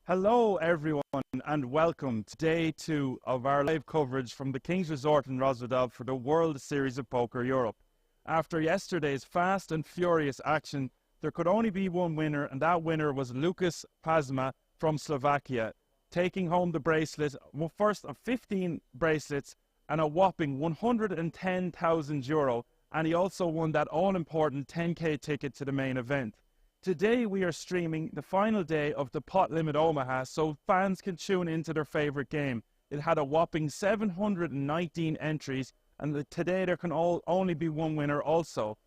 Hello everyone and welcome to day 2 of our live coverage from the King's Resort in Rosvedal for the World Series of Poker Europe. After yesterday's fast and furious action, there could only be one winner, and that winner was Lukas Pazma from Slovakia, taking home the bracelet, first of 15 bracelets and a whopping €110,000, and he also won that all-important 10k ticket to the main event. Today we are streaming the final day of the Pot Limit Omaha so fans can tune into their favourite game. It had a whopping 719 entries, and today there can only be one winner also.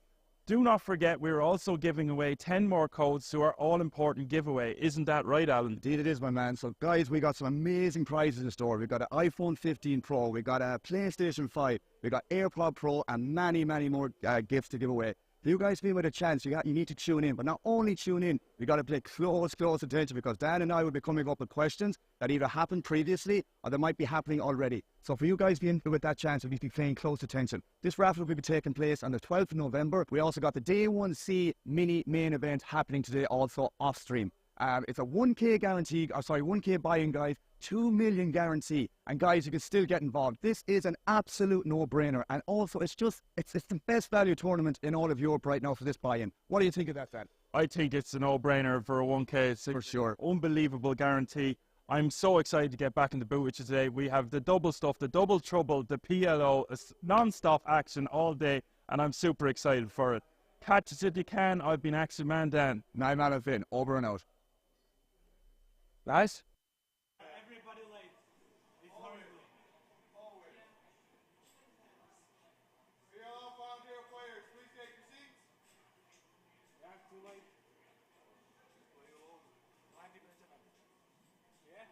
Do not forget we are also giving away 10 more codes to our all-important giveaway. Isn't that right, Alan? Indeed it is, my man. So guys, we got some amazing prizes in store. We got an iPhone 15 Pro, we got a PlayStation 5, we got AirPod Pro, and many more gifts to give away. You guys feel with a chance, you need to tune in, but not only tune in, you got to pay close attention, because Dan and I will be coming up with questions that either happened previously or that might be happening already. So for you guys being with that chance, we need to be paying close attention. This raffle will be taking place on the 12th of November. We also got the Day 1C mini main event happening today, also off stream. It's a 1k guarantee, 1k buy-in, guys, 2 million guarantee, and guys, you can still get involved. This is an absolute no-brainer, and also it's the best value tournament in all of Europe right now for this buy-in. What do you think of that, Dan? I think it's a no-brainer for a 1k. It's for sure. Unbelievable guarantee. I'm so excited to get back in the boot with you today. We have the double stuff, the double trouble, the PLO, non-stop action all day, and I'm super excited for it. Catch us if you can. I've been Action Man Dan. Nine man of Finn, over and out. Guys? Everybody late. It's horrible. Always. PLO volunteer players, please take your seats. That's too late. 90%. Yeah?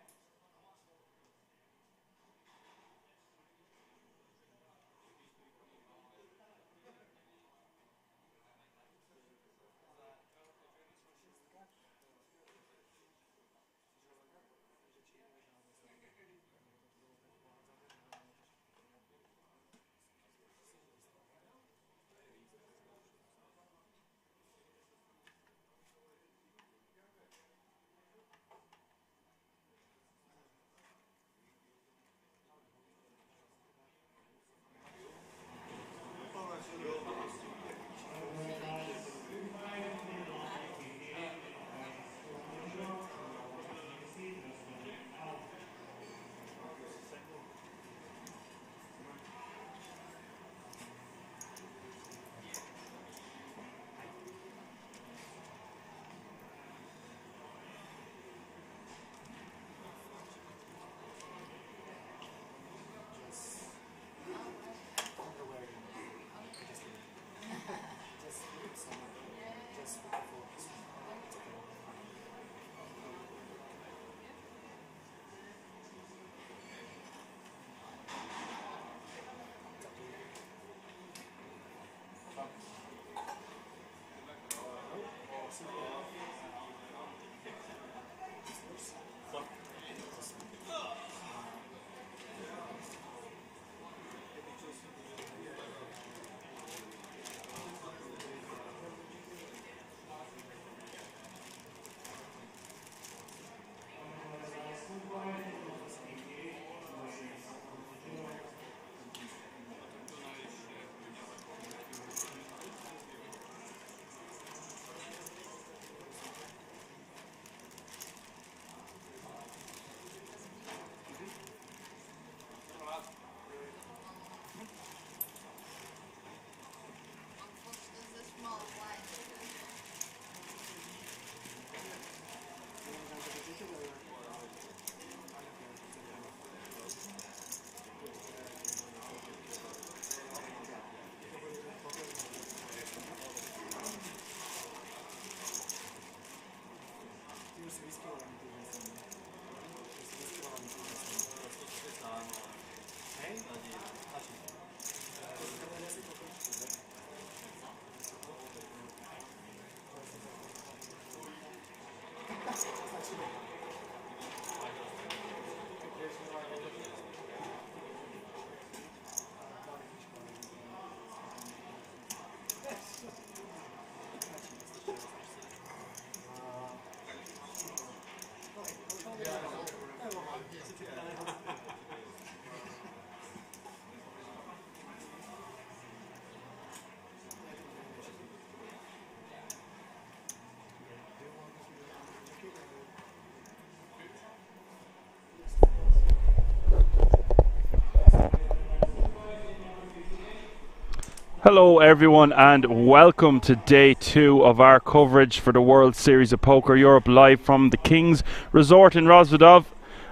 Hello everyone and welcome to day 2 of our coverage for the World Series of Poker Europe, live from the King's Resort in Rozvadov.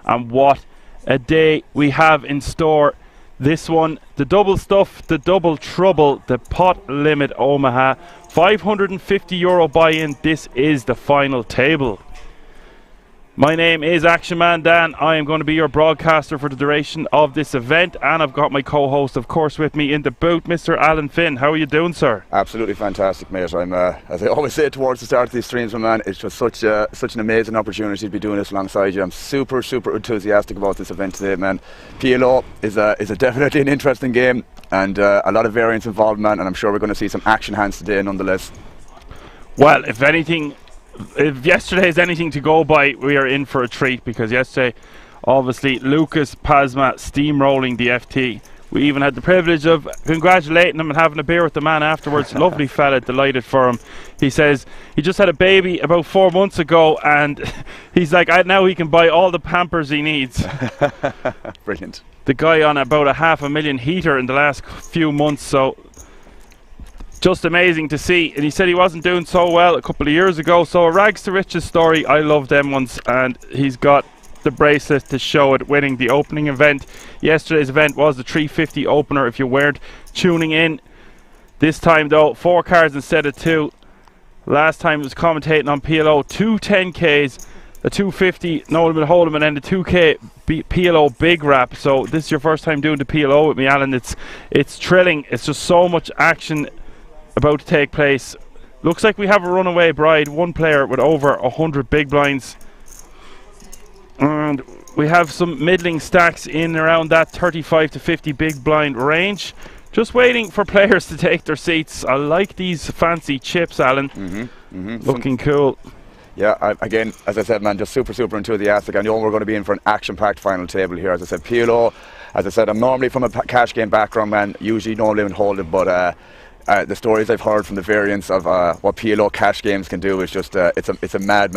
And what a day we have in store. This one, the double stuff, the double trouble, the pot limit Omaha, €550 buy-in. This is the final table. My name is Action Man Dan. I am going to be your broadcaster for the duration of this event, and I've got my co-host, of course, with me in the booth, Mr. Alan Finn. How are you doing, sir? Absolutely fantastic, mate. I'm, as I always say towards the start of these streams, my man, it's just such an amazing opportunity to be doing this alongside you. I'm super enthusiastic about this event today, man. PLO is a definitely an interesting game, and a lot of variance involved, man, and I'm sure we're going to see some action hands today nonetheless. Well, if yesterday is anything to go by, we are in for a treat, because yesterday, obviously, Lucas Pasma steamrolling the FT. We even had the privilege of congratulating him and having a beer with the man afterwards. Lovely fella, delighted for him. He says he just had a baby about 4 months ago, and he's like, now he can buy all the Pampers he needs. Brilliant. The guy on about $500,000 heater in the last few months, so just amazing to see. And he said he wasn't doing so well a couple of years ago, so a rags to riches story. I love them ones, and he's got the bracelet to show it, winning the opening event. Yesterday's event was the 350 opener, if you weren't tuning in. This time though, 4 cards instead of 2. Last time it was commentating on PLO, 2 10Ks, a 250 no limit hold'em, and then the 2K PLO big wrap. So this is your first time doing the PLO with me, Alan. It's thrilling. It's just so much action about to take place. Looks like we have a runaway bride, one player with over 100 big blinds, and we have some middling stacks in around that 35 to 50 big blind range, just waiting for players to take their seats. I like these fancy chips, Alan. Looking cool. Yeah, again, as I said, man, just super enthusiastic. I know we're going to be in for an action-packed final table here. As I said, PLO, as I said, I'm normally from a cash game background, man, usually no limit hold'em, but the stories I've heard from the variants of what PLO cash games can do is just it's a mad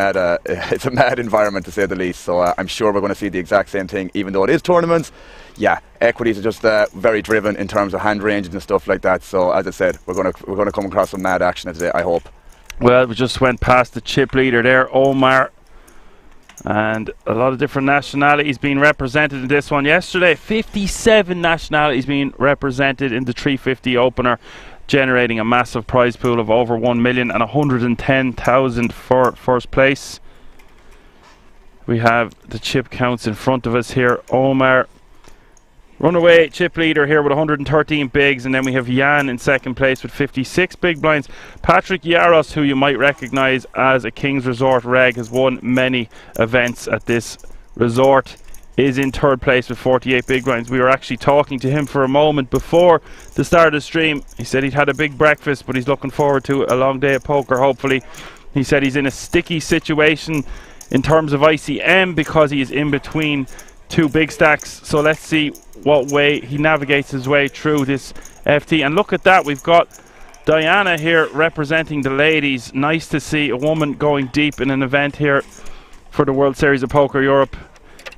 environment, to say the least. So I'm sure we're going to see the exact same thing, even though it is tournaments. Yeah, equities are just very driven in terms of hand ranges and stuff like that. So as I said, we're going to come across some mad action today, I hope. Well, we just went past the chip leader there, Omar, and a lot of different nationalities being represented in this one. Yesterday, 57 nationalities being represented in the 350 opener, generating a massive prize pool of over 1 million and 110,000 for first place. We have the chip counts in front of us here. Omar, runaway chip leader here with 113 bigs, and then we have Jan in second place with 56 big blinds. Patrick Yaros, who you might recognize as a King's Resort reg, has won many events at this resort, is in third place with 48 big blinds. We were actually talking to him for a moment before the start of the stream. He said he'd had a big breakfast, but he's looking forward to a long day of poker, hopefully. He said he's in a sticky situation in terms of ICM because he is in between 2 big stacks. So let's see what way he navigates his way through this FT. And look at that, we've got Diana here representing the ladies. Nice to see a woman going deep in an event here for the World Series of Poker Europe.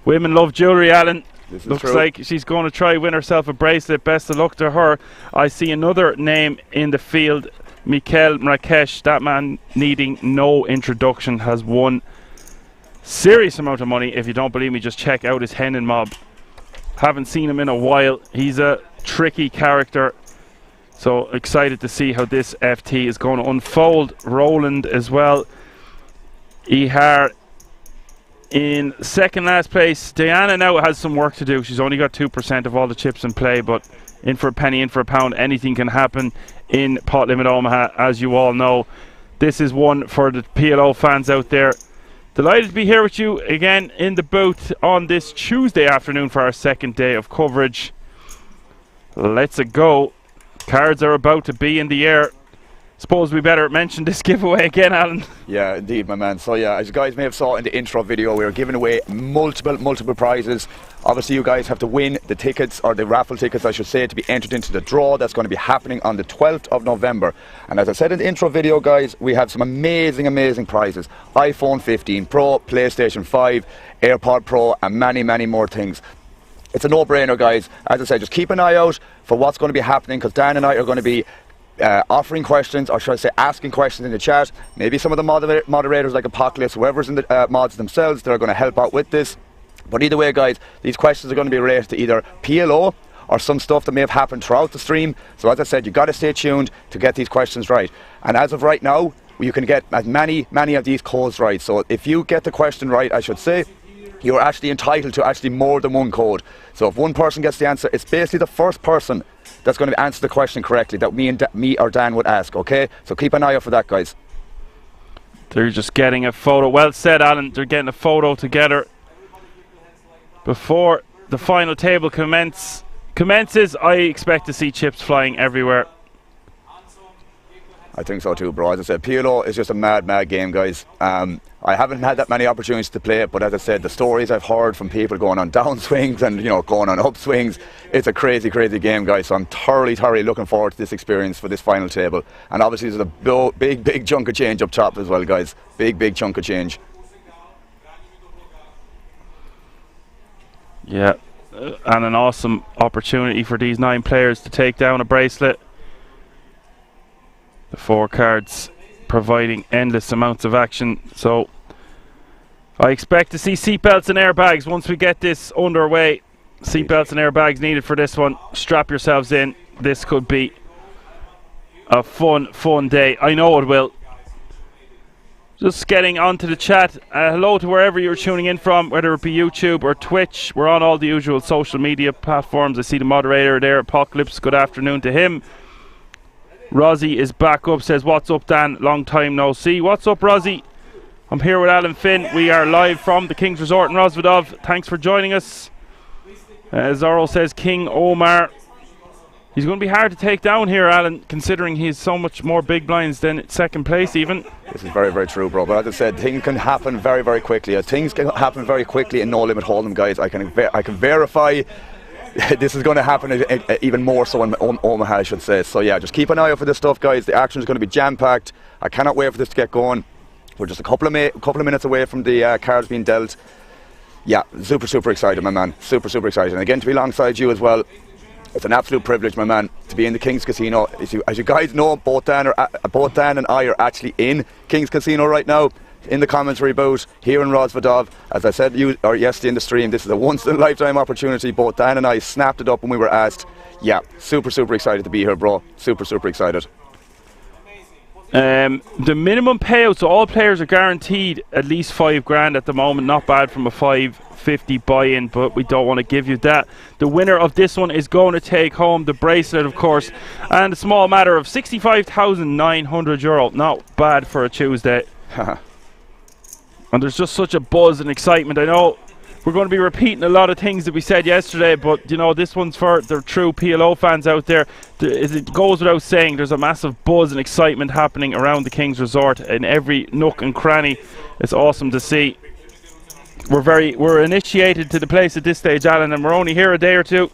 Women love jewellery, Alan. Looks like she's going to try win herself a bracelet. Best of luck to her. I see another name in the field, Mikhail Mrakesh. That man, needing no introduction, has won serious amount of money. If you don't believe me, just check out his Henin mob. Haven't seen him in a while. He's a tricky character. So excited to see how this FT is going to unfold. Roland as well. Ihar in second last place. Diana now has some work to do. She's only got 2% of all the chips in play, but in for a penny, in for a pound. Anything can happen in Pot Limit Omaha, as you all know. This is one for the PLO fans out there. Delighted to be here with you again in the booth on this Tuesday afternoon for our second day of coverage. Let's go. Cards are about to be in the air. Suppose we better mention this giveaway again, Alan. Yeah, indeed, my man. So yeah, as you guys may have saw in the intro video, we are giving away multiple prizes. Obviously, you guys have to win the tickets, or the raffle tickets, I should say, to be entered into the draw that's going to be happening on the 12th of November. And as I said in the intro video, guys, we have some amazing prizes. iPhone 15 Pro, PlayStation 5, AirPod Pro, and many more things. It's a no-brainer, guys. As I said, just keep an eye out for what's going to be happening, because Dan and I are going to be offering questions, or should I say asking questions in the chat. Maybe some of the moderators like Apocalypse, whoever's in the mods themselves, they're going to help out with this. But either way, guys, these questions are going to be related to either PLO or some stuff that may have happened throughout the stream. So as I said, you've got to stay tuned to get these questions right. And as of right now, you can get as many of these codes right. So if you get the question right, I should say, you're actually entitled to actually more than one code. So if one person gets the answer, it's basically the first person that's going to answer the question correctly that me or Dan would ask, okay? So keep an eye out for that, guys. They're just getting a photo. Well said, Alan. They're getting a photo together before the final table commences. I expect to see chips flying everywhere. I think so too, bro. As I said, PLO is just a mad game, guys. I haven't had that many opportunities to play it, but as I said, the stories I've heard from people going on downswings and going on upswings, it's a crazy game, guys. So I'm thoroughly looking forward to this experience for this final table. And obviously there's a big chunk of change up top as well, guys. Big chunk of change. Yeah, and an awesome opportunity for these 9 players to take down a bracelet. The 4 cards providing endless amounts of action. So I expect to see seatbelts and airbags once we get this underway. Seatbelts and airbags needed for this one. Strap yourselves in. This could be a fun day. I know it will. Just getting onto the chat. Hello to wherever you're tuning in from, whether it be YouTube or Twitch. We're on all the usual social media platforms. I see the moderator there, Apocalypse. Good afternoon to him. Rozzy is back up, says, what's up, Dan? Long time no see. What's up, Rozzy? I'm here with Alan Finn. We are live from the King's Resort in Rosvedov. Thanks for joining us. Zorro says, King Omar. He's going to be hard to take down here, Alan, considering he's so much more big blinds than second place even. This is very true, bro. But as I said, things can happen very quickly. Things can happen very quickly in No Limit Hold'em, guys. I can verify this is going to happen even more so in Omaha, I should say. So yeah, just keep an eye out for this stuff, guys. The action is going to be jam-packed. I cannot wait for this to get going. We're just a couple of minutes away from the cards being dealt. Yeah, super excited, my man. Super excited. And again, to be alongside you as well, it's an absolute privilege, my man, to be in the King's Casino. As you guys know, both Dan and I are actually in King's Casino right now, in the commentary booth here in Rosvedov. As I said yesterday in the stream, this is a once-in-a-lifetime opportunity. Both Dan and I snapped it up when we were asked. Yeah, super excited to be here, bro. Super excited. The minimum payout, so all players are guaranteed at least $5,000 at the moment. Not bad from a $550 buy-in, but we don't want to give you that. The winner of this one is going to take home the bracelet, of course, and a small matter of €65,900. Not bad for a Tuesday. And there's just such a buzz and excitement. I know we're going to be repeating a lot of things that we said yesterday, but this one's for the true PLO fans out there. It goes without saying, there's a massive buzz and excitement happening around the King's Resort in every nook and cranny. It's awesome to see. We're initiated to the place at this stage, Alan, and we're only here a day or two.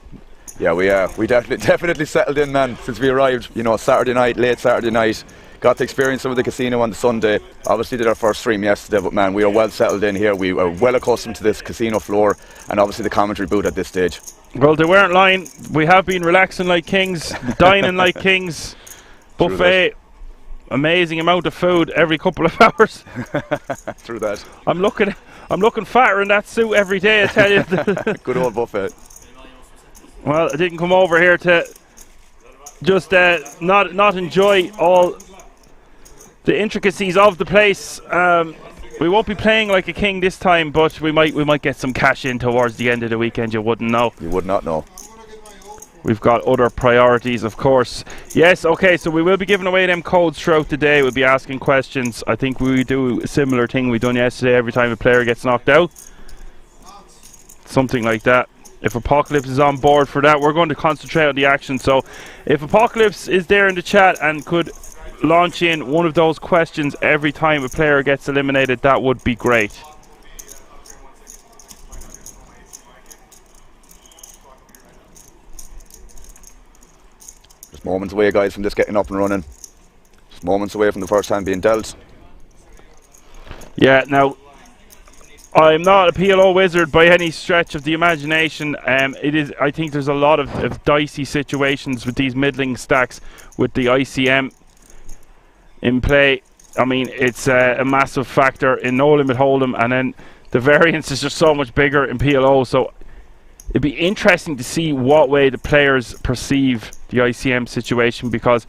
Yeah, we definitely settled in, man, since we arrived. Late Saturday night. Got to experience some of the casino on the Sunday. Obviously did our first stream yesterday, but man, we are well settled in here. We are well accustomed to this casino floor and obviously the commentary booth at this stage. Well, they weren't lying. We have been relaxing like kings, dining like kings. Buffet, amazing amount of food every couple of hours. True that. I'm looking fatter in that suit every day, I tell you. Good old buffet. Well, I didn't come over here to just not enjoy all the intricacies of the place. We won't be playing like a king this time, but we might get some cash in towards the end of the weekend. You wouldn't know. You would not know. We've got other priorities, of course. Yes, okay, so we will be giving away them codes throughout the day. We'll be asking questions. I think we do a similar thing we done yesterday every time a player gets knocked out. Something like that. If Apocalypse is on board for that, we're going to concentrate on the action. So if Apocalypse is there in the chat and could launch in one of those questions every time a player gets eliminated, that would be great. Just moments away, guys, from this getting up and running. Just moments away from the first time being dealt. Yeah, now I'm not a PLO wizard by any stretch of the imagination. I think there's a lot of dicey situations with these middling stacks with the ICM in play. I mean, it's a massive factor in no limit hold'em, and then the variance is just so much bigger in PLO. So it'd be interesting to see what way the players perceive the ICM situation, because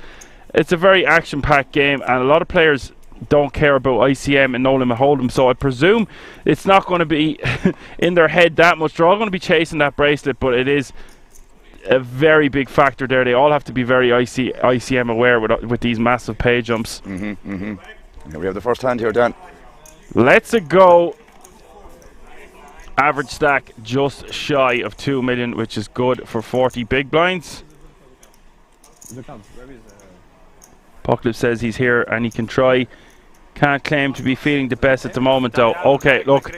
it's a very action-packed game, and a lot of players don't care about ICM and no limit hold'em. So I presume it's not going to be in their head that much. They're all going to be chasing that bracelet, but it is a very big factor there. They all have to be very ICM aware with these massive pay jumps. Here we have the first hand here, Dan. Let's go. Average stack just shy of 2 million, which is good for 40 big blinds. Apocalypse says he's here and he can try. Can't claim to be feeling the best at the moment though. Okay, look,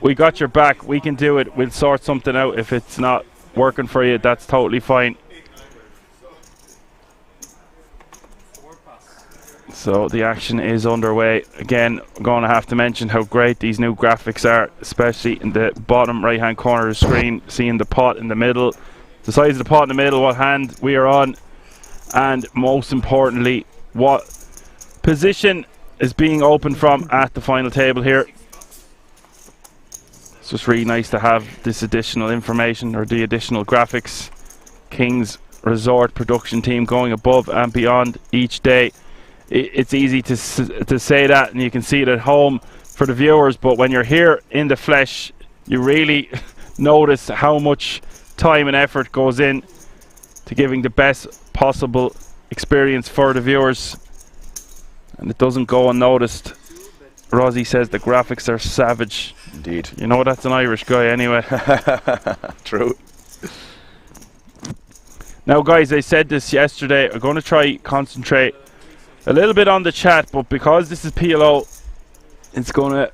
we got your back. We can do it. We'll sort something out. If it's not working for you, that's totally fine. So the action is underway. Again, I'm going to have to mention how great these new graphics are, especially in the bottom right hand corner of the screen, seeing the pot in the middle, the size of the pot in the middle, what hand we are on, and most importantly, what position is being opened from at the final table here. It's just really nice to have this additional information, or the additional graphics. King's Resort production team going above and beyond each day. It's easy to say that, and you can see it at home for the viewers, but when you're here in the flesh, you really notice how much time and effort goes in to giving the best possible experience for the viewers, and it doesn't go unnoticed. Rosie says the graphics are savage. Indeed. You know, that's an Irish guy anyway. True. Now guys, I said this yesterday, I'm going to try concentrate a little bit on the chat, but because this is PLO, it's going to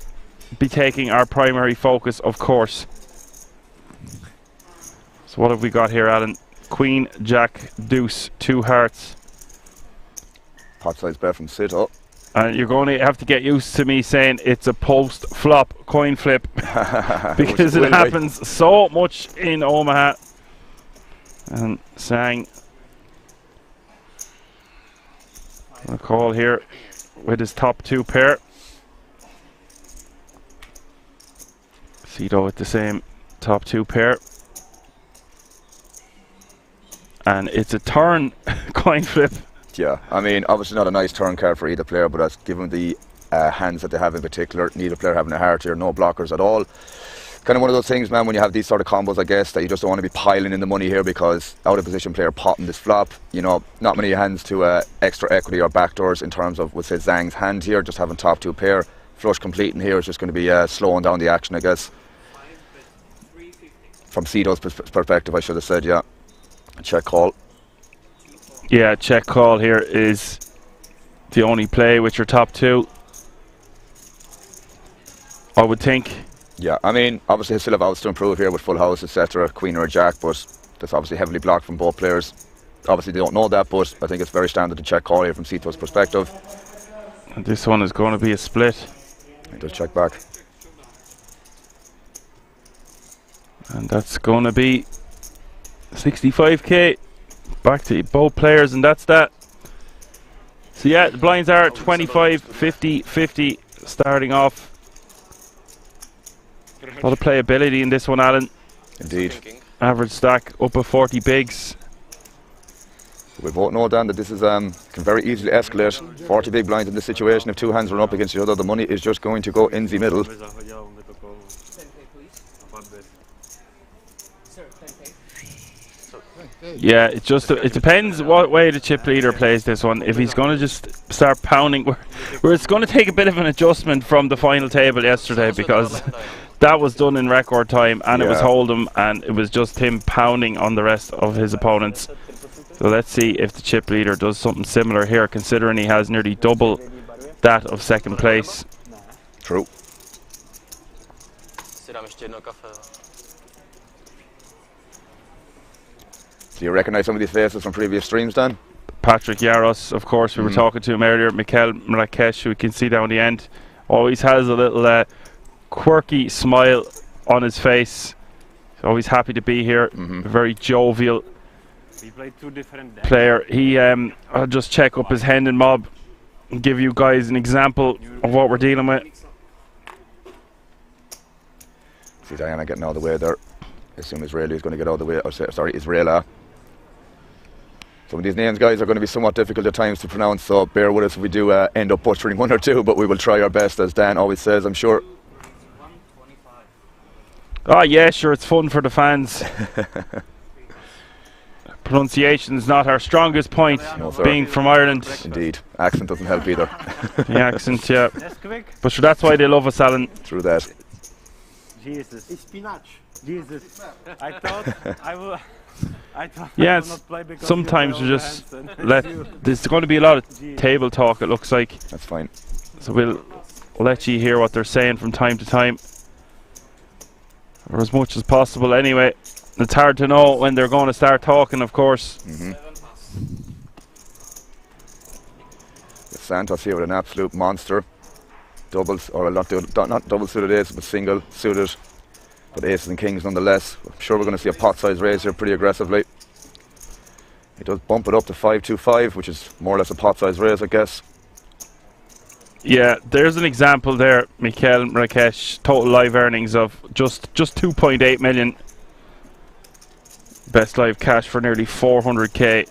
be taking our primary focus, of course. So what have we got here, Alan? Queen, Jack, Deuce, 2 hearts. Pot size bet from Sito. And you're going to have to get used to me saying it's a post-flop coin flip because it happens so much in Omaha. And Sang a call here with his top 2 pair. Sito with the same top 2 pair. And it's a turn coin flip. Yeah, I mean, obviously not a nice turn card for either player, but that's given the hands that they have in particular, neither player having a heart here, no blockers at all. Kind of one of those things, man, when you have these sort of combos, I guess, that you just don't want to be piling in the money here, because out of position player potting this flop, you know, not many hands to extra equity or backdoors in terms of, we'll say, Zhang's hand here, just having top 2 pair. Flush completing here is just going to be slowing down the action, I guess. From Sito's perspective, I should have said, yeah. Check call. Yeah, check call here is the only play with your top 2, I would think. Yeah, I mean, obviously he'll still have outs to improve here with full house, etc., queen or a jack, but that's obviously heavily blocked from both players. Obviously they don't know that, but I think it's very standard to check call here from Sito's perspective. And this one is going to be a split. He does check back. And that's going to be 65k back to both players, and that's that. So yeah, the blinds are 25, 50, 50 starting off. A lot of playability in this one, Alan. Indeed. Average stack up of 40 bigs. We both know, Dan, that this is can very easily escalate. 40 big blinds in this situation. If 2 hands run up against each other, the money is just going to go in the middle. Yeah, it depends what way the chip leader plays this one. If he's going to just start pounding, where it's going to take a bit of an adjustment from the final table yesterday, because that was done in record time, and it was hold'em, and it was just him pounding on the rest of his opponents. So let's see if the chip leader does something similar here, considering he has nearly double that of second place. True. Do you recognise some of these faces from previous streams, Dan? Patrick Yaros, of course, we were talking to him earlier. Mikel Marrakesh, who we can see down the end, always has a little quirky smile on his face. He's always happy to be here. A very jovial We played 2 different decks. player. He, I'll just check up his hand and mob and give you guys an example of what we're dealing with. See Diana getting out of the way there. I assume Israeli is going to get out of the way. Or sorry, Israela. Some of these names, guys, are going to be somewhat difficult at times to pronounce, so bear with us if we do end up butchering one or two, but we will try our best, as Dan always says, I'm sure. Oh yeah, sure, it's fun for the fans. Pronunciation's not our strongest point, No, sir. being from Ireland. Indeed. Accent doesn't help either. The accent, yeah. That's quick. But sure, that's why they love us, Alan. Through that. Jesus. It's spinach. Jesus. I thought I will. I thought I Yeah, will not play because sometimes you we play just all the hands and let. There's going to be a lot of table talk, it looks like. That's fine. So we'll let you hear what they're saying from time to time, or as much as possible anyway. It's hard to know when they're going to start talking, of course. Santos here with an absolute monster. Doubles, or not double suited aces, but single suited. But aces and kings nonetheless. I'm sure we're going to see a pot size raise here pretty aggressively. He does bump it up to 5-2-5, which is more or less a pot size raise, I guess. Yeah, there's an example there, Mikhail Mrakesh. Total live earnings of just 2.8 million. Best live cash for nearly 400k.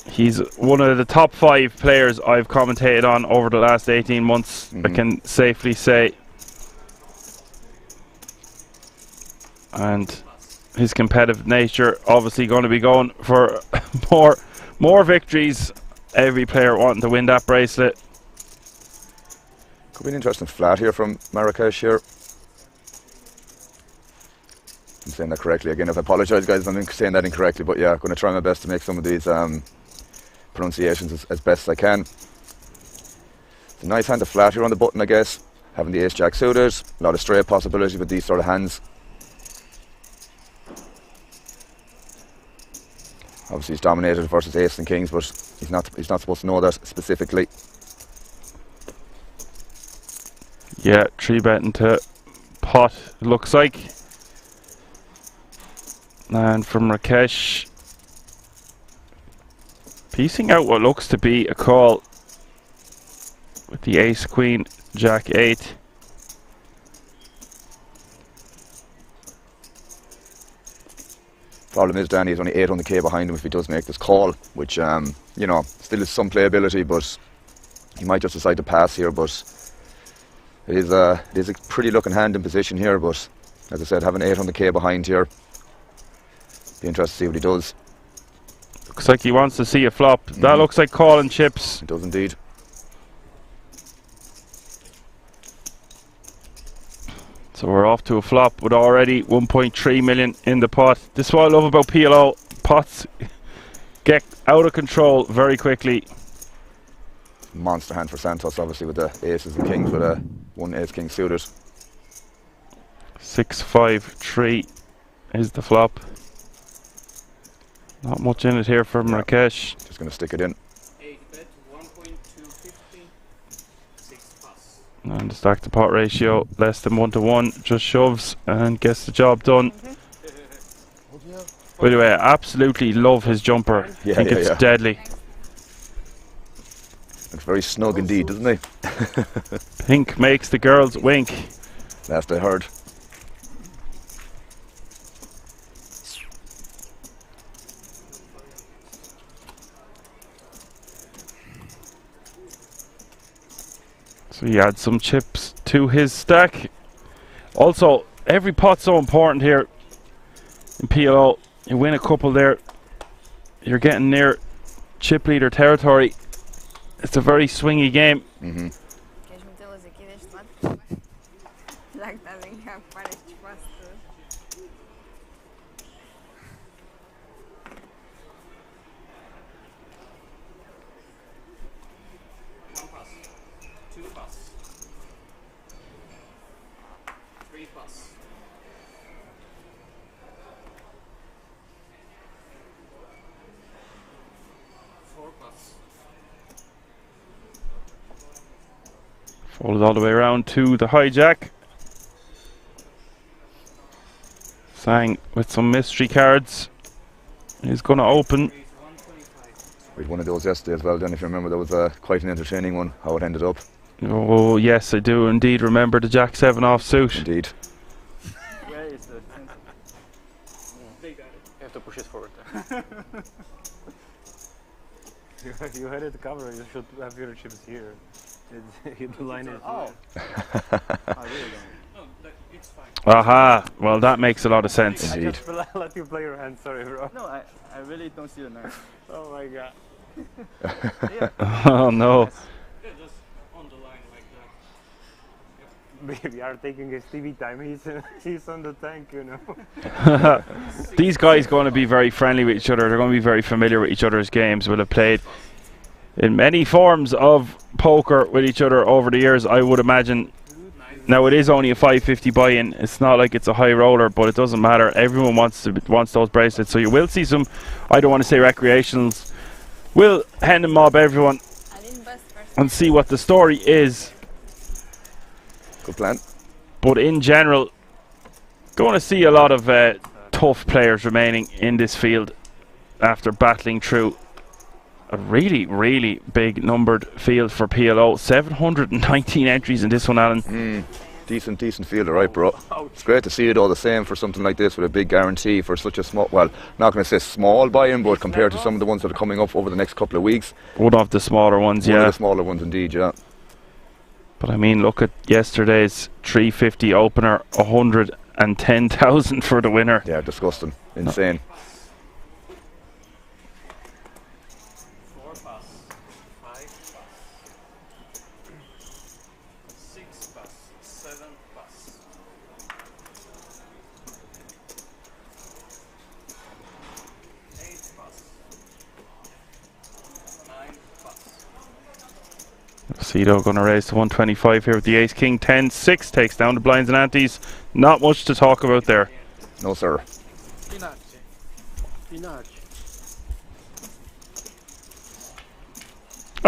He's one of the top 5 players I've commentated on over the last 18 months, I can safely say. And his competitive nature obviously going to be going for more victories. Every player wanting to win that bracelet. Could be an interesting flat here from Marrakesh here. I'm saying that correctly again. I apologise, guys, if I'm saying that incorrectly, but yeah, I'm going to try my best to make some of these pronunciations as best as I can. It's a nice hand to flat here on the button, I guess. Having the ace-jack suited, a lot of straight possibilities with these sort of hands. Obviously, he's dominated versus ace and kings, but he's not supposed to know that specifically. Yeah, 3-betting to pot, it looks like. And from Rakesh, piecing out what looks to be a call with the ace, queen, jack 8. Problem is, Danny is only 800k behind him if he does make this call, which, you know, still is some playability, but he might just decide to pass here. But it is a pretty looking hand in position here, but as I said, having 800k behind here, be interested to see what he does. Looks like he wants to see a flop. That looks like calling chips. It does indeed. So we're off to a flop with already 1.3 million in the pot. This is what I love about PLO. Pots get out of control very quickly. Monster hand for Santos, obviously, with the aces and kings, with a 1 ace-king suited. 6-5-3 is the flop. Not much in it here for Rakesh. Just going to stick it in. 8-bet, 1.250, 6 pass. And the stack to pot ratio less than 1-to-1, just shoves and gets the job done. By the way, I absolutely love his jumper. I think it's deadly. Looks very snug indeed, doesn't he? Pink makes the girls wink. Last I heard. So he adds some chips to his stack. Also, every pot's so important here in PLO. You win a couple there, you're getting near chip leader territory. It's a very swingy game. Folded all the way around to the hijack. Sang with some mystery cards. He's going to open. We had one of those yesterday as well, then, if you remember. That was quite an entertaining one, how it ended up. Oh, yes, I do indeed remember the Jack 7 offsuit. Indeed. Where is the center? You have to push it forward. You had it covered, you should have your chips here. The line is. Oh! It's fine. Aha, well, that makes a lot of sense. I Indeed. just let you play your hand, sorry, bro. No, I really don't see the knife. Oh my god. Oh, no. Just on the line like that. We are taking his TV time, he's on the tank, you know. These guys going to be very friendly with each other. They're going to be very familiar with each other's games. Will have played in many forms of poker with each other over the years, I would imagine. Now it is only a 550 buy-in. It's not like it's a high roller, but it doesn't matter. Everyone wants those bracelets, so you will see some. I don't want to say recreationals. We'll hand and mob everyone and see what the story is. Good plan. But in general, going to see a lot of tough players remaining in this field after battling through a really, really big numbered field for PLO. 719 entries in this one, Alan. Decent field, alright, bro. It's great to see it all the same for something like this with a big guarantee for such a small, well, not going to say small buy-in, but compared to some of the ones that are coming up over the next couple of weeks. One of the smaller ones, One yeah. of the smaller ones, indeed, yeah. But I mean, look at yesterday's 350 opener, 110,000 for the winner. Yeah, disgusting. Insane. 4 pass, 5 pass, 6 pass, 7 pass. 8 pass, 9 pass. Cedo going to raise to 125 here with the ace king 10 6 takes down the blinds and antes. Not much to talk about there. No, sir.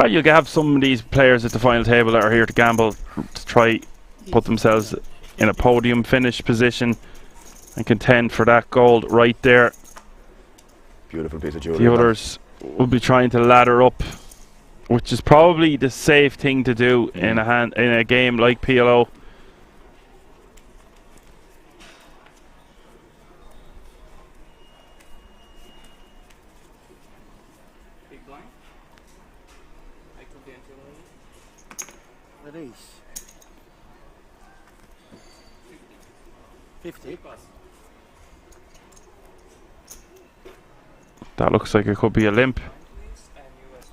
You'll have some of these players at the final table that are here to gamble, to try put themselves in a podium finish position and contend for that gold right there. Beautiful piece of jewelry. The others will be trying to ladder up, which is probably the safe thing to do in a game like PLO. Big blind. I took the entry already. Raise. 50. Pass. That looks like it could be a limp. And US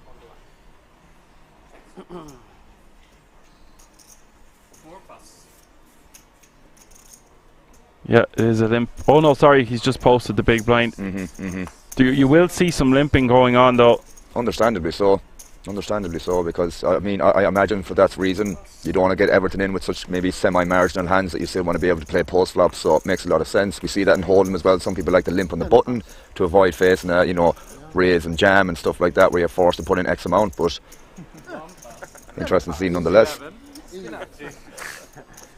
on the line. 4 pass. Yeah, it is a limp. Oh no, sorry, he's just posted the big blind. You will see some limping going on though. Understandably so. Understandably so, because I mean, I imagine for that reason you don't want to get Everton in with such maybe semi-marginal hands that you still want to be able to play post flops. So it makes a lot of sense. We see that in Hold'em as well. Some people like to limp on the button to avoid facing a, you know, raise and jam and stuff like that, where you're forced to put in X amount. But interesting to see nonetheless.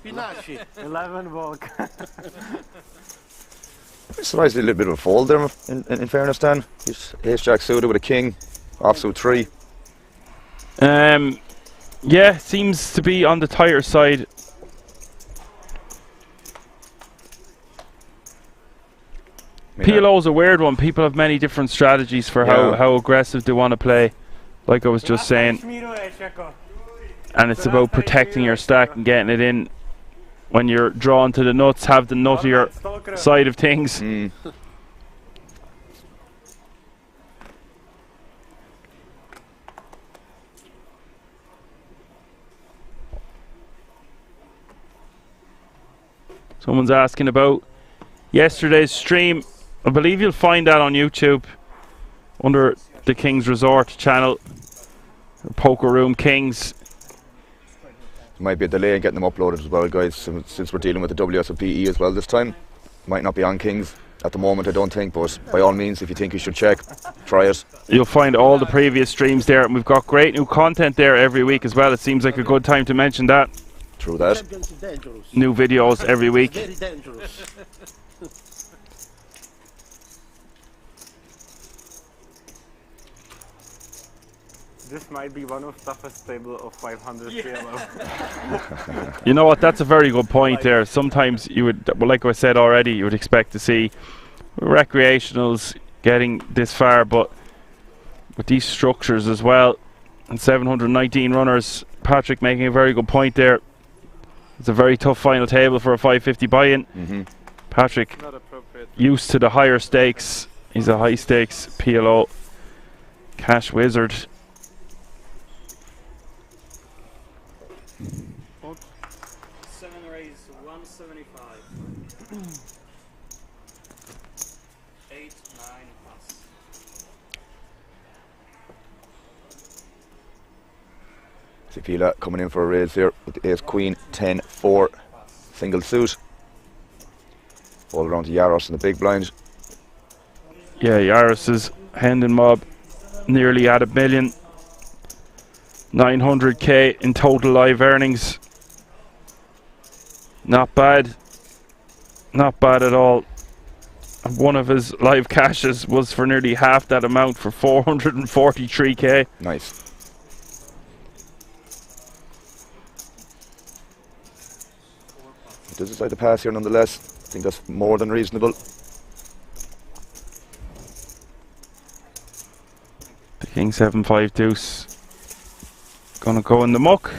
11 walk. Surprised a little bit of a fold there. In fairness, Dan, he's ace jack suited with a king, offsuit 3. Yeah, seems to be on the tighter side. PLO's a weird one. People have many different strategies for how aggressive they want to play, like I was just saying. And it's about protecting your stack and getting it in when you're drawn to the nuts, have the nuttier side of things. Someone's asking about yesterday's stream. I believe you'll find that on YouTube under the King's Resort channel, Poker Room Kings. Might be a delay in getting them uploaded as well, guys, since we're dealing with the WSOP as well this time. Might not be on Kings. at the moment, I don't think, but by all means, if you think you should check, try it. You'll find all the previous streams there, and we've got great new content there every week as well. It seems like a good time to mention that. True that. Champions dangerous. New videos every week. Very dangerous. This might be one of toughest table of 500 PLO. You know what? That's a very good point there. Sometimes you would, well, like I said already, you would expect to see recreationals getting this far, but with these structures as well, and 719 runners, Patrick making a very good point there. It's a very tough final table for a 550 buy-in. Patrick, Not appropriate. used to the higher stakes. He's a high stakes PLO cash wizard. Seven raise 175. 8, 9 plus. Sifila coming in for a raise here with the ace queen 10 4 single suit. All around to Yaros in the big blind. Yeah, Yaris's Hendon mob nearly at $1 million. 900k in total live earnings. Not bad. Not bad at all. And one of his live cashes was for nearly half that amount for 443k. Nice. He does decide to pass here nonetheless. I think that's more than reasonable. The King 7-5 deuce. Gonna go in the muck.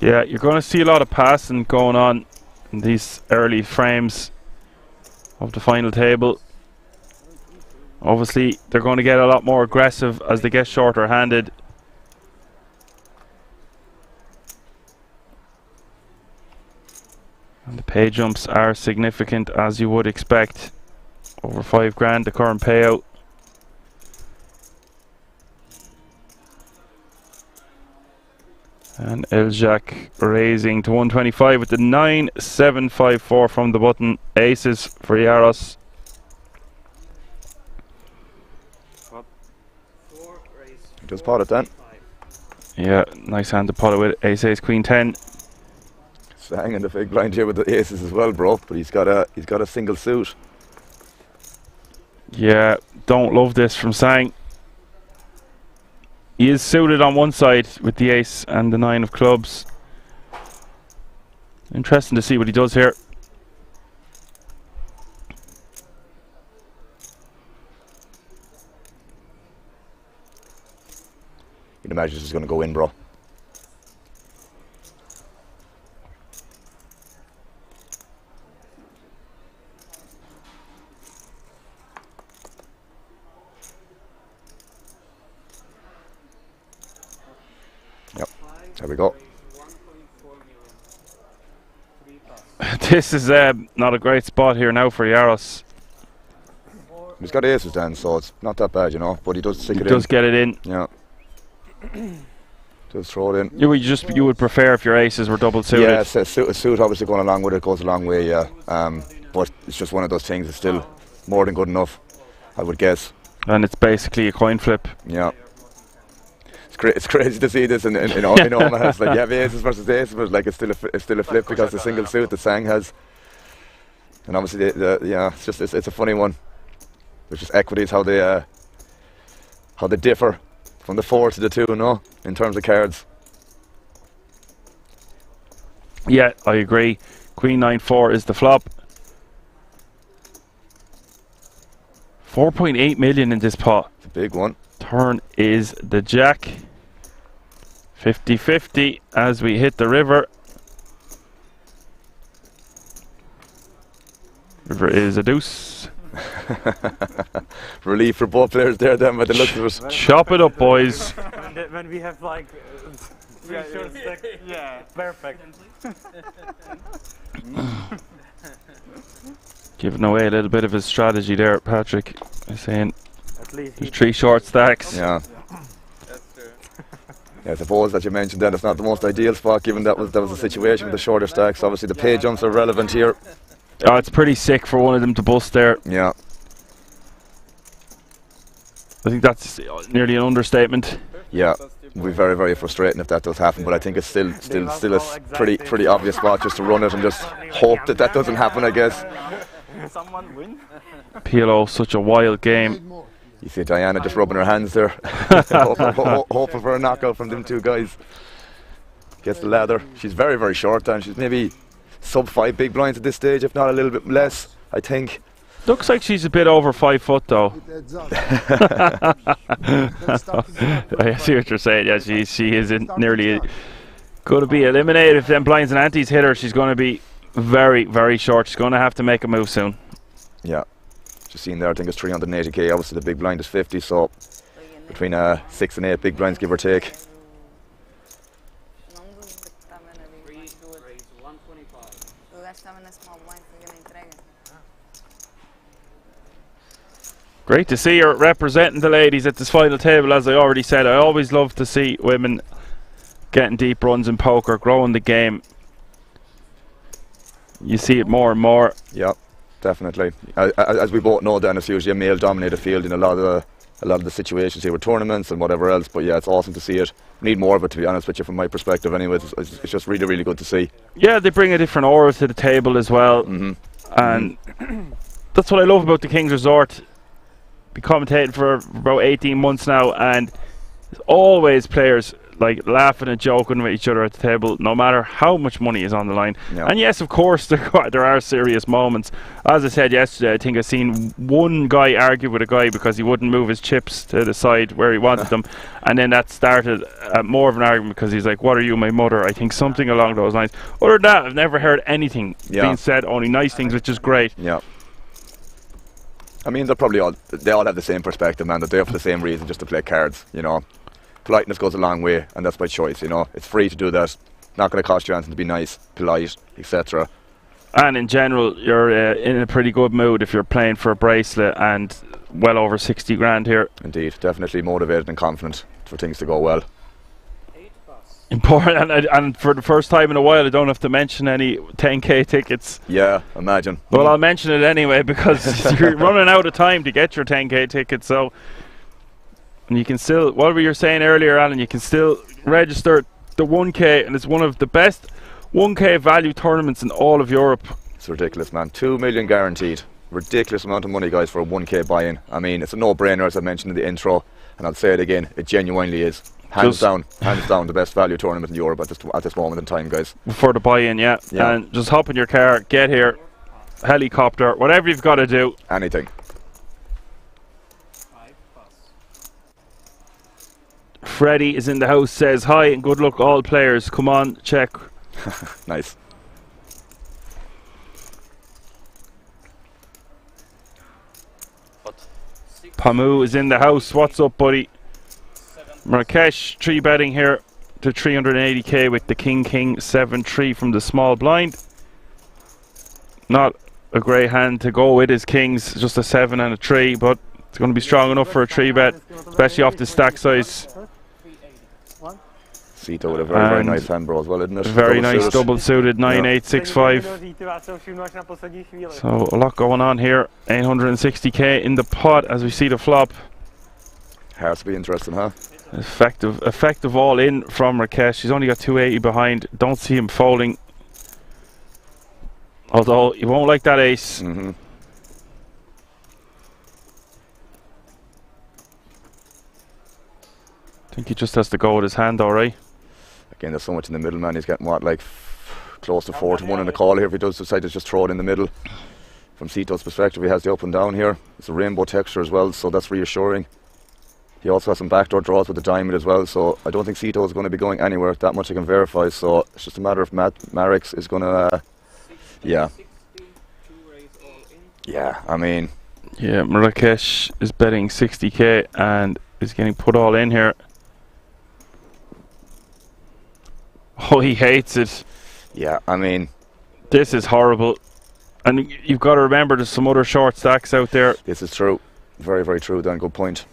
Yeah, you're going to see a lot of passing going on in these early frames of the final table. Obviously, they're going to get a lot more aggressive as they get shorter handed. And the pay jumps are significant, as you would expect. Over 5 grand, the current payout. And Eljack raising to 125 with the 9-7-5-4 from the button. Aces for Yaros. Just pot it then. Yeah, nice hand to pot it with. Ace, Queen 10. Sang in the big blind here with the aces as well, bro. But he's got a single suit. Yeah, don't love this from Sang. He is suited on one side with the ace and the 9 of clubs. Interesting to see what he does here. You'd imagine this is going to go in, bro. Yep, there we go. This is not a great spot here now for Yaros. He's got aces then, so it's not that bad, you know. But he does stick it in. He does get it in. Yeah. Just throw it in. You would prefer if your aces were double suited. Yeah, a suit obviously going along with it goes a long way, yeah. But it's just one of those things. It's still more than good enough, I would guess. And it's basically a coin flip. Yeah. It's crazy to see this in Omaha. It's like you have aces versus aces, but like it's still a flip because the single suit that Sang has. And obviously, it's a funny one. There's just equities how they differ from the 4 to the 2, no, in terms of cards. Yeah, I agree. Queen 9-4 is the flop. 4.8 million in this pot. It's a big one. Turn is the jack. 50-50 as we hit the river. River is a deuce. Relief for both players there then by the looks of it. Chop it up, boys. When we have like three short stack, Yeah. perfect. Giving away a little bit of his strategy there, Patrick. He's saying At least there's 3 short stacks. Yeah. That's true. Yeah, I suppose that you mentioned that it's not the most ideal spot given that was the situation with the shorter stacks. Obviously the pay jumps are relevant here. Oh, it's pretty sick for one of them to bust there. Yeah. I think that's nearly an understatement. Yeah. It'll be very, very frustrating if that does happen, but I think it's still a pretty obvious spot just to run it and just hope that doesn't happen, I guess. someone win. PLO, such a wild game. You see Diana just rubbing her hands there, hoping for a knockout from them two guys. Gets the ladder. She's very, very short down. She's maybe sub 5 big blinds at this stage, if not a little bit less, I think. Looks like she's a bit over 5 foot though. I see what you're saying. Yeah, she is nearly going to be eliminated. If them blinds and antes hit her, she's going to be very, very short. She's going to have to make a move soon. Yeah. Just seen there, I think it's 380k. Obviously the big blind is 50, so between 6 and 8 big blinds, give or take. Raise 125. Great to see her representing the ladies at this final table. As I already said, I always love to see women getting deep runs in poker, growing the game. You see it more and more. Yeah, definitely. As we both know, then it's usually a male-dominated field in a lot of the situations here with tournaments and whatever else. But yeah, it's awesome to see it. Need more of it, to be honest with you, from my perspective. Anyways, it's just really, really good to see. Yeah, they bring a different aura to the table as well, and that's what I love about the King's Resort. Been commentating for about 18 months now, and there's always players like laughing and joking with each other at the table, no matter how much money is on the line. Yeah. And yes, of course, there are serious moments. As I said yesterday, I think I've seen one guy argue with a guy because he wouldn't move his chips to the side where he wanted them, and then that started more of an argument because he's like, "What are you, my mother?" I think something along those lines. Other than that, I've never heard anything being said, only nice things, which is great. Yeah. I mean, they all have the same perspective, man. They're there for the same reason, just to play cards, you know. Politeness goes a long way, and that's by choice, you know. It's free to do that. Not going to cost you anything to be nice, polite, etc. And in general, you're in a pretty good mood if you're playing for a bracelet and well over 60 grand here. Indeed, definitely motivated and confident for things to go well. 8 plus. Important, and for the first time in a while, I don't have to mention any 10k tickets. Yeah, imagine. Well, I'll mention it anyway because you're running out of time to get your 10k tickets. So, and you can still, what we were saying earlier, Alan, you can still register the 1k, and it's one of the best 1k value tournaments in all of Europe. It's ridiculous, man. 2 million guaranteed. Ridiculous amount of money, guys, for a 1k buy-in. I mean, it's a no-brainer, as I mentioned in the intro, and I'll say it again, it genuinely is. Hands down, the best value tournament in Europe at this moment in time, guys. For the buy-in, yeah. And just hop in your car, get here, helicopter, whatever you've got to do. Anything. 5 plus. Freddie is in the house, says hi and good luck all players. Come on, check. Nice. Pamu is in the house. What's up, buddy? Marrakesh 3 betting here to 380k with the King 7-3 from the small blind. Not a great hand to go with his kings, just a 7 and a 3, but it's going to be strong enough for a 3 bet, especially off the stack size. Sito with a very, very nice hand, bro, as well, isn't it? Very nice double suited 9-8-6-5. So a lot going on here. 860k in the pot as we see the flop. Has to be interesting, huh? Effective all in from Rakesh. He's only got 280 behind. Don't see him folding. Although he won't like that ace. I think he just has to go with his hand, alright. Again, there's so much in the middle, man. He's getting what, like close to 4 to 1 in the call here if he does decide to just throw it in the middle. from Sito's perspective, he has the up and down here. It's a rainbow texture as well, so that's reassuring. He also has some backdoor draws with the diamond as well, so I don't think Sito is going to be going anywhere. That much I can verify, so it's just a matter of Marek's is going to, yeah. 60, 2 raise all in. Yeah, I mean, Yeah, Marrakesh is betting 60k and is getting put all in here. Oh, he hates it. yeah, I mean, This is horrible. And you've got to remember there's some other short stacks out there. this is true. Very, very true, Dan. Good point.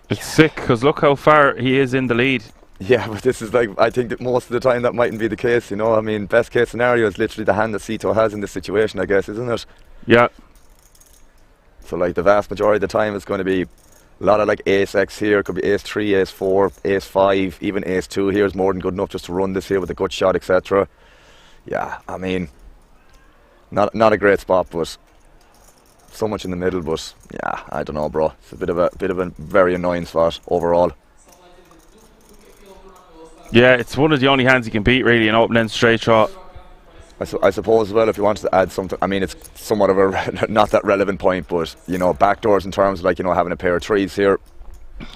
It's sick because look how far he is in the lead. Yeah, but this is like, I think that most of the time that mightn't be the case, you know. I mean, best case scenario is literally the hand that Sito has in this situation, I guess, isn't it? Yeah. So like the vast majority of the time it's going to be a lot of like ace X here, could be ace 3, ace 4, ace 5, even ace 2 here is more than good enough just to run this here with a gut shot, etc. Yeah, I mean, not a great spot, but so much in the middle, but yeah, I don't know, bro. It's a bit of a very annoying spot overall. Yeah, it's one of the only hands he can beat really, an open end straight draw. I suppose as well, if you wanted to add something, I mean, it's somewhat of a not that relevant point, but you know, backdoors in terms of like, you know, having a pair of 3s here.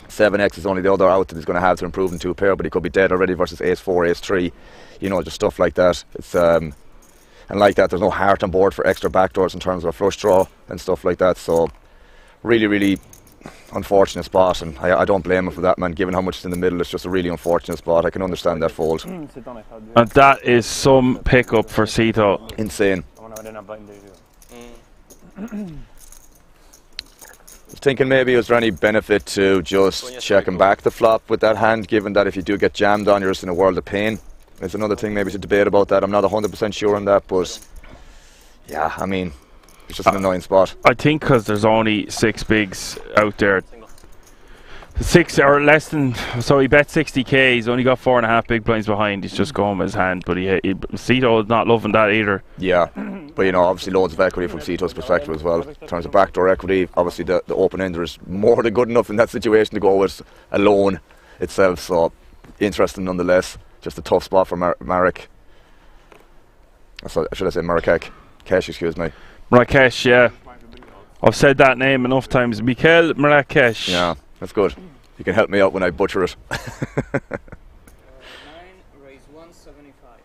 7x is only the other out that he's going to have to improve in 2 pair, but he could be dead already versus ace 4, ace 3, you know, just stuff like that. It's and like that, there's no heart on board for extra backdoors in terms of a flush draw and stuff like that. So really, really unfortunate spot, and I don't blame him for that, man. Given how much is in the middle, it's just a really unfortunate spot. I can understand that fold. Sit down, I thought. And that is some pickup for Sito. Insane. I wonder why they're not biting there too. I was thinking maybe is there any benefit to just checking back the flop with that hand, given that if you do get jammed on, you're just in a world of pain. There's another thing maybe to debate about that. I'm not 100% sure on that, but yeah, I mean, it's just an annoying spot. I think because there's only 6 bigs out there. 6 or less than, so he bet 60k, he's only got 4.5 big blinds behind, he's just going with his hand, but Sito is not loving that either. Yeah, but you know, obviously loads of equity from Sito's perspective as well. In terms of backdoor equity, obviously the open ender is more than good enough in that situation to go with alone itself, so interesting nonetheless. Just a tough spot for Marek. So, should I say Marrakech? Kesh, excuse me. Marrakesh, yeah. I've said that name enough times. Mikel Marrakesh. Yeah, that's good. You can help me out when I butcher it. 9, raise 175.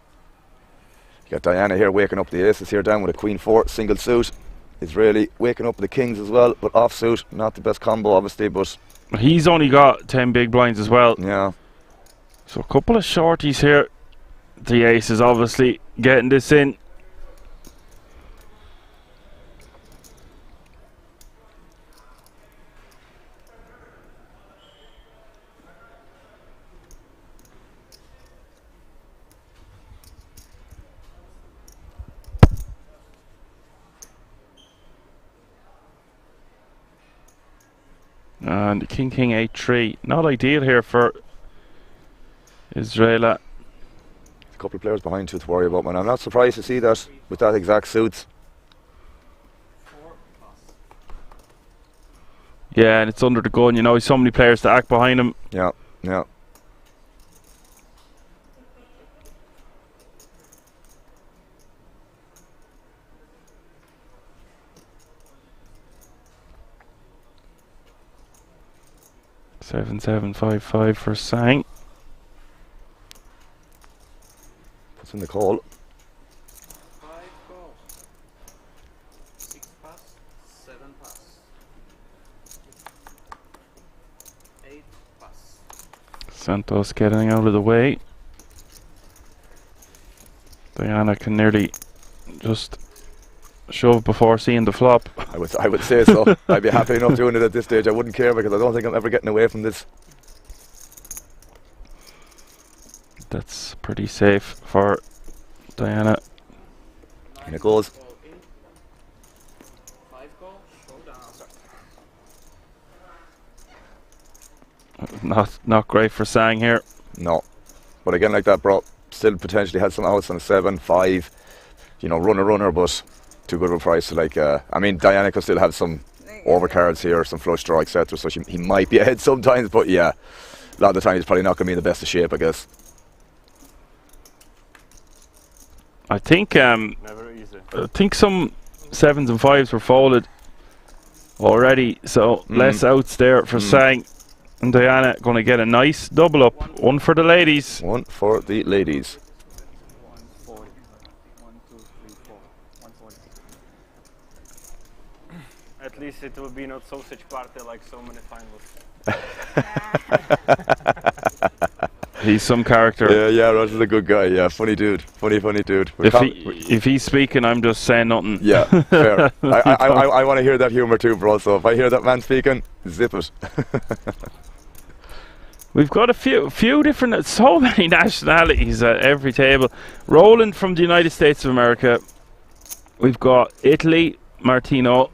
You got Diana here waking up the aces here down with a queen 4 single suit. Israeli waking up the kings as well, but offsuit. Not the best combo, obviously, but He's only got 10 big blinds as well. yeah. So a couple of shorties here. The ace is obviously getting this in. And King King 8-3. Not ideal here for Israela. A couple of players behind too to worry about, man. I'm not surprised to see that with that exact suits. 4 plus. Yeah, and it's under the gun, you know, so many players to act behind him. Yeah, yeah. Seven, 7-5-5 for Sang. Puts in the call. 5 call. 6 pass. 7 pass. 8 pass. Santos getting out of the way. Diana can nearly just shove before seeing the flop. I would say so. I'd be happy enough doing it at this stage. I wouldn't care because I don't think I'm ever getting away from this. That's pretty safe for Diana. And it goes. Call in. 5 call. Showdown. Not great for Sang here. No. But again, like that, bro, still potentially had some outs on a 7, 5. You know, runner, but too good of a price. Like, I mean, Diana could still have some overcards here, some flush draw, etc. So he might be ahead sometimes, but yeah, a lot of the time he's probably not going to be in the best of shape, I guess. I think Never easy. some 7s and 5s were folded already, so less outs there for Sang. And Diana going to get a nice double up. One for the ladies. One for the ladies. 140. 1, 2, 3, 4. 140. At least it will be not sausage party like so many finals. He's some character. Yeah, Roger's a good guy. Yeah, funny dude. Funny dude. If he's speaking, I'm just saying nothing. Yeah, fair. I want to hear that humour too, bro. So if I hear that man speaking, zip it. We've got a few different, so many nationalities at every table. Roland from the United States of America. We've got Italy, Martino,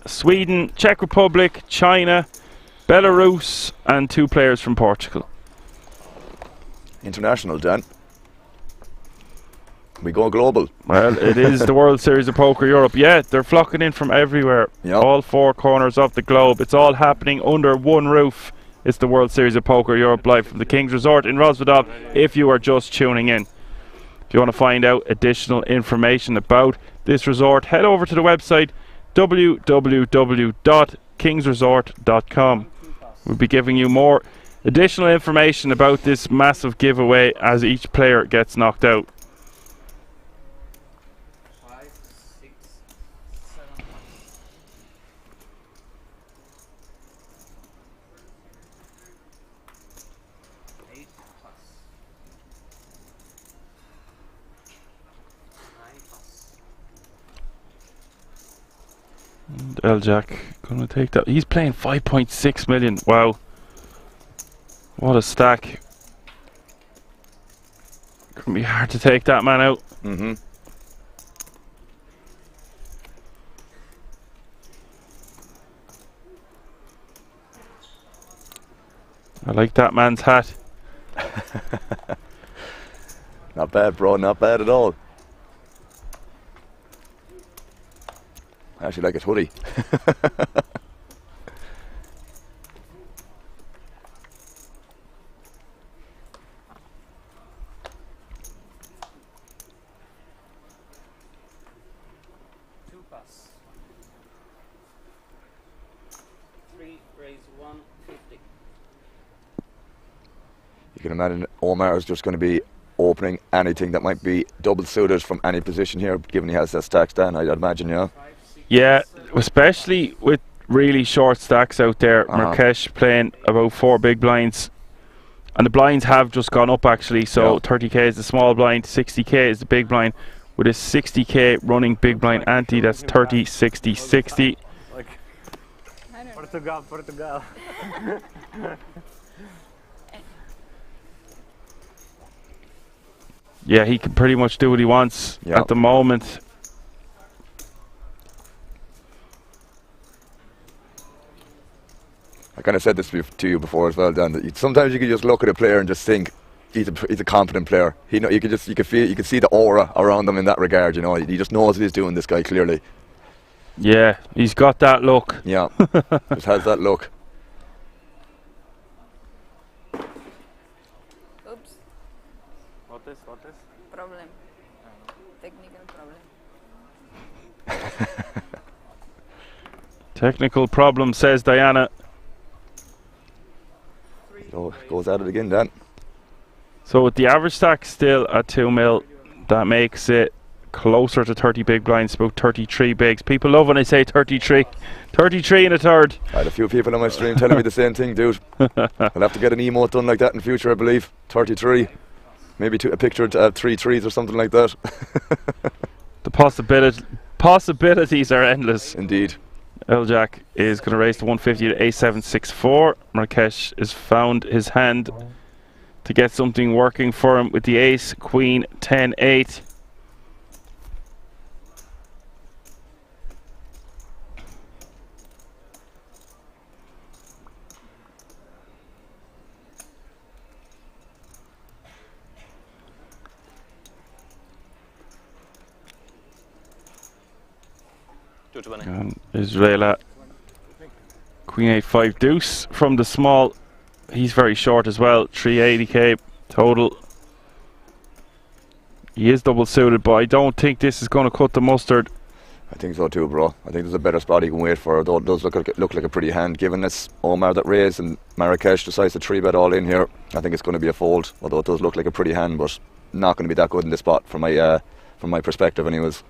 Sweden, Czech Republic, China, Belarus, and 2 players from Portugal. International, Dan. We go global. Well, it is the World Series of Poker Europe. Yeah, they're flocking in from everywhere. Yep. All 4 corners of the globe. It's all happening under one roof. It's the World Series of Poker Europe live from the King's Resort in Rosvedov, if you are just tuning in. If you want to find out additional information about this resort, head over to the website www.kingsresort.com. We'll be giving you more additional information about this massive giveaway as each player gets knocked out. 5, 6, 7. 8 plus. 9 plus. And L-Jack gonna take that. He's playing 5.6 million. Wow. What a stack. Gonna be hard to take that man out. I like that man's hat. Not bad, bro. Not bad at all. I actually like his hoodie. Plus. 3 raise 150. You can imagine Omar is just going to be opening anything that might be double suited from any position here, given he has that stack stand, I'd imagine, yeah. Yeah, especially with really short stacks out there. Marrakesh playing about 4 big blinds. And the blinds have just gone up actually, so 30k is the small blind, 60k is the big blind. With a 60k running big blind ante, that's 30, 60, 60. Like Portugal. Yeah, he can pretty much do what he wants at the moment. I kind of said this to you before as well, Dan, that sometimes you can just look at a player and just think he's a confident player. You can see the aura around him in that regard. You know, he just knows what he's doing. This guy clearly. Yeah, he's got that look. Yeah, just has that look. Oops, What is? problem. Technical problem. Technical problem, says Diana. So goes at it again, Dan. So with the average stack still at 2 mil, that makes it closer to 30 big blinds, about 33 bigs. People love when I say 33. 33 and a third. I had a few people on my stream telling me the same thing, dude. I'll have to get an emote done like that in future, I believe. 33. Maybe a picture of 3 threes or something like that. The possibilities are endless. Indeed. L-Jack is going to raise to 150 to A764. Marrakesh has found his hand to get something working for him with the ace, queen, 10, 8. And Israela Queen 8-5 deuce from the small. He's very short as well. 380k total. He is double suited, but I don't think this is going to cut the mustard. I think so too, bro. I think there's a better spot he can wait for. Though it does look like a pretty hand, given it's Omar that raised and Marrakesh decides to 3-bet all in here. I think it's going to be a fold, although it does look like a pretty hand, but not going to be that good in this spot from my perspective anyways.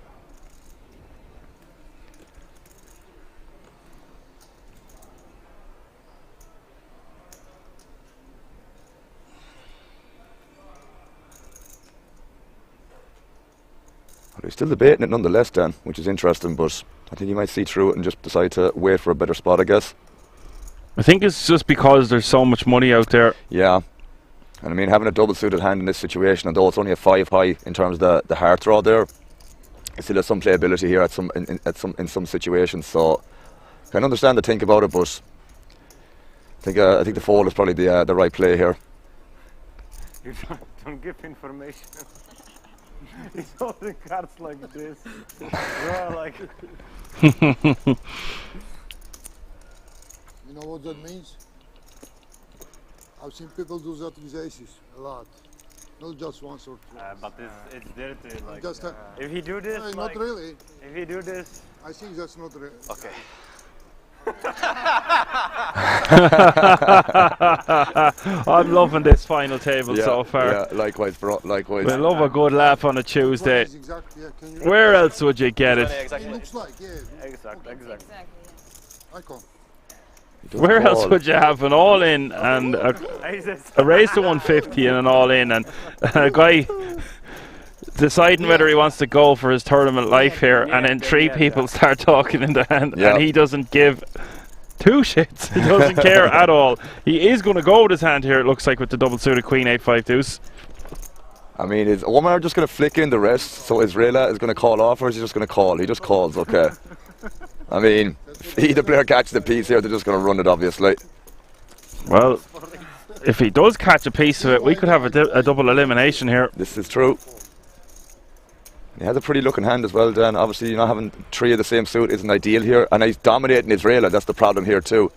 He's still debating it nonetheless, Dan, which is interesting, but I think he might see through it and just decide to wait for a better spot, I guess. I think it's just because there's so much money out there. Yeah. And I mean, having a double suited hand in this situation, although it's only a 5 high in terms of the heart draw there, it still has some playability here in some situations. So I can understand the think about it, but I think the fold is probably the right play here. You don't give information. He's holding cards like this. Bro, like. You know what that means? I've seen people do that with aces a lot. Not just once or twice. But it's dirty. Like, Just if he do this, like, not really. If he do this, I think that's not really. okay. I'm loving this final table so far. Yeah, likewise, bro. Likewise. We love a good laugh on a Tuesday. Exactly, yeah, can you Where else would you get it? it looks like, yeah. Exactly. Exactly. I can't. Where else would you have an all-in and a raise to 150 and an all-in, and a guy deciding whether he wants to go for his tournament life here, and then three people start talking in the hand, and he doesn't give two shits. He doesn't care at all. He is going to go with his hand here, it looks like, with the double suited Queen 8-5 deuce. I mean, is Omar just going to flick in the rest, so Israela is going to call off, or is he just going to call? He just calls, okay. I mean, if either player catches the piece here, they're just going to run it, obviously. Well, if he does catch a piece of it, we could have a double elimination here. This is true. He has a pretty looking hand as well, Dan. Obviously, you know, having three of the same suit isn't ideal here, and he's dominating Israela. That's the problem here too,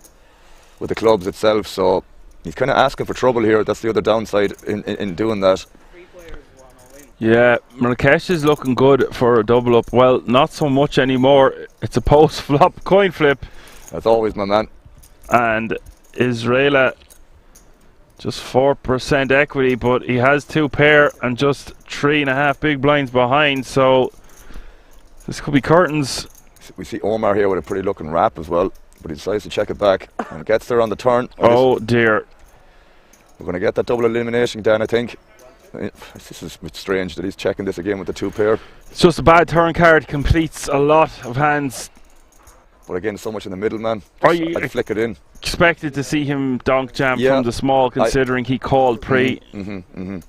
with the clubs itself. So he's kind of asking for trouble here. That's the other downside in doing that. Yeah, Marrakesh is looking good for a double up. Well, not so much anymore. It's a post flop coin flip. As always, my man. And Israela just 4% equity, but he has two pair and just 3.5 big blinds behind, so this could be curtains. We see Omar here with a pretty looking wrap as well, but he decides to check it back and gets there on the turn. Oh dear. We're going to get that double elimination, Dan, I think. This is a bit strange that he's checking this again with the two pair. It's just a bad turn card, completes a lot of hands. But again, so much in the middle, man. I'd flick it in. Expected to see him donk jam from the small, considering he called pre.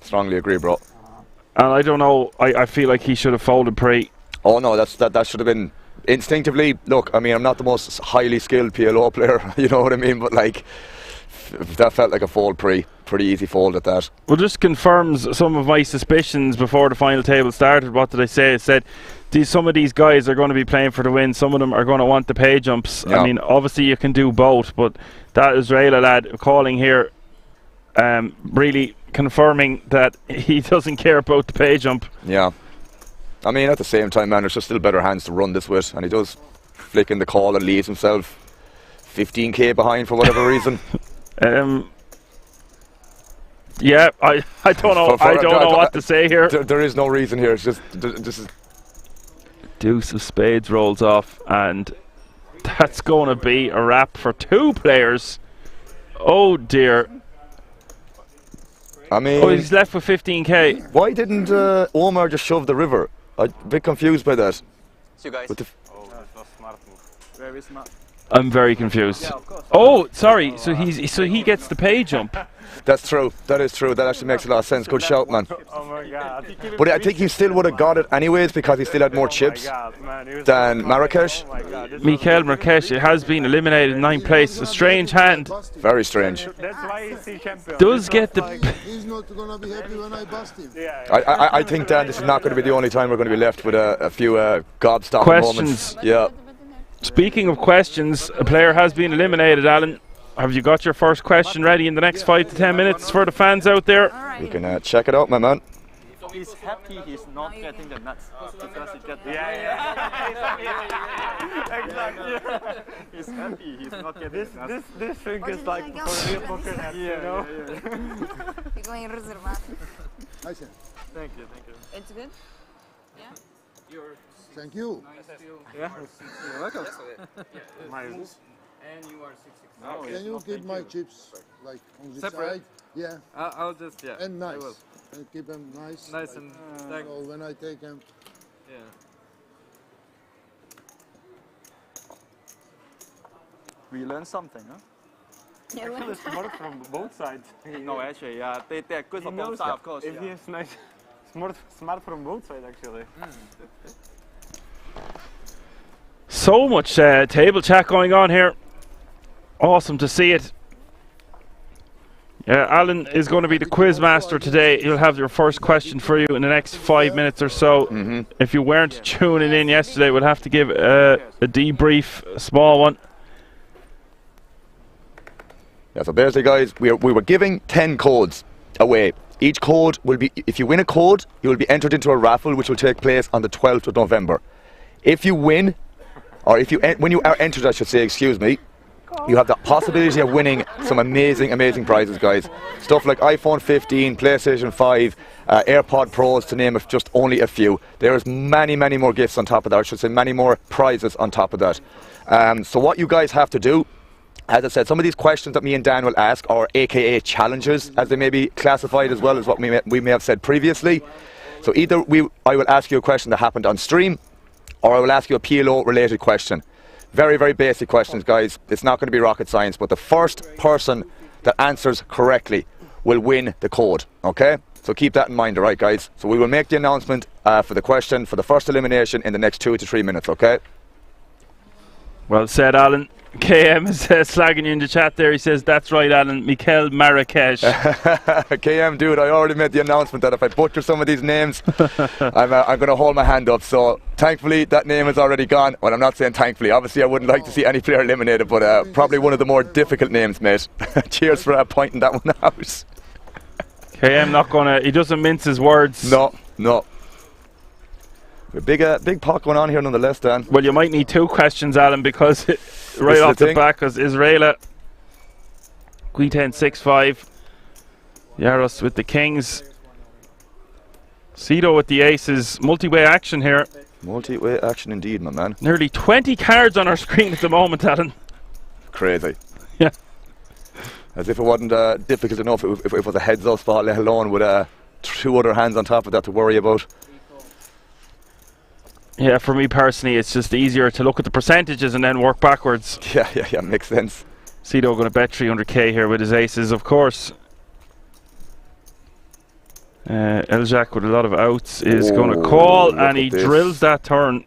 Strongly agree, bro. And I don't know, I feel like he should have folded pre. Oh no, that should have been instinctively. Look, I mean, I'm not the most highly skilled PLO player, you know what I mean, but like, that felt like a fold pre. Pretty easy fold at that. Well, just confirms some of my suspicions before the final table started. What did I say? I said some of these guys are going to be playing for the win. Some of them are going to want the pay jumps. I mean, obviously you can do both, but that Israeli lad calling here, really confirming that he doesn't care about the pay jump. Yeah. I mean, at the same time, man, there's just still better hands to run this with, and he does flick in the call and leaves himself 15k behind for whatever reason. Yeah, I don't know. I don't know what to say here. There is no reason here. It's just this is. Deuce of spades rolls off, and that's going to be a wrap for two players. Oh dear. I mean, he's left with 15k. Why didn't Omar just shove the river? I'm a bit confused by that. See you guys. That's a smart move. Very smart. I'm very confused. Yeah, of course. Oh, sorry. So he gets the pay jump. That's true. That is true. That actually makes a lot of sense. Good shout, man. Oh my god. But I think he still would have got it anyways because he still had more chips than Marrakesh. Mikael Marrakesh has been eliminated in 9th place. A strange hand. Very strange. That's why he's the champion. Does get the. He's not gonna be happy when I bust him. I think, Dan, this is not going to be the only time we're going to be left with a few gobstopping Questions. moments. Yeah. Speaking of questions, a player has been eliminated, Alan. Have you got your first question ready in the next 5 to 10 minutes for the fans out there? Alright. You can check it out, my man. He's happy he's not getting the nuts because he get the exactly. He's happy he's not getting the nuts. This thing is like for real poker nuts, you know. Ficam em reservado. Hi, Sam. Thank you. It's good? Yeah? You're Thank you. Yeah. You're welcome. and you are 6 No, Can you keep my chips like on the Separate? side? Yeah, I'll just and I will. nice. And keep them nice. Nice and stacked. So when I take them, Yeah. We learned something, huh? Yeah, Smart from both sides. No, actually, yeah, they're good from both sides, of course. If he Yeah. is nice, smart from both sides actually. So much table chat going on here. Awesome to see it. Yeah, Alan is going to be the quiz master today. He'll have your first question for you in the next 5 minutes or so. If you weren't tuning in yesterday, we'll have to give a debrief, a small one. Yeah, so basically, guys, we were giving 10 codes away. Each code will be, if you win a code, you will be entered into a raffle which will take place on the 12th of November. If you win, or if you when you are entered, I should say, excuse me, you have the possibility of winning some amazing, amazing prizes, guys. Stuff like iPhone 15, PlayStation 5, AirPod Pros, to name just only a few. There's many, many more gifts on top of that. I should say many more prizes on top of that. So what you guys have to do, as I said, some of these questions that me and Dan will ask are AKA challenges, as they may be classified, as well as what we may have said previously. So either I will ask you a question that happened on stream, or I will ask you a PLO related question. Very, very basic questions, guys. It's not going to be rocket science, but the first person that answers correctly will win the code, okay? So keep that in mind, alright, guys? So we will make the announcement for the question for the first elimination in the next 2 to 3 minutes, okay? Well said, Alan. KM is slagging you in the chat there. He says, that's right, Alan. Mikel Marrakesh. KM, dude, I already made the announcement that if I butcher some of these names, I'm going to hold my hand up. So thankfully, that name is already gone. Well, I'm not saying thankfully. Obviously, I wouldn't like to see any player eliminated, but probably one of the more difficult names, mate. Cheers for pointing that one out. KM not going to... He doesn't mince his words. No. A big pot going on here nonetheless, Dan. Well, you might need 2 questions, Alan, because right off the back, because Israela, Guiten 6-5, Yaros with the kings, Cito with the aces. Multi-way action here. Multi-way action indeed, my man. Nearly 20 cards on our screen at the moment, Alan. Crazy. Yeah. As if it wasn't difficult enough if it was a heads-up spot, let alone with 2 other hands on top of that to worry about. Yeah, for me personally, it's just easier to look at the percentages and then work backwards. Yeah, makes sense. Cito going to bet 300k here with his aces, of course. Eljack with a lot of outs is going to call, and he drills that turn.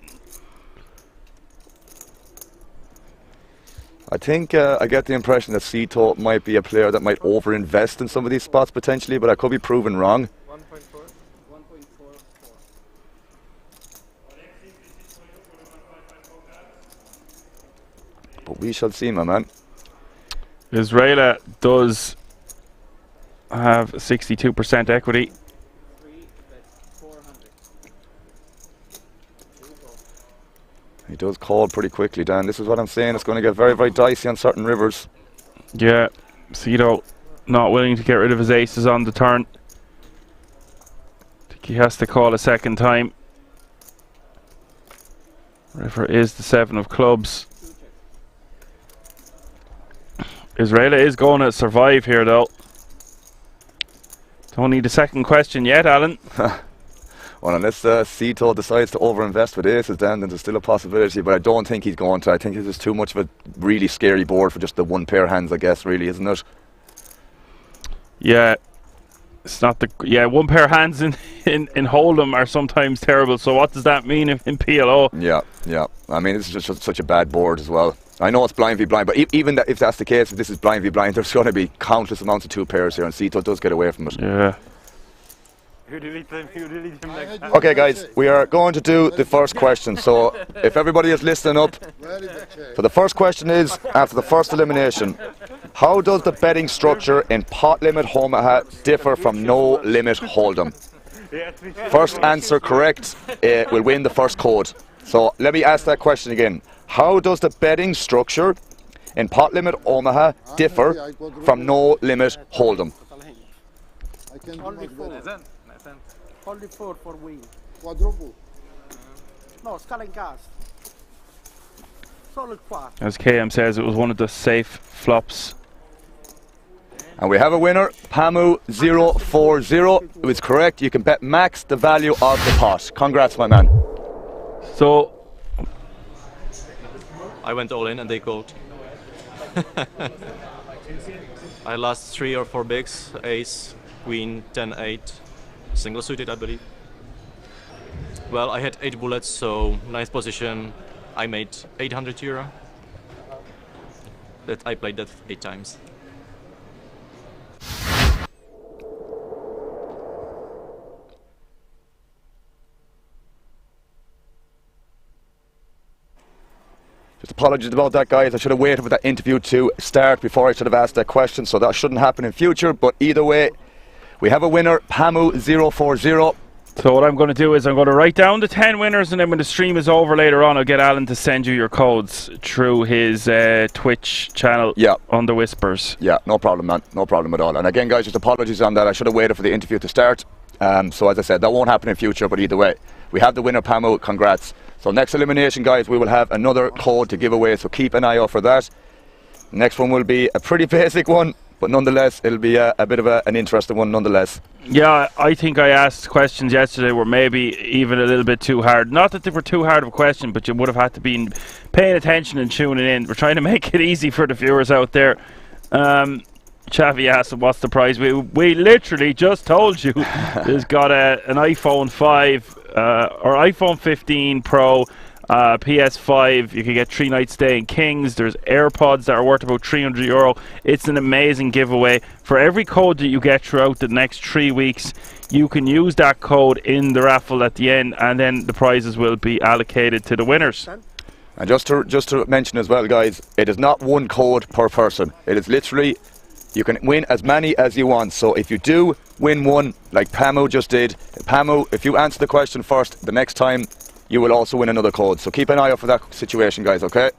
I think I get the impression that Cito might be a player that might overinvest in some of these spots potentially, but I could be proven wrong. 1.44. But we shall see, my man. Israela does have 62% equity. 400. He does call pretty quickly, Dan. This is what I'm saying. It's going to get very, very dicey on certain rivers. Yeah, Cito not willing to get rid of his aces on the turn. I think he has to call a second time. River is the 7 of clubs. Israela is going to survive here, though. Don't need a second question yet, Alan. Well, unless Cito decides to overinvest with aces, then there's still a possibility, but I don't think he's going to. I think this is too much of a really scary board for just the 1 pair of hands, I guess, really, isn't it? Yeah. It's not the... Yeah, 1 pair of hands in Hold'em are sometimes terrible, so what does that mean in PLO? Yeah. I mean, this is just such a bad board as well. I know it's blind v blind, but even if that's the case, if this is blind v blind, there's going to be countless amounts of 2 pairs here, and Cito does get away from it. Yeah. You delete them next time. Okay, guys, we are going to do the first question. So, if everybody is listening up, so the first question is, after the first elimination, how does the betting structure in pot limit Omaha differ from no limit hold'em? First answer correct will win the first code. So let me ask that question again. How does the betting structure in pot limit Omaha differ from no limit hold'em? I can do Only much four. better. Only four for win. Quadruple. No, scala in cast. Solo il 4. As KM says, it was one of the safe flops. And we have a winner, Pamu040. It was correct. You can bet max the value of the pot. Congrats, my man. So, I went all in and they called. I lost 3 or 4 bigs, ace, queen, 10, 8, single suited I believe. Well, I had 8 bullets, so nice position. I made €800. That I played that 8 times. Just apologies about that, guys. I should have waited for that interview to start before I should have asked that question, so that shouldn't happen in future. But either way, we have a winner, Pamu040. so what I'm going to do is I'm going to write down the 10 winners, and then when the stream is over later on, I'll get Alan to send you your codes through his Twitch channel on the Whispers. Yeah, no problem, man. No problem at all. And again, guys, just apologies on that. I should have waited for the interview to start. So as I said, that won't happen in future, but either way, we have the winner, Pamu. Congrats. So next elimination, guys, we will have another code to give away, so keep an eye out for that. Next one will be a pretty basic one, but nonetheless, it'll be a bit of an interesting one nonetheless. Yeah, I think I asked questions yesterday were maybe even a little bit too hard. Not that they were too hard of a question, but you would have had to be paying attention and tuning in. We're trying to make it easy for the viewers out there. Chavi asked him, what's the prize? We literally just told you there's got an iPhone 5 or iPhone 15 Pro, PS5. You can get 3 nights stay in Kings. There's AirPods that are worth about €300. It's an amazing giveaway. For every code that you get throughout the next 3 weeks, you can use that code in the raffle at the end, and then the prizes will be allocated to the winners. And just to mention as well, guys, it is not one code per person. It is literally, you can win as many as you want. So if you do win one, like Pamu just did, Pamu, if you answer the question first, the next time you will also win another code. So keep an eye out for that situation, guys, okay?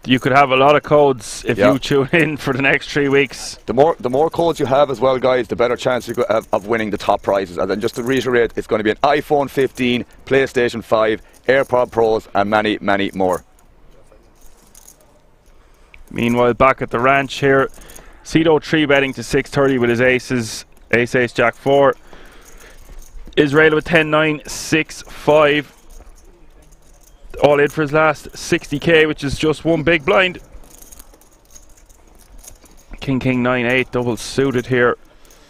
You could have a lot of codes if you tune in for the next 3 weeks. The more codes you have as well, guys, the better chance you have of winning the top prizes. And then just to reiterate, it's going to be an iPhone 15, PlayStation 5, AirPod Pros, and many, many more. Meanwhile, back at the ranch here, Cedo 3 betting to 630 with his aces, ace, jack 4. Israel with 10-9, 6-5. All in for his last 60k, which is just one big blind. King 9-8, double suited here.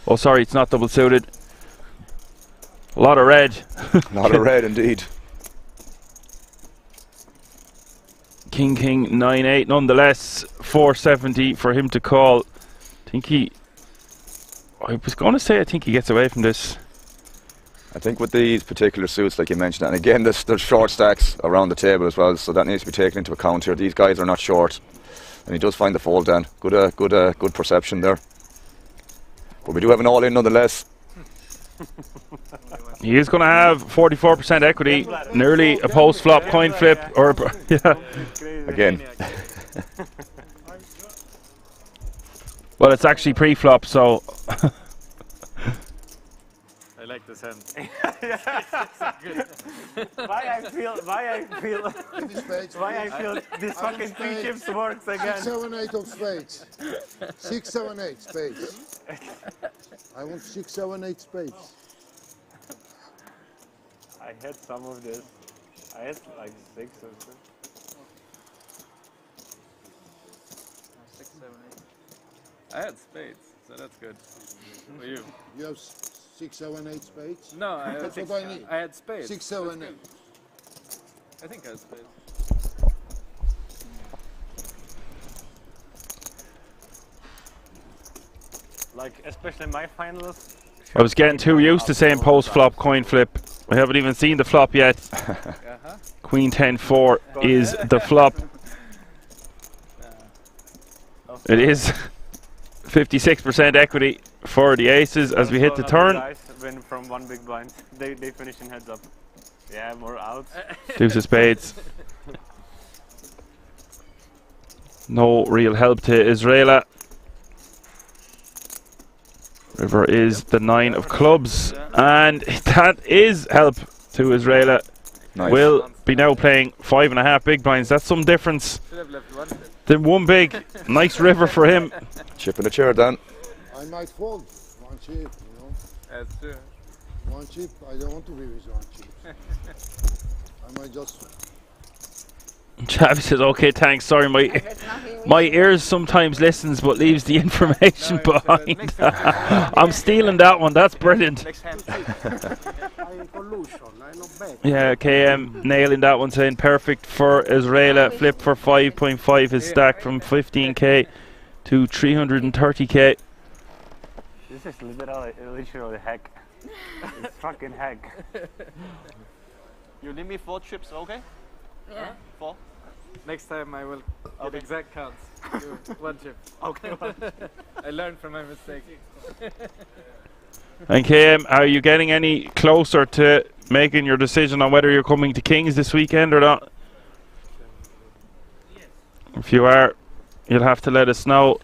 Oh, sorry, it's not double suited. A lot of red. A lot of red indeed. King 9-8, nonetheless, 470 for him to call. I was going to say I think he gets away from this. I think with these particular suits, like you mentioned, and again, there's short stacks around the table as well, so that needs to be taken into account here. These guys are not short, and he does find the fold then. Good perception there. But we do have an all-in nonetheless. He is going to have 44% equity, nearly a post-flop coin flip, or again. Well, it's actually pre-flop, so. I like this hand. Why I feel this fucking 3 chips works again. 6, 7, 8 of spades. 6, 7, 8 spades. I want 6, 7, 8 spades. I had some of this. I had like 6 or so. 6, 7, 8. I had spades, so that's good. For you? You have 6, 7, 8 spades? No, I That's had, what I need. I had spades. 6, 7, 8. I think I had spades. Like, especially my finals I was getting too used to saying post-flop coin flip. I haven't even seen the flop yet. Queen 10-4 is the flop. It is 56% equity for the aces as we hit the turn. Guys win from one big blind. They finish in heads up. Yeah, more outs. Deuce of spades. No real help to Israela. River is the 9 of clubs, and that is help to Israela. Nice. Will be now playing 5.5 big blinds. That's some difference. Then one big. Nice river for him. Chip in the chair, Dan. I might fold one chip, you know. That's true. One chip, I don't want to be with one chip. I might just... Chavi says, okay, thanks, sorry, my ears sometimes listens but leaves the information behind. I'm stealing that one, that's brilliant. Yeah, KM nailing that one, saying perfect for Israela. Flip for 5.5 is stacked from 15k to 330k. This is literally heck. It's fucking heck. You leave me 4 chips, okay? Yeah. 4? Next time I will get exact counts. One chip. Okay. I learned from my mistake. And KM, are you getting any closer to making your decision on whether you're coming to Kings this weekend or not? If you are, you'll have to let us know.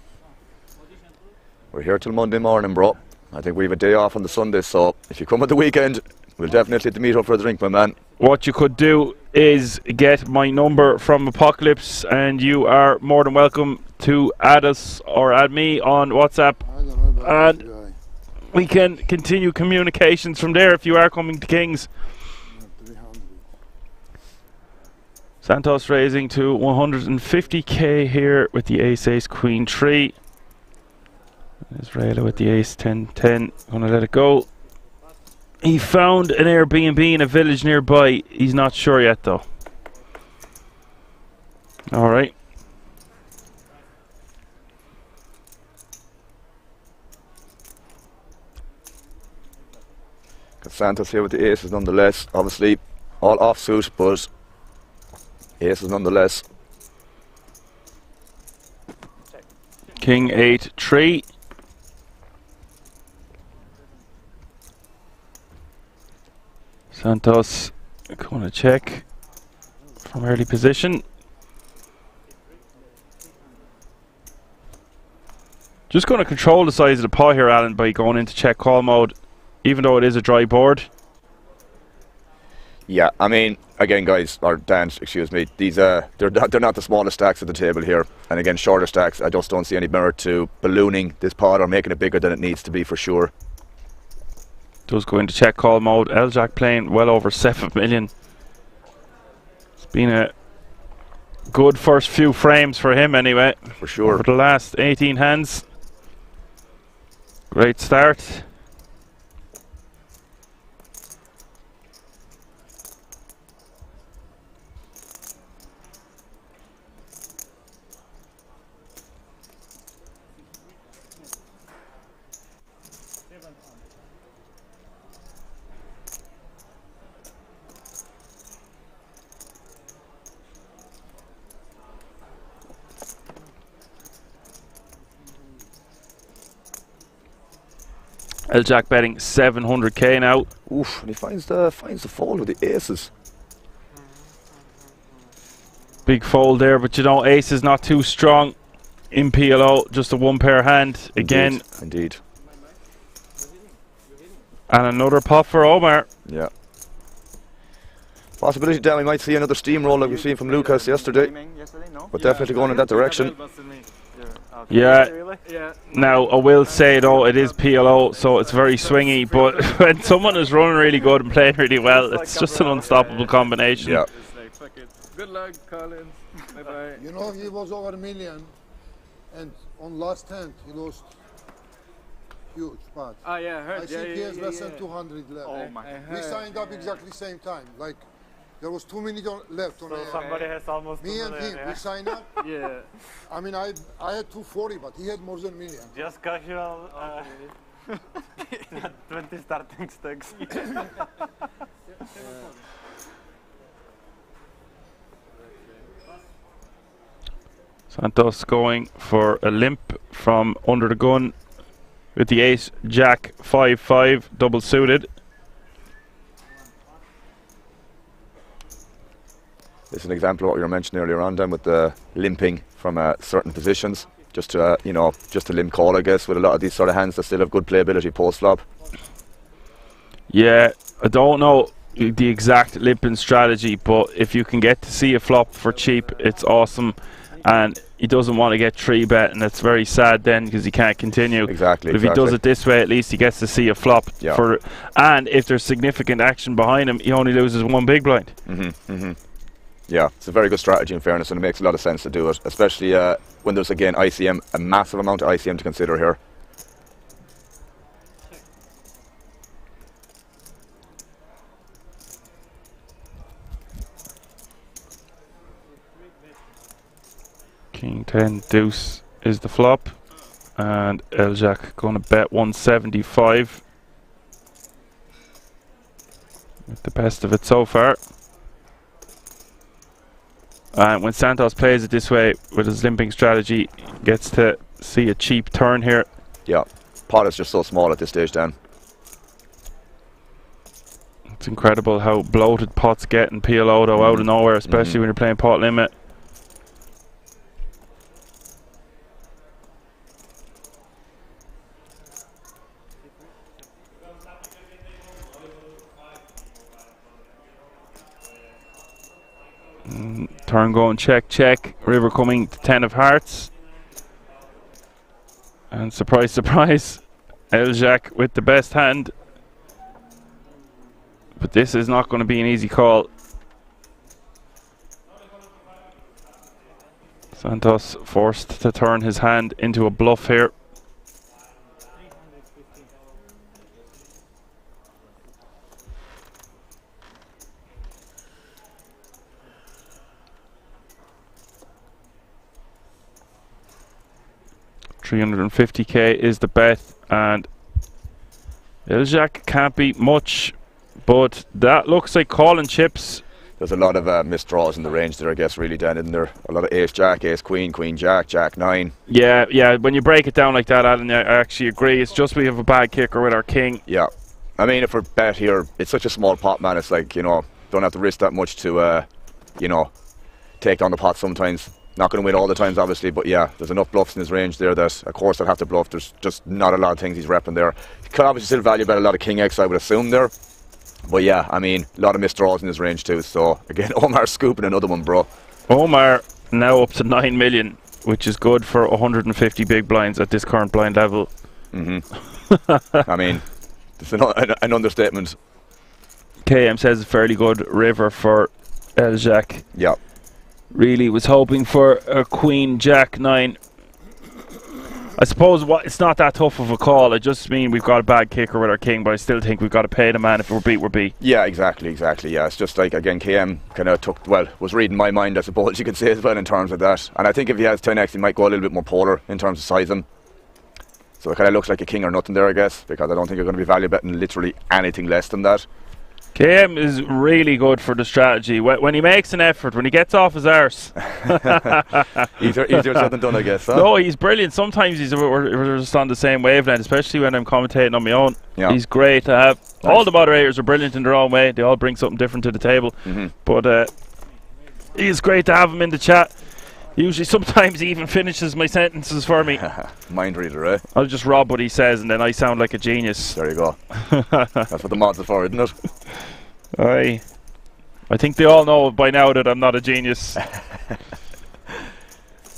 We're here till Monday morning, bro. I think we have a day off on the Sunday, so if you come at the weekend, we'll definitely meet up for a drink, my man. What you could do is get my number from Apocalypse, and you are more than welcome to add us or add me on WhatsApp, and we can continue communications from there if you are coming to Kings. Santos raising to 150k here with the ace queen 3. Israela with the ace 10-10, gonna let it go. He found an Airbnb in a village nearby. He's not sure yet though. Alright. Got Santos here with the aces nonetheless. Obviously all offsuit, but aces nonetheless. King 8-3. Santos going to check from early position. Just going to control the size of the pot here, Alan, by going into check call mode, even though it is a dry board. Yeah, I mean, again, guys, or Dan, excuse me, these they're not the smallest stacks at the table here, and again, shorter stacks. I just don't see any merit to ballooning this pot or making it bigger than it needs to be for sure. Does go into check call mode. L-Jack playing well over 7 million. It's been a good first few frames for him anyway. For sure. Over the last 18 hands. Great start. L-Jack betting 700k now. Oof, and he finds the fold with the aces. Big fold there, but you know, ace is not too strong in PLO. Just a one pair hand again. Indeed. And another pot for Omar. Yeah. Possibility that we might see another steamroll like we've seen from Lucas yesterday. But definitely going in that direction. Yeah. Now, I will say though, it is PLO, so it's very swingy, but when someone is running really good and playing really well, it's just an unstoppable combination. Yeah. Good luck, Collins. Bye-bye. You know, he was over 1 million, and on last hand, he lost huge pot. Ah, yeah, I heard. I think he has less than 200 left. Oh, my. We signed up exactly same time. Like, there was 2 minutes left on So somebody has almost me and him, we signed up. Yeah. I mean, I had 240, but he had more than 1 million. Just casual. 20 starting stacks. Santos going for a limp from under the gun with the ace jack 5-5 double suited. This is an example of what you were mentioning earlier on, Dan, with the limping from certain positions. Just to, you know, just a limp call, I guess, with a lot of these sort of hands that still have good playability post-flop. Yeah, I don't know the exact limping strategy, but if you can get to see a flop for cheap, it's awesome. And he doesn't want to get 3-bet, and it's very sad then because he can't continue. Exactly. But if he does it this way, at least he gets to see a flop. Yeah. And if there's significant action behind him, he only loses one big blind. Yeah, it's a very good strategy in fairness, and it makes a lot of sense to do it, especially when there's, again, ICM, a massive amount of ICM to consider here. King 10 deuce is the flop, and Eljack going to bet 175 with the best of it so far. And when Santos plays it this way with his limping strategy, he gets to see a cheap turn here. Yeah, pot is just so small at this stage, Dan. It's incredible how bloated pots get in PLO though, out of nowhere, especially when you're playing pot limit. Turn going check, check. River coming to 10 of hearts. And surprise, surprise, Eljack with the best hand. But this is not going to be an easy call. Santos forced to turn his hand into a bluff here. $350k is the bet, and Eljack can't beat much, but that looks like calling chips. There's a lot of missed draws in the range there, I guess, really, Dan, isn't there? A lot of ace jack, ace queen, queen jack, jack 9. Yeah, when you break it down like that, Alan, I actually agree. It's just we have a bad kicker with our king. Yeah, I mean, if we're bet here, it's such a small pot, man. It's like, you know, don't have to risk that much to, you know, take down the pot sometimes. Not going to win all the times, obviously, but yeah, there's enough bluffs in his range there that, of course, I'd have to bluff. There's just not a lot of things he's repping there. He could obviously still value bet a lot of king X, I would assume there. But yeah, I mean, a lot of missed draws in his range too. So again, Omar scooping another one, bro. Omar now up to 9 million, which is good for 150 big blinds at this current blind level. I mean, it's an understatement. KM says a fairly good river for Eljack. Yeah. Really was hoping for a queen jack 9. I suppose it's not that tough of a call. I just mean we've got a bad kicker with our king, but I still think we've got to pay the man. If we're beat, we're beat. Yeah, exactly. Yeah, it's just like, again, KM kind of was reading my mind, I suppose you could say, as well, in terms of that. And I think if he has 10x, he might go a little bit more polar in terms of sizing. So it kind of looks like a king or nothing there, I guess, because I don't think you're going to be value betting literally anything less than that. KM is really good for the strategy. When he makes an effort, when he gets off his arse. easier said than done, I guess. Huh? No, he's brilliant. Sometimes we're just on the same wavelength, especially when I'm commentating on my own. Yeah. He's great to have. Nice. All the moderators are brilliant in their own way. They all bring something different to the table. But he's great to have him in the chat. Usually, sometimes he even finishes my sentences for me. Mind reader, eh? I'll just rob what he says, and then I sound like a genius. There you go. That's what the mods are for, isn't it? I think they all know by now that I'm not a genius.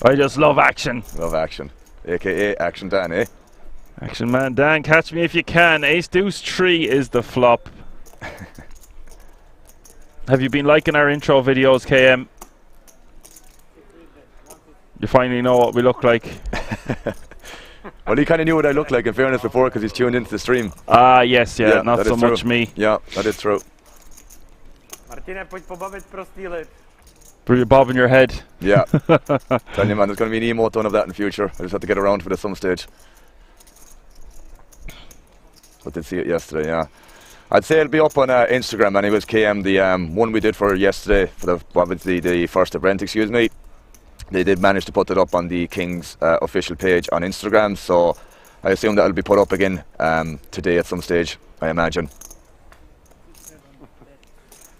I just love action. Love action. AKA Action Dan, eh? Action Man Dan, catch me if you can. Ace Deuce 3 is the flop. Have you been liking our intro videos, KM? You finally know what we look like. Well, he kind of knew what I looked like, in fairness, before, because he's tuned into the stream. Yes, yeah, not so much me. Yeah, that is true. Martine, pojď pobavit prostý lid. For you bobbing your head. Yeah. Tell you, man, there's going to be an emote done of that in the future. I just have to get around to it at some stage. But did see it yesterday, yeah. I'd say it'll be up on Instagram anyways, KM. The one we did for yesterday, for the first event, excuse me. They did manage to put it up on the King's official page on Instagram, so I assume that'll be put up again today at some stage, I imagine.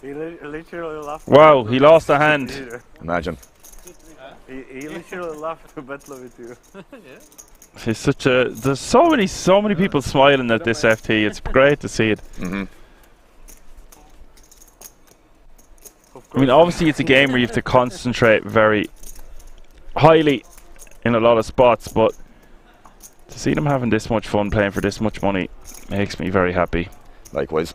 He literally laughed. Wow, he lost a hand. Imagine. He literally laughed to battle with you. It's such a. There's so many people smiling at this FT. It's great to see it. I mean, obviously it's a game where you have to concentrate very highly in a lot of spots, but to see them having this much fun playing for this much money makes me very happy. Likewise.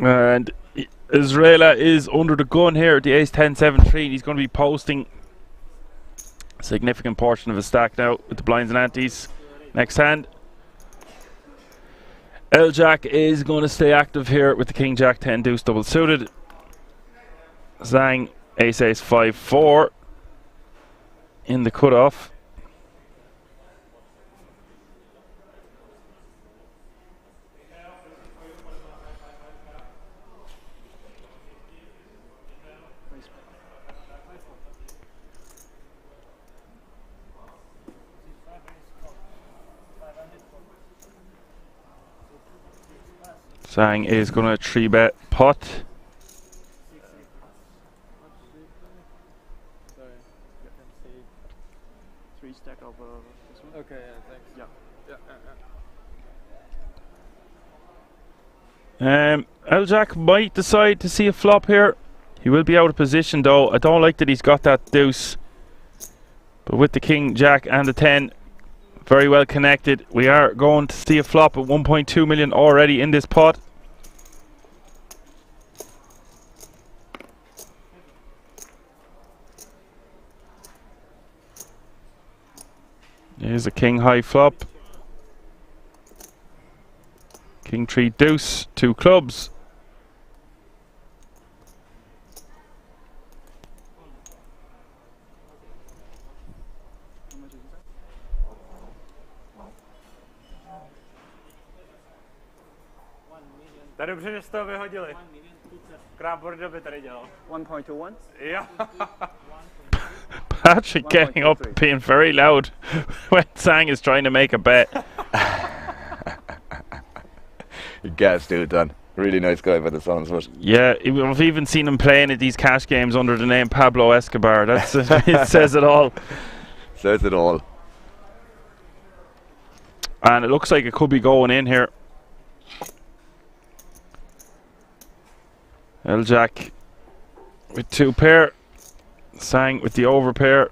And Israela is under the gun here at the ace 10-7-3. He's going to be posting a significant portion of his stack now with the blinds and antes. Next hand. L-Jack is going to stay active here with the King Jack 10 deuce double suited. Zhang ace 5-4 in the cutoff. Zhang is going to 3-bet pot. Sorry, three stack of this one. Okay, yeah, thanks. Yeah. L-Jack might decide to see a flop here. He will be out of position though. I don't like that he's got that deuce. But with the King, Jack and the 10 very well connected, we are going to see a flop at 1.2 million already in this pot. Here's a King high flop. King 3 deuce, 2 clubs. Tady dobře, že jste to vyhodili. Krábor by tady dělal. 1.21? Jo. Patrick getting up, being very loud when Zhang is trying to make a bet. You guys do it, Dan. Really nice guy by the sounds of it. Yeah, I've even seen him playing at these cash games under the name Pablo Escobar. That's it says it all. Says it all. And it looks like it could be going in here. L-Jack with 2 pair. Zhang with the over pair.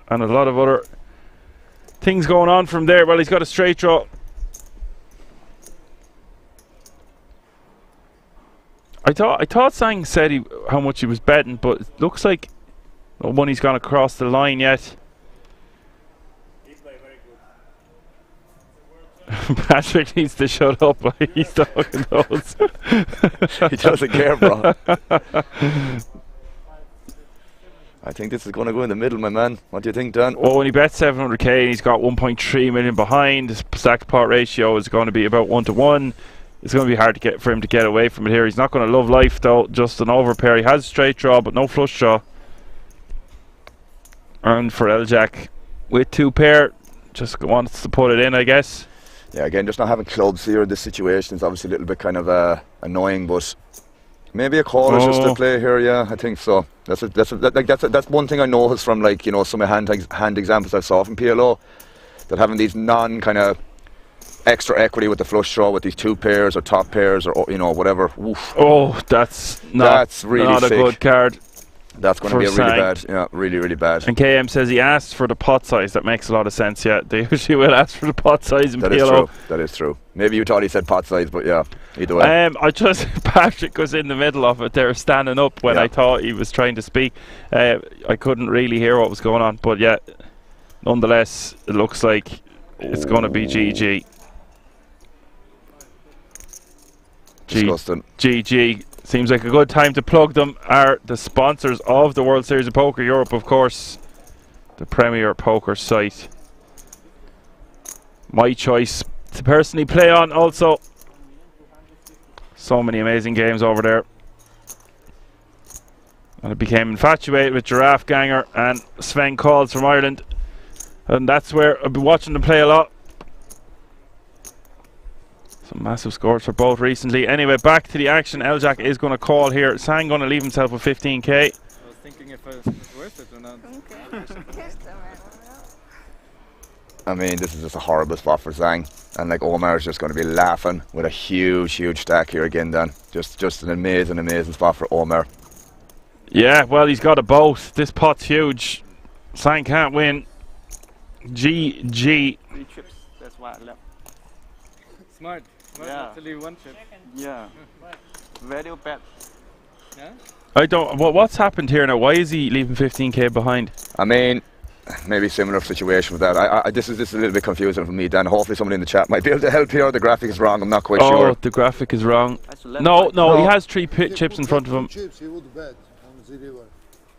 And a lot of other things going on from there. Well, he's got a straight draw. I thought Zhang said how much he was betting, but it looks like no money's gone across the line yet. Patrick needs to shut up while he's talking those. He doesn't care, bro. I think this is going to go in the middle, my man. What do you think, Dan? Well, when he bets 700k and he's got 1.3 million behind, his stack to pot ratio is going to be about 1-to-1. It's going to be hard to for him to get away from it here. He's not going to love life though, just an overpair. He has straight draw but no flush draw. And for L-Jack with 2 pair, just wants to put it in, I guess. Yeah, again, just not having clubs here in this situation is obviously a little bit kind of annoying, but maybe a call is just to play here. Yeah, I think so. That's one thing I noticed from, like, you know, some of the hand examples I saw from PLO, that having these non kind of extra equity with the flush draw with these 2 pairs or top pairs or, you know, whatever. Oof. Oh, that's really not a good card. That's going to be a really bad. Yeah, really bad. And KM says he asked for the pot size. That makes a lot of sense. Yeah, they usually will ask for the pot size in PLO. That is true. That is true. Maybe you thought he said pot size, but yeah, either way. Patrick was in the middle of it there, standing up when I thought he was trying to speak. I couldn't really hear what was going on, but yeah, nonetheless, it looks like it's going to be GG. Disgusting. GG. Seems like a good time to plug them. Are the sponsors of the World Series of Poker Europe, of course, the premier poker site. My choice to personally play on also. So many amazing games over there. And I became infatuated with Giraffe Ganger and Sven Calls from Ireland. And that's where I've been watching them play a lot. Some massive scores for both recently. Anyway, back to the action. Eljack is going to call here. Sang going to leave himself with 15k. I was thinking if it was worth it or not. I mean, this is just a horrible spot for Zhang. And like Omar is just going to be laughing with a huge stack here again then. Just an amazing spot for Omar. Yeah, well, he's got a boat. This pot's huge. Zhang can't win. GG. 3 chips, that's why I left. Smart not to leave 1 chip. Yeah. Very bad. Yeah? I don't. What's happened here now? Why is he leaving 15k behind? I mean, maybe similar situation with that. This is a little bit confusing for me, Dan. Hopefully somebody in the chat might be able to help here. The graphic is wrong. I'm not quite sure. Oh, the graphic is wrong. No, he has 3 chips in front of him. Chips, he would bet on the river.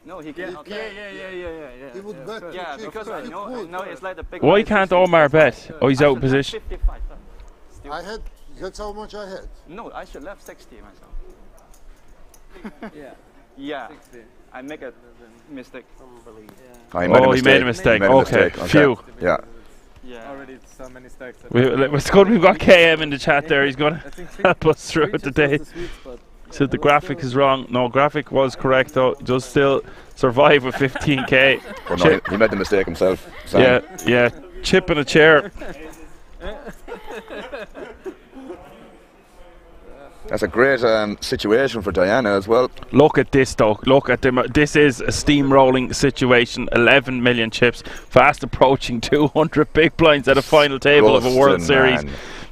No, he can. Yeah. He would bet. Yeah, because I know it's like the big. Why can't Omar bet? Oh, he's out of position. 55. I had. That's how much I had. No, I should left 60 myself. Yeah. 60. I make a mistake. He made a mistake. Okay, phew. Yeah. Already so many stacks. It's good we've got KM in the chat there. He's going to help us through it today. So the graphic is wrong. No, graphic was correct though. Just still survive with 15k. Well, no, he made the mistake himself. Yeah. Chip in a chair. That's a great situation for Diana as well. Look at this though. Look at them. This is a steamrolling situation. 11 million chips, fast approaching 200 big blinds at a final table of a World Series.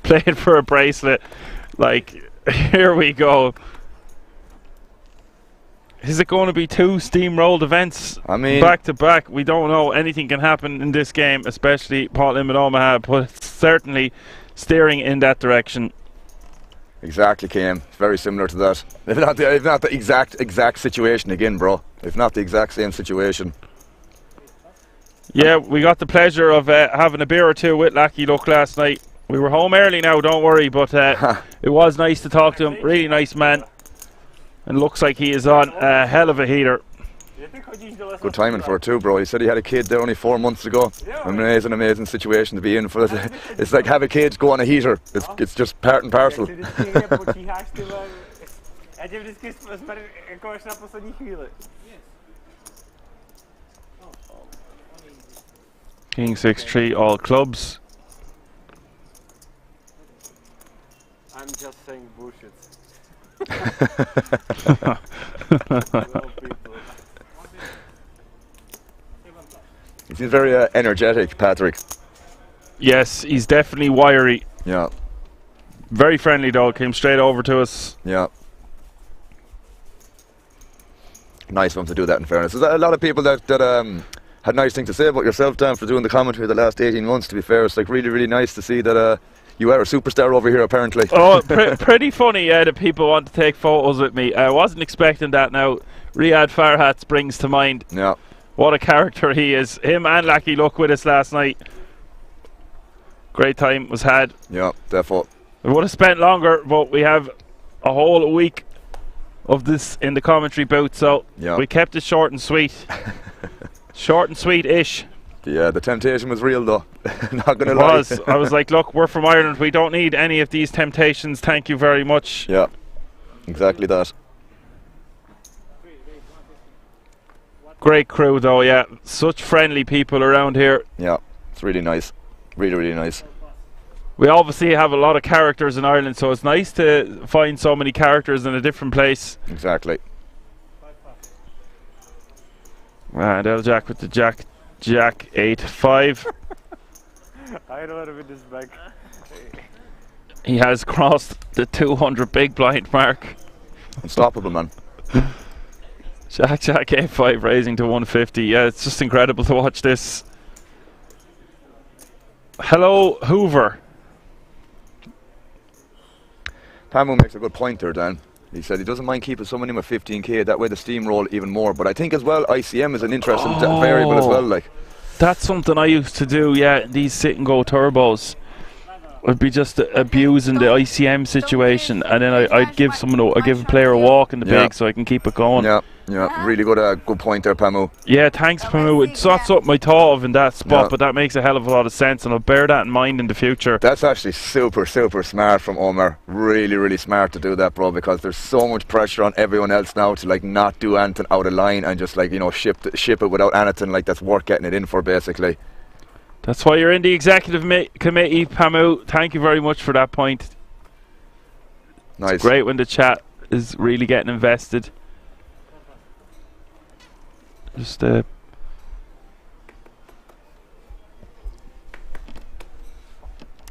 Playing for a bracelet. Like, here we go. Is it going to be 2 steamrolled events? I mean, back to back. We don't know. Anything can happen in this game, especially Paul Lim and Omaha, but it's certainly steering in that direction. Exactly, Kim. Very similar to that. If not the exact situation again, bro. If not the exact same situation. Yeah, we got the pleasure of having a beer or two with Lackey Luck last night. We were home early now, don't worry, but it was nice to talk to him. Really nice man. And looks like he is on a hell of a heater. Good timing for it too, bro. He said he had a kid there only 4 months ago. Amazing situation to be in. For it's like have a kid, go on a heater. It's just part and parcel. King 6-3 all clubs. I'm just saying bullshit. He seems very energetic, Patrick. Yes, he's definitely wiry. Yeah. Very friendly though, came straight over to us. Yeah. Nice of him to do that, in fairness. There's a lot of people that had nice things to say about yourself, Dan, for doing the commentary the last 18 months, to be fair. It's like really nice to see that you are a superstar over here, apparently. Oh, pretty funny that people want to take photos with me. I wasn't expecting that now. Riyadh Farhat springs to mind. Yeah. What a character he is. Him and Lackey Luck with us last night. Great time was had. Yeah, definitely. We would have spent longer, but we have a whole week of this in the commentary booth, so we kept it short and sweet. Short and sweet-ish. Yeah, the temptation was real though. Not gonna lie. I was like, look, we're from Ireland. We don't need any of these temptations. Thank you very much. Yeah, exactly that. Great crew though, yeah. Such friendly people around here. Yeah, it's really nice. Really nice. We obviously have a lot of characters in Ireland, so it's nice to find so many characters in a different place. Exactly. And Jack with the Jack 8-5. I don't want to win this back. He has crossed the 200 big blind mark. Unstoppable, man. Jack 8-5 raising to 150. Yeah, it's just incredible to watch this. Hello, Hoover. Pamu makes a good point there, Dan. He said he doesn't mind keeping someone in with 15k, that way the steamroll even more. But I think as well, ICM is an interesting variable as well. Like, that's something I used to do, yeah, these sit and go turbos. I'd be just abusing the ICM situation, and then I'd give a player a walk in the big so I can keep it going. Yeah, really good point there, Pamu. Yeah, thanks, Pamu. It's not something I thought of in that spot, but that makes a hell of a lot of sense, and I'll bear that in mind in the future. That's actually super smart from Omar. Really smart to do that, bro, because there's so much pressure on everyone else now to like not do anything out of line and just like, you know, ship it without anything like that's worth getting it in for, basically. That's why you're in the executive committee, Pamu. Thank you very much for that point. Nice. It's great when the chat is really getting invested. Just I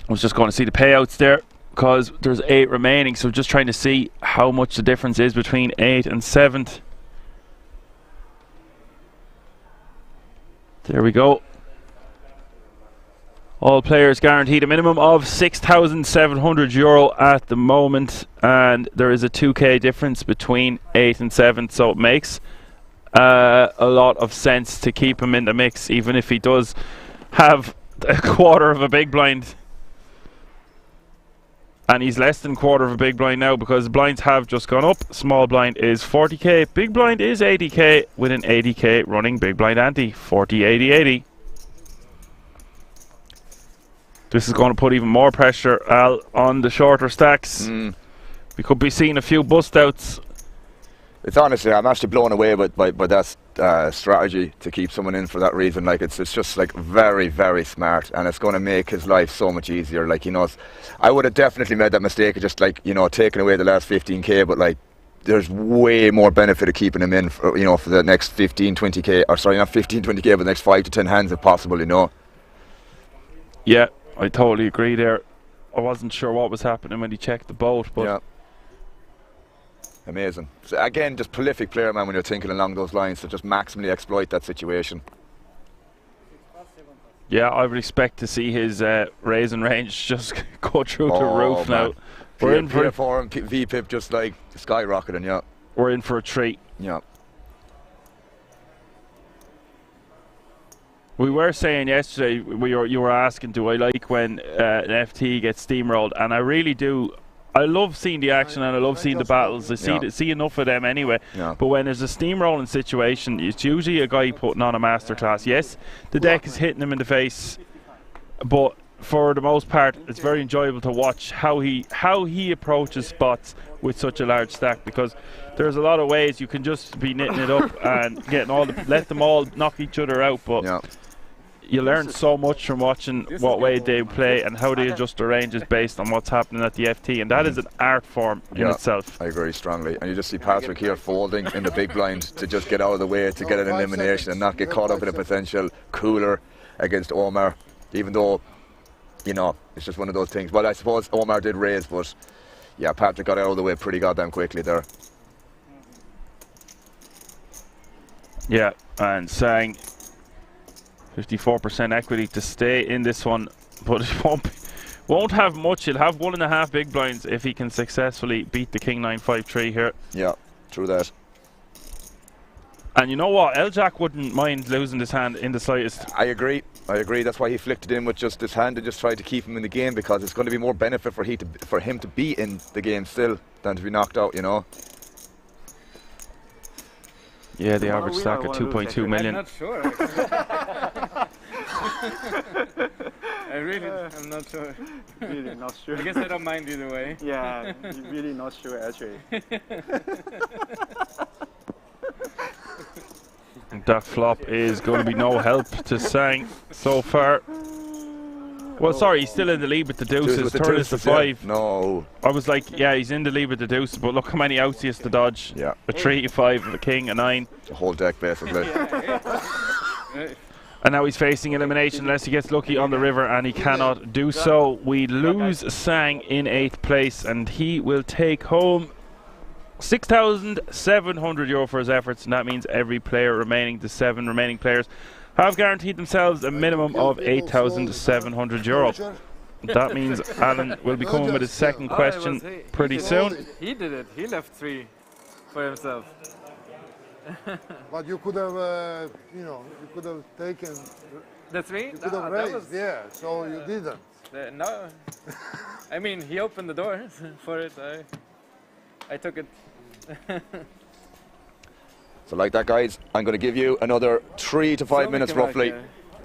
was just going to see the payouts there because there's 8 remaining, so just trying to see how much the difference is between 8th and 7th. There we go. All players guaranteed a minimum of €6,700 at the moment, and there is a 2k difference between 8th and 7th, so it makes a lot of sense to keep him in the mix, even if he does have a quarter of a big blind. And he's less than quarter of a big blind now because blinds have just gone up. Small blind is 40k, big blind is 80k, with an 80k running big blind ante, 40, 80, 80. This is going to put even more pressure, Al, on the shorter stacks. We could be seeing a few bust outs. It's honestly, I'm actually blown away by that strategy to keep someone in for that reason. Like, it's just like very smart, and it's going to make his life so much easier. Like, you know, I would have definitely made that mistake of just like, you know, taking away the last 15k, but like, there's way more benefit of keeping him in for, you know, for the next 15, 20k, or sorry, not 15, 20k, but the next 5 to 10 hands if possible, you know. Yeah, I totally agree there. I wasn't sure what was happening when he checked the boat, but yeah. Amazing. So again, just prolific player, man, when you're thinking along those lines to just maximally exploit that situation. Yeah, I would expect to see his raising range just go through the roof now. We're in for VPIP just like skyrocketing, yeah. We're in for a treat. Yeah. We were saying yesterday, you were asking, do I like when an FT gets steamrolled? And I really do. I love seeing the action and I love seeing the battles. I see enough of them anyway. Yeah. But when there's a steamrolling situation, it's usually a guy putting on a masterclass. Yes, the deck is hitting him in the face, but for the most part, it's very enjoyable to watch how he approaches spots with such a large stack, because there's a lot of ways you can just be knitting it up and getting let them all knock each other out. But you learn so much from watching what way they play and how they adjust their ranges based on what's happening at the FT, and that is an art form in itself. I agree strongly. And you just see Patrick here folding in the big blind to just get out of the way to get an elimination and not get caught up in a potential cooler against Omar, even though, you know, it's just one of those things. Well, I suppose Omar did raise, but yeah, Patrick got out of the way pretty goddamn quickly there. Yeah, and Sang 54% equity to stay in this one, but it won't have much. He'll have 1.5 big blinds if he can successfully beat the King 9-5-3 here. Yeah, true that. And you know what? Jack wouldn't mind losing this hand in the slightest. I agree. That's why he flicked it in with just this hand and just tried to keep him in the game, because it's going to be more benefit for him to be in the game still than to be knocked out, you know. Yeah, the average stack at 2.2 million. I'm not sure. I'm not sure. Really not sure. I guess I don't mind either way. Yeah, really not sure actually. That flop is going to be no help to Sang so far. Well, sorry, he's still in the lead with the deuces. With the Turn is the deuces, yeah. 5. No. I was like, yeah, he's in the lead with the deuces, but look how many outs he has to dodge. Yeah. A 3, a 5, a king, a 9. The whole deck, basically. And now he's facing elimination unless he gets lucky on the river, and he cannot do so. We lose Sang in 8th place, and he will take home €6,700 for his efforts, and that means every player remaining, the 7 remaining players, have guaranteed themselves a minimum of €8,700. That means Alan will be coming with his second question pretty soon. He did it. He left 3 for himself. But you could have, you know, you could have taken. The 3? You could have raised, yeah. So you didn't. No. I mean, he opened the door for it. I took it. So like that, guys, I'm going to give you another 3 to 5 minutes roughly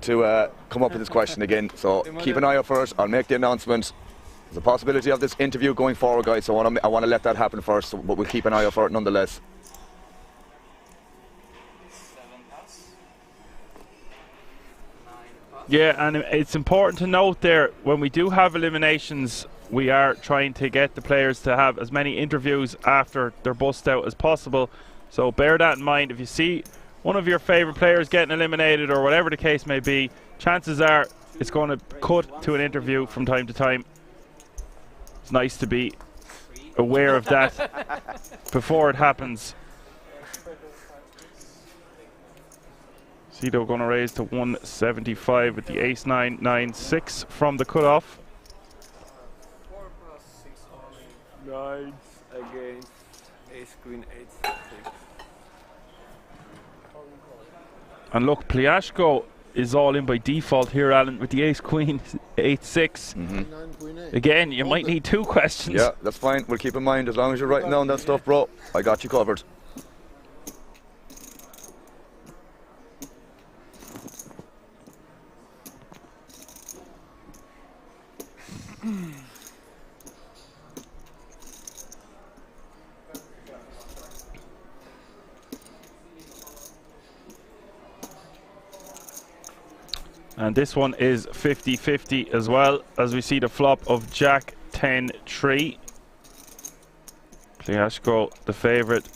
to come up with this question again. So keep an eye out for it. I'll make the announcement. There's a possibility of this interview going forward, guys, so I want to let that happen first, but we'll keep an eye out for it nonetheless. Yeah, and it's important to note there, when we do have eliminations, we are trying to get the players to have as many interviews after they're bust out as possible. So bear that in mind. If you see one of your favourite players getting eliminated or whatever the case may be, chances are it's going to cut to an interview from time to time. It's nice to be aware of that before it happens. Cito going to raise to 175 with the ace 9, 9, 6 from the cutoff. 9 against ace queen 8, 6. And look, Pliashko is all in by default here, Alan, with the ace queen 8, 6. Again, you might need 2 questions. Yeah, that's fine. We'll keep in mind as long as you're writing down that stuff, bro. I got you covered. And this one is 50-50 as well, as we see the flop of Jack 10-3. Pliashko, the favourite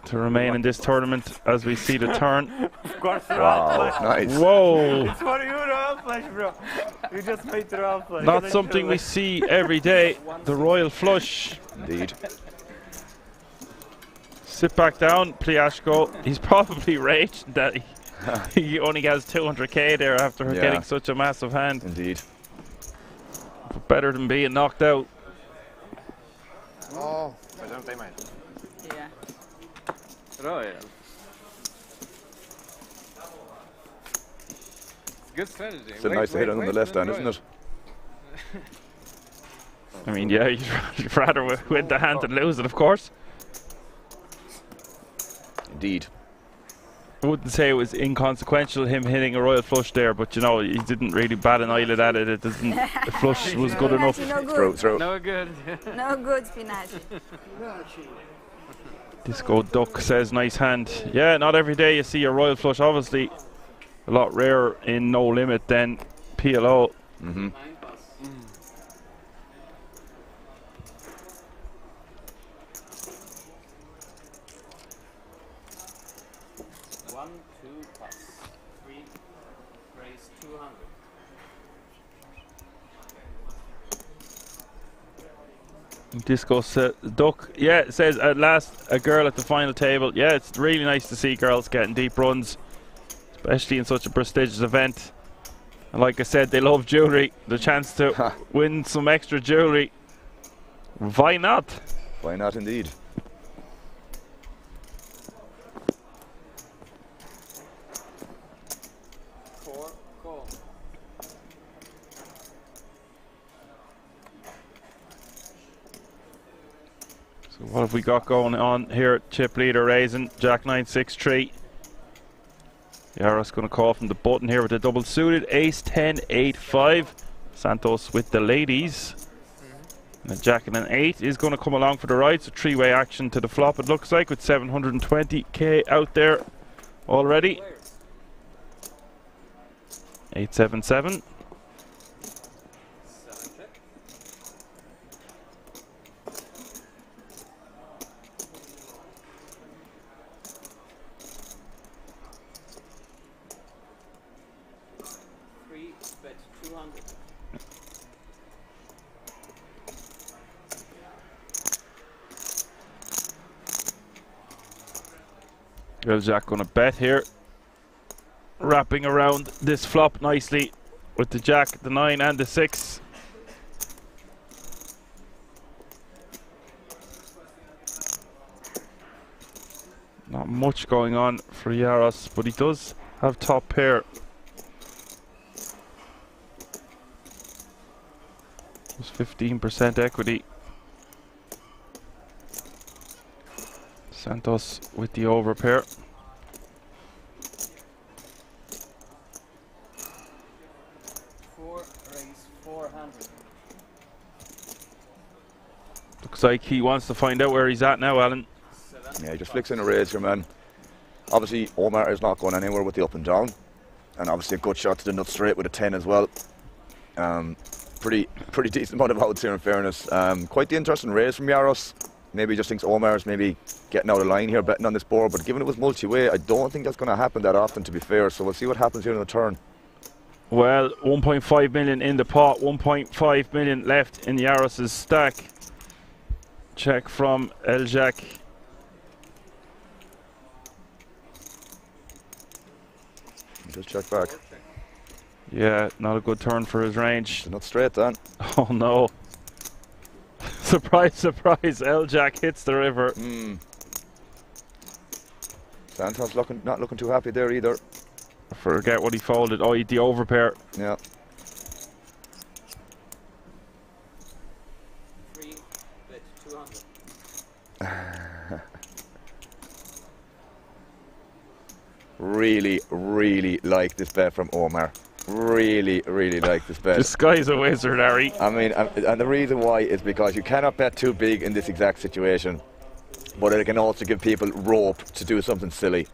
to remain in this tournament, as we see the turn. Of course, wow, nice. Whoa! It's for you, royal flush, bro. You just made the royal flush. Not something we see every day. The royal flush. Indeed. Sit back down, Pliashko. He's probably raged that he only has 200k there after getting such a massive hand. Indeed. But better than being knocked out. Oh. Yeah. Royal. Good strategy. It's nice to hit it on the left hand, isn't it? I mean, yeah, you'd rather win the hand than lose it, of course. Indeed. I wouldn't say it was inconsequential him hitting a royal flush there, but you know, he didn't really bat an eyelid at it. It doesn't. The flush was good enough. No good. Throw. No good. No good, Spinaci. Disco Duck says nice hand. Yeah, not every day you see a royal flush. Obviously, a lot rarer in No Limit than PLO. Mm-hmm. Disco Duck, yeah, it says at last a girl at the final table. Yeah, it's really nice to see girls getting deep runs, especially in such a prestigious event. And like I said, they love jewellery. The chance to win some extra jewellery. Why not? Why not, indeed. So what have we got going on here? Chip leader raising, Jack 9, 6, 3. Yaros going to call from the button here with the double suited, ace 10, 8, 5. Santos with the ladies. And Jack and an 8 is going to come along for the ride, so 3-way action to the flop it looks like, with 720k out there already. 877. Jack gonna bet here. Wrapping around this flop nicely with the Jack, the 9 and the 6. Not much going on for Jaros, but he does have top pair. There's 15% equity. Santos with the over pair. Raise 400. Looks like he wants to find out where he's at now, Alan. Yeah, he just flicks in a raise here, man. Obviously, Omar is not going anywhere with the up and down. And obviously a good shot to the nut straight with a 10 as well. Pretty decent amount of outs here in fairness. Quite the interesting raise from Jaros. Maybe he just thinks Omar's maybe getting out of line here, betting on this board. But given it was multi-way, I don't think that's going to happen that often, to be fair. So we'll see what happens here in the turn. Well, 1.5 million in the pot, 1.5 million left in Jaros's stack. Check from Jack. Just check back. Yeah, not a good turn for his range. Not straight then. Oh no. Surprise, surprise, Jack hits the river. Santos not looking too happy there either. Forget what he folded. Oh, the over pair. Yeah. 3 bet 200. Really like this bet from Omar. Really like this bet. This guy's a wizard, Harry. I mean, and the reason why is because you cannot bet too big in this exact situation, but it can also give people rope to do something silly.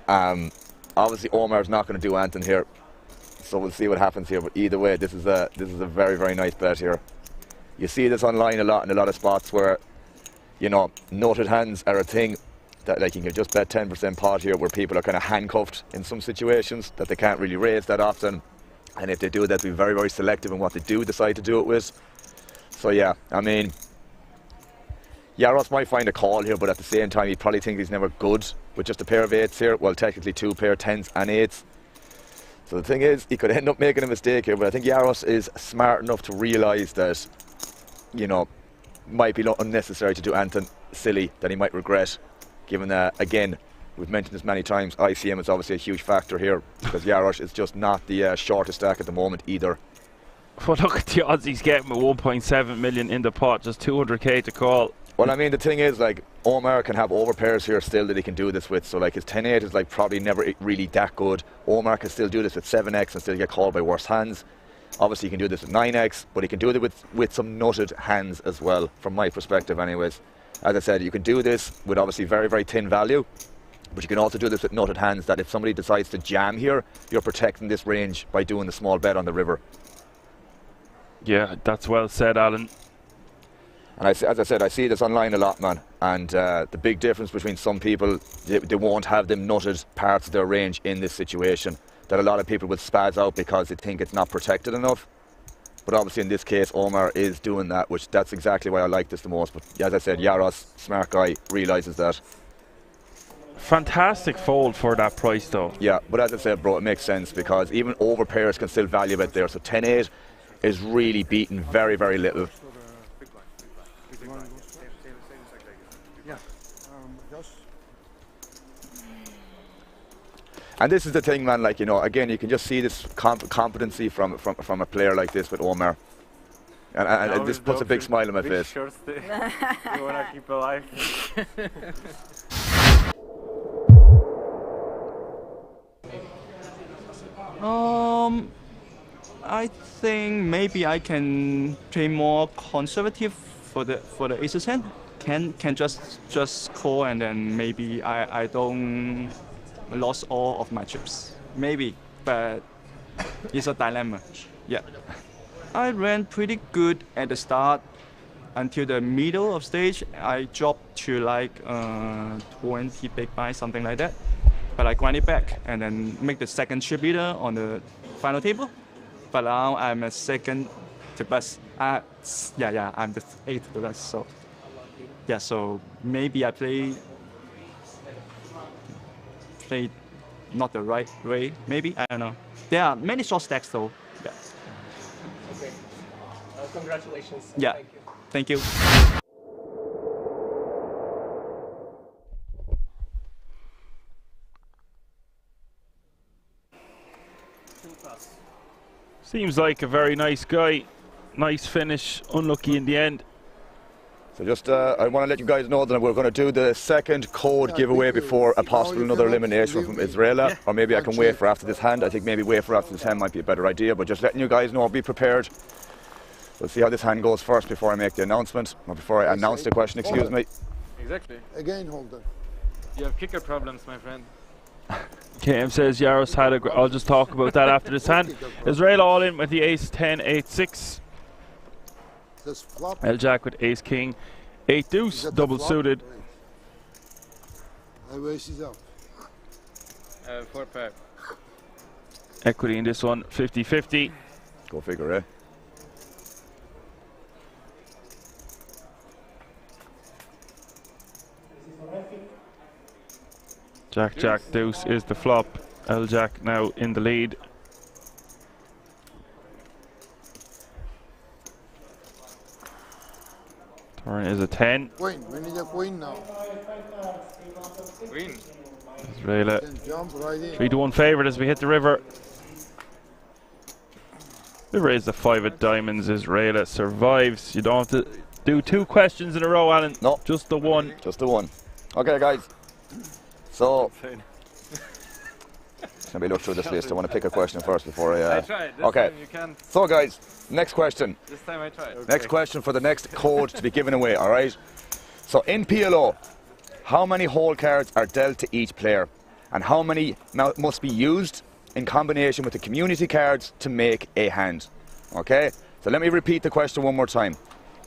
Obviously Omar's not going to do anything here, so we'll see what happens here. But either way, this is a very nice bet here. You see this online a lot in a lot of spots where, you know, noted hands are a thing. That, like, you can just bet 10% pot here, where people are kind of handcuffed in some situations that they can't really raise that often, and if they do that, be very selective in what they do decide to do it with. So yeah, I mean, Jaros might find a call here, but at the same time he'd probably think he's never good with just a pair of 8s here. Well, technically 2 pair 10s and 8s. So the thing is, he could end up making a mistake here, but I think Jaros is smart enough to realise that, you know, might be unnecessary to do anything silly that he might regret. Given that, again, we've mentioned this many times, ICM is obviously a huge factor here, because Jaros is just not the shortest stack at the moment either. Well, look at the odds he's getting with 1.7 million in the pot, just 200k to call. Well, I mean, the thing is, like, Omar can have over pairs here still that he can do this with, so like his 10-8 is like probably never really that good. Omar can still do this with 7x and still get called by worse hands. Obviously he can do this with 9x, but he can do it with some nutted hands as well, from my perspective anyways. As I said, you can do this with obviously very thin value, but you can also do this with nutted hands that if somebody decides to jam here, you're protecting this range by doing the small bet on the river. Yeah, that's well said, Alan. And as I said, I see this online a lot, man. And the big difference between some people, they won't have them nutted parts of their range in this situation. That a lot of people will spaz out because they think it's not protected enough. But obviously in this case, Omar is doing that, which that's exactly why I like this the most. But as I said, Jaros, smart guy, realises that. Fantastic fold for that price though. Yeah, but as I said, bro, it makes sense because even over pairs can still value bet there. So 10-8 is really beaten very little. And this is the thing, man, like, you know, again, you can just see this competency from a player like this with Omar. And this puts a big smile on my face. You want to keep alive? I think maybe I can play more conservative for the ace hand. Can just call, and then maybe I don't lost all of my chips. Maybe, but it's a dilemma. Yeah. I ran pretty good at the start until the middle of stage. I dropped to like 20 big buy, something like that. But I grind it back and then make the second chip leader on the final table. but now I'm a second to best. Yeah, I'm the 8th to best. So yeah, so maybe I play not the right way. Maybe I don't know. There are many short stacks though. Yeah. Okay. Congratulations. Yeah. Thank you. Thank you. Seems like a very nice guy. Nice finish, unlucky in the end. So just, I want to let you guys know that we're going to do the second code giveaway before a possible another elimination from Israel. Or maybe I can wait for after this hand. I think maybe wait for after this hand might be a better idea. But just letting you guys know, be prepared. We'll see how this hand goes first before I make the announcement. Or before I announce the question, excuse me. Exactly. Again, hold on. You have kicker problems, my friend. KM says Yaros had a. I'll just talk about that after this hand. Israel all in with the ace 10, 8, 6. L Jack with ace king, 8 deuce, double suited. Ace is up. 4 pair. Equity in this one, 50-50. Go figure, eh? Jack, Jack, deuce is the flop. L Jack now in the lead. Turn is a 10. Queen, we need a queen now. Queen. Israel Jump right in. 3-1 favourite as we hit the river. We raise the 5 of diamonds. Israel survives. You don't have to do 2 questions in a row, Alan. No. Just the one. Just the one. Okay, guys. So, let me look through this list. I want to pick a question first before I... I tried. This okay. time you can't. So, guys, next question. This time I tried. Okay. Next question for the next code to be given away, all right? So, in PLO, how many hole cards are dealt to each player? And how many must be used in combination with the community cards to make a hand? Okay? So, let me repeat the question one more time.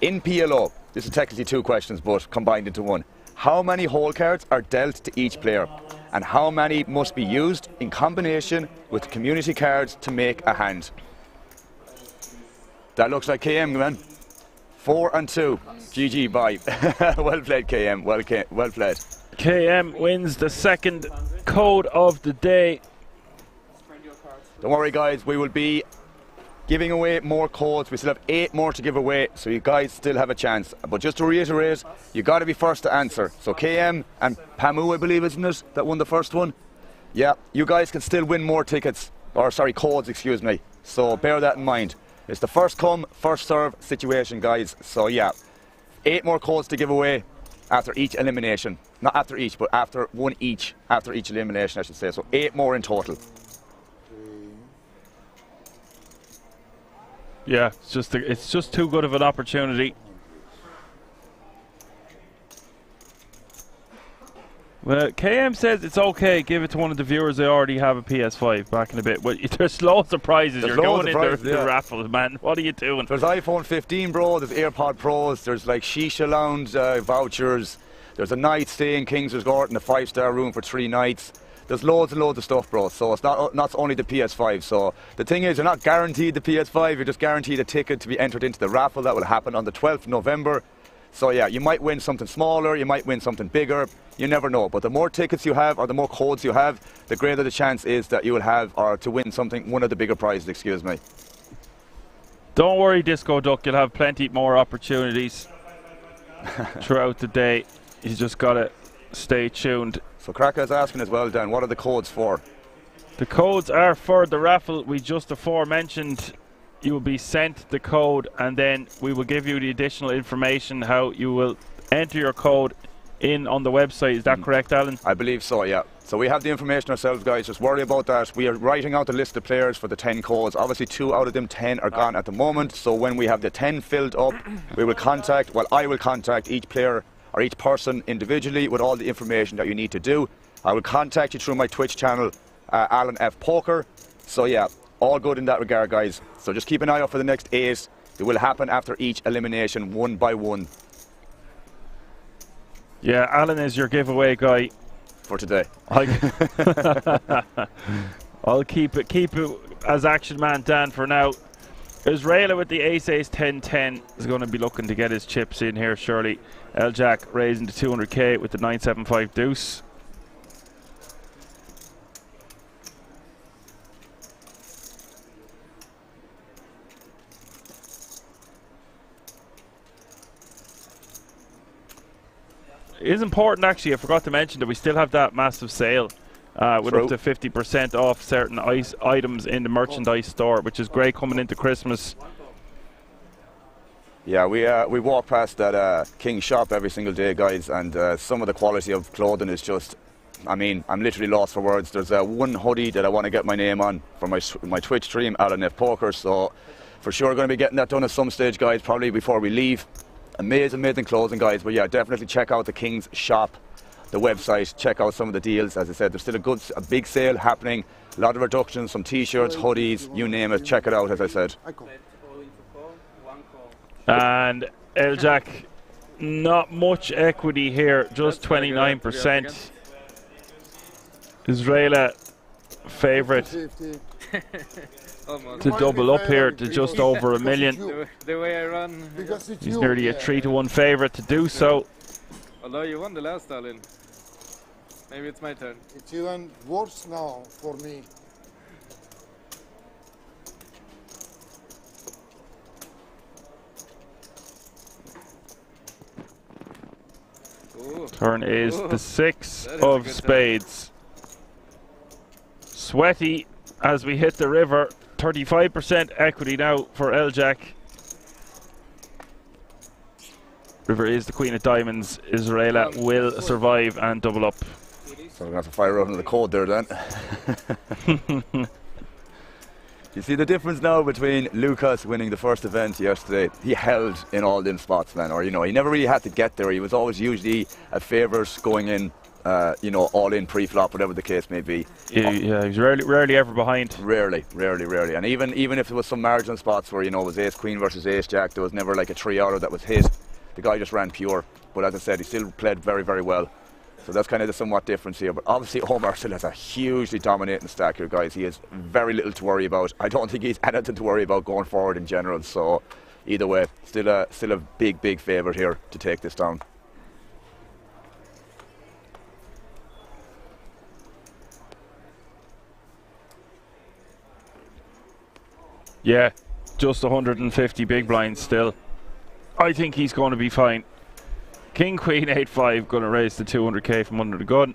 In PLO, this is technically 2 questions, but combined into one. How many hole cards are dealt to each player? And how many must be used in combination with community cards to make a hand? That looks like KM, man. 4 and 2. GG, bye. Well played, KM. Well played. KM wins the second code of the day. Don't worry, guys. We will be giving away more codes. We still have 8 more to give away, so you guys still have a chance. But just to reiterate, you got to be first to answer. So KM and Pamu, I believe, isn't it, that won the first one? Yeah, you guys can still win more tickets, or sorry, codes, excuse me. So bear that in mind. It's the first come, first serve situation, guys. So yeah, 8 more codes to give away after each elimination. Not after each, but after one each. After each elimination, I should say. So 8 more in total. Yeah, it's just too good of an opportunity. Well, KM says it's okay. Give it to one of the viewers. They already have a PS5 back in a bit. Well, there's loads of prizes. You're going in the raffle, man. What are you doing? There's iPhone 15, bro. There's AirPod Pros. There's like Shisha Lounge vouchers. There's a night stay in King's Resort in a 5-star room for 3 nights. There's loads and loads of stuff, bro. So it's not only the PS5. So the thing is, you're not guaranteed the PS5. You're just guaranteed a ticket to be entered into the raffle that will happen on the 12th of November. So yeah, you might win something smaller. You might win something bigger. You never know. But the more tickets you have, or the more codes you have, the greater the chance is that you will have, or to win something, one of the bigger prizes. Excuse me. Don't worry, Disco Duck. You'll have plenty more opportunities throughout the day. You just gotta stay tuned. So Kraka's asking as well, Dan, what are the codes for? The codes are for the raffle we just aforementioned. You will be sent the code, and then we will give you the additional information how you will enter your code in on the website. Is that correct, Alan? I believe so, yeah. So we have the information ourselves, guys. Just worry about that. We are writing out the list of players for the 10 codes. Obviously, 2 out of them 10 are gone at the moment. So when we have the 10 filled up, we will contact, well, I will contact each player or each person individually with all the information that you need to do. I will contact you through my Twitch channel, Alan F Poker. So yeah, all good in that regard, guys. So just keep an eye out for the next 8. It will happen after each elimination, one by one. Yeah, Alan is your giveaway guy for today. I'll keep it as action man Dan for now. Israela with the ace-ace 10-10 is going to be looking to get his chips in here surely. L-Jack raising to 200k with the 975 deuce. It is important actually, I forgot to mention that we still have that massive sale with up to 50% off certain items in the merchandise store, which is great coming into Christmas. Yeah, we walk past that King shop every single day, guys, and some of the quality of clothing is just, I mean, I'm literally lost for words. There's one hoodie that I want to get my name on for my Twitch stream, Alan F Poker, so for sure going to be getting that done at some stage, guys, probably before we leave. Amazing clothing, guys, but yeah, definitely check out the King's shop, the website, check out some of the deals. As I said, there's still a big sale happening, a lot of reductions, some t-shirts, hoodies, you name it, check it out, as I said. And L-Jack, not much equity here, just 29%. Israela favourite to double up here to just over $1 million. The way I run. He's nearly a 3-1 favourite to do so. Although you won the last all-in. Maybe it's my turn. It's even worse now for me. Ooh. Turn is the 6 of spades. Sweaty as we hit the river. 35% equity now for L-Jack. River is the queen of diamonds. Israela will survive and double up. So we're going to have to fire out another code there then. You see the difference now between Lucas winning the first event yesterday. He held in all them spots, man, or you know, he never really had to get there. He was always usually a favourite going in, you know, all in pre-flop, whatever the case may be. Yeah, he's rarely ever behind. Rarely. And even if there was some marginal spots where, you know, it was ace queen versus ace jack, there was never like a 3-outer that was hit. The guy just ran pure. But as I said, he still played very, very well. So that's kind of the somewhat difference here. But obviously Omar still has a hugely dominating stack here, guys. He has very little to worry about. I don't think he's anything to worry about going forward in general. So either way, still a big favourite here to take this down. Yeah, just 150 big blinds still. I think he's going to be fine. King, Queen, 8-5, going to raise the 200k from under the gun.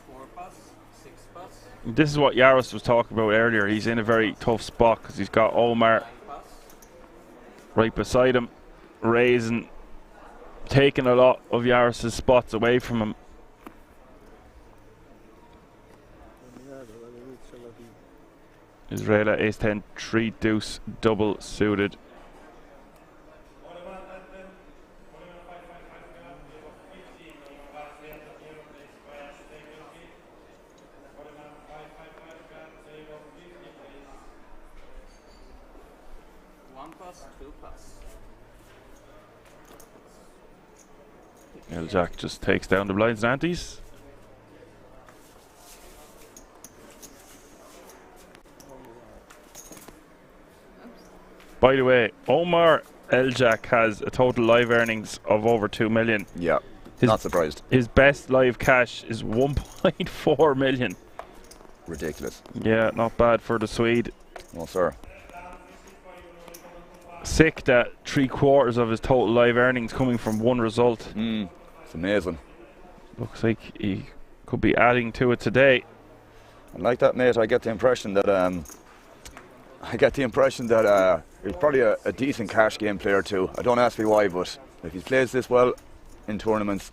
4 pass, 6 pass. This is what Yaros was talking about earlier. He's in a very tough spot because he's got Omar right beside him, raising, taking a lot of Yaros' spots away from him. Israela, ace-10, 3 deuce, double suited. Jack just takes down the blinds and antes. By the way, Omar L-Jack has a total live earnings of over 2 million. Yeah, not surprised. His best live cash is 1.4 million. Ridiculous. Yeah, not bad for the Swede. No, sir. Sick that 3/4 of his total live earnings coming from one result. It's amazing. Looks like he could be adding to it today. And like that, mate, I get the impression that he's probably a decent cash game player too. I don't ask me why, but if he plays this well in tournaments,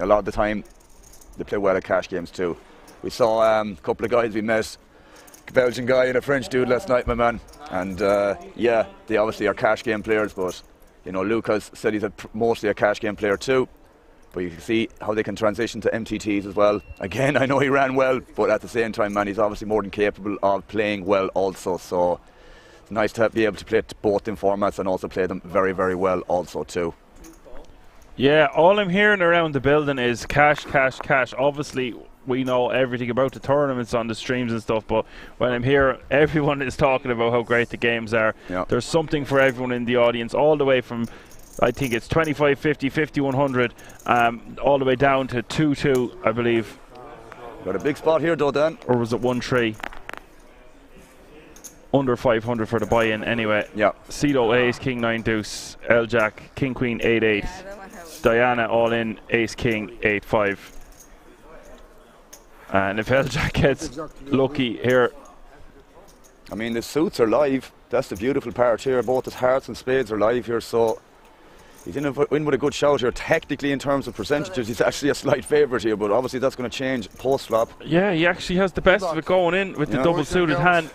a lot of the time they play well at cash games too. We saw a couple of guys we met, a Belgian guy and a French dude last night, my man. And yeah, they obviously are cash game players, but you know, Lucas said he's mostly a cash game player too. But you can see how they can transition to MTTs as well. Again, I know he ran well, but at the same time, man, he's obviously more than capable of playing well also. So it's nice to be able to play both in formats and also play them very, very well also too. Yeah, all I'm hearing around the building is cash, cash, cash. Obviously, we know everything about the tournaments on the streams and stuff, but when I'm here, everyone is talking about how great the games are. Yeah. There's something for everyone in the audience, all the way from, I think it's 25, 50, 50, 100, all the way down to 2-2, I believe. Got a big spot here though, Dan. Or was it 1-3? Under 500 for the buy-in anyway. Yeah. Cedo ace, king 9 deuce, L jack, king queen 8-8. Diana all in, ace king 8-5. And if L jack gets lucky here. I mean, the suits are live. That's the beautiful part here. Both his hearts and spades are live here, so he's in with a good shout here. Technically, in terms of percentages, he's actually a slight favourite here, but obviously that's going to change post-flop. Yeah, he actually has the best of it going in with the double suited hand.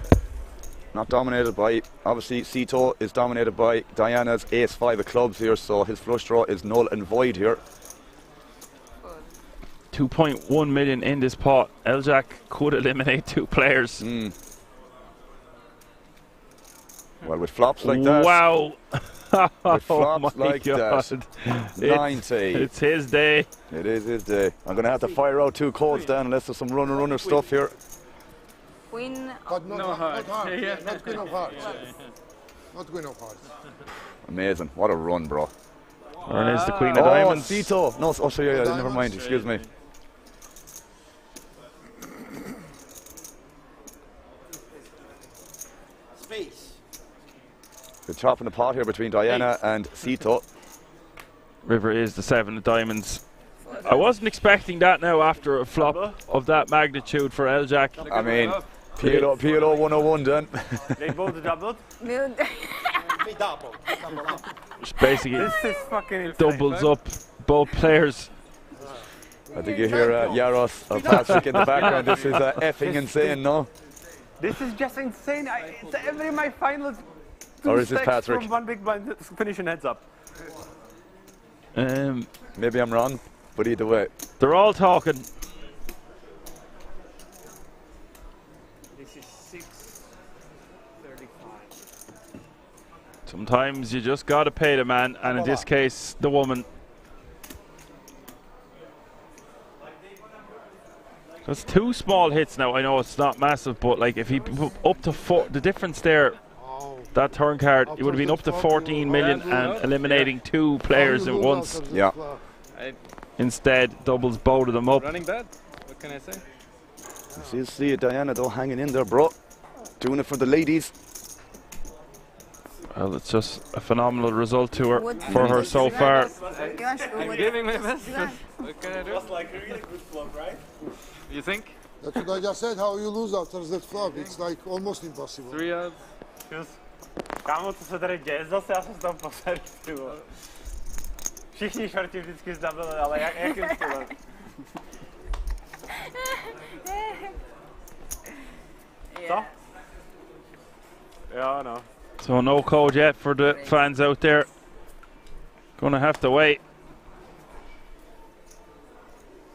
Not dominated by, obviously, Sito is dominated by Diana's ace-5 of clubs here, so his flush draw is null and void here. 2.1 million in this pot. L jack could eliminate 2 players. Well, with flops like that. Wow. With flops oh my like God. that. 90. It's his day. It is his day. I'm going to have to fire out 2 codes, Dan, unless there's some runner stuff here. Queen. But not hearts. Not queen of hearts. Not queen of hearts. Amazing. What a run, bro. Or is the queen of diamonds. Sito. No, oh, sorry, yeah, never mind. Excuse me. Space. The chop in the pot here between Diana and Sito. River is the 7 of diamonds. I wasn't expecting that now after a flop of that magnitude for L jack. I mean, PLO 101 then. They both doubled? Which basically This is fucking insane, doubles up both players. I think you hear Yaros or Patrick in the background. This is effing insane, no? This is just insane. It's every my final Or is this Patrick? from one big blind finishing heads up. Maybe I'm wrong, but either way. They're all talking. This is 6.35. Sometimes you just gotta pay the man, and in this case, the woman. That's 2 small hits now. I know it's not massive, but like if he put up to 4, the difference there, that turn card, it would have been up to 14 million and eliminating 2 players at once. Yeah. Instead, doubles both of them up. Running bad. What can I say? See Diana though hanging in there, bro. Doing it for the ladies. Well, it's just a phenomenal result to her for her so far. I'm giving my best. What can I do? That's like a really good flop, right? You think? That's what I just said. How you lose after that flop? It's like almost impossible. 3 odds. Kámo, co se tady děje zase, já jsem se tam posadil, ty vole. Všichni šorti vždycky zdabili, ale jakým stylem? Co? Jo, no. So no code yet for the fans out there. Gonna have to wait.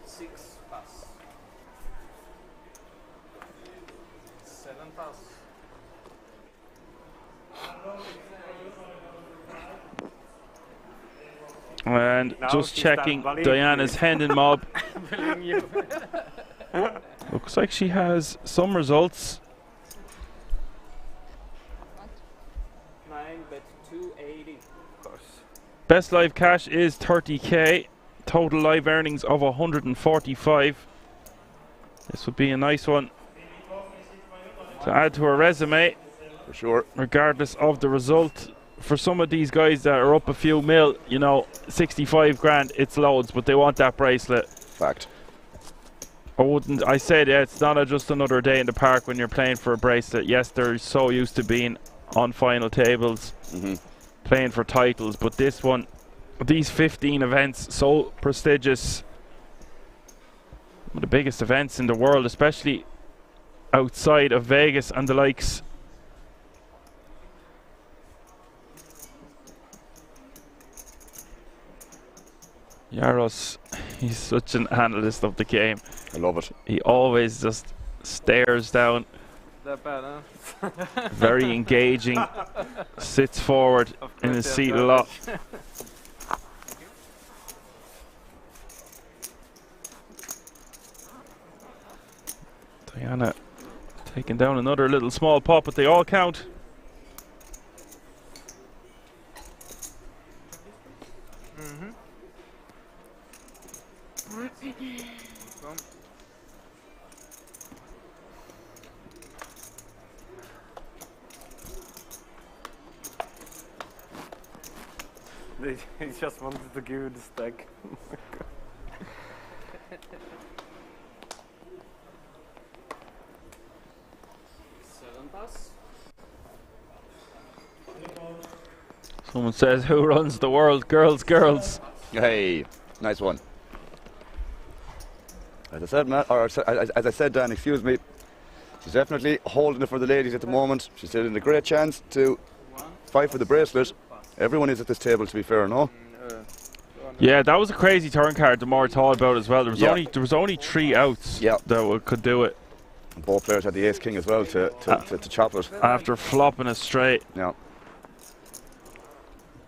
6 pass. 7 pass. And Now just she's checking done Diana's hand and mob. Believing you. Looks like she has some results. 9 bet 280. Of course. Best live cash is 30k. Total live earnings of 145. This would be a nice one to add to her resume. For sure. Regardless of the result. For some of these guys that are up a few mil, you know, 65 grand, it's loads, but they want that bracelet. Fact. I said, yeah, it's not just another day in the park when you're playing for a bracelet. Yes, they're so used to being on final tables, playing for titles, but this one, these 15 events, so prestigious. One of the biggest events in the world, especially outside of Vegas and the likes. Yaros, he's such an analyst of the game. I love it. He always just stares down. That bad, huh? Very engaging. Sits forward in his seat a lot. Diana taking down another little small pot, but they all count. They just wanted to give you the stack. 7 pass. Someone says, who runs the world? Girls, girls. Hey, nice one. As I said, Matt, or as I said, Dan, excuse me, she's definitely holding it for the ladies at the moment. She's still in a great chance to fight for the bracelet. Everyone is at this table, to be fair, no? Yeah, that was a crazy turn card. The more I thought about it as well, there was only 3 outs that could do it. And both players had the ace king as well to chop it after flopping it straight. Yeah.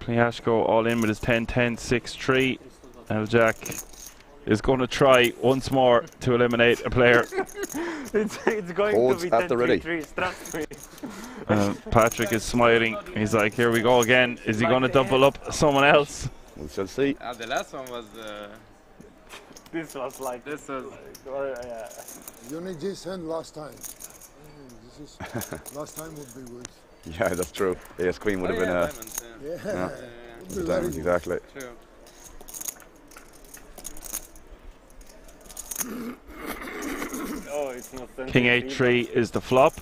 Pliashko all in with his 10-10 6-3. Now Jack is going to try once more to eliminate a player. it's going Holds to be at the ready. 10-3, trust me. Patrick is smiling. He's like, here we go again. Is he going to double up someone else? We shall see. The last one was. This was like. This was. You need this hand last time. This is last time would be good. Yeah, that's true. Ace queen would have been a. Diamonds, Diamonds, exactly. True. Oh, it's not King 8-3 is the flop.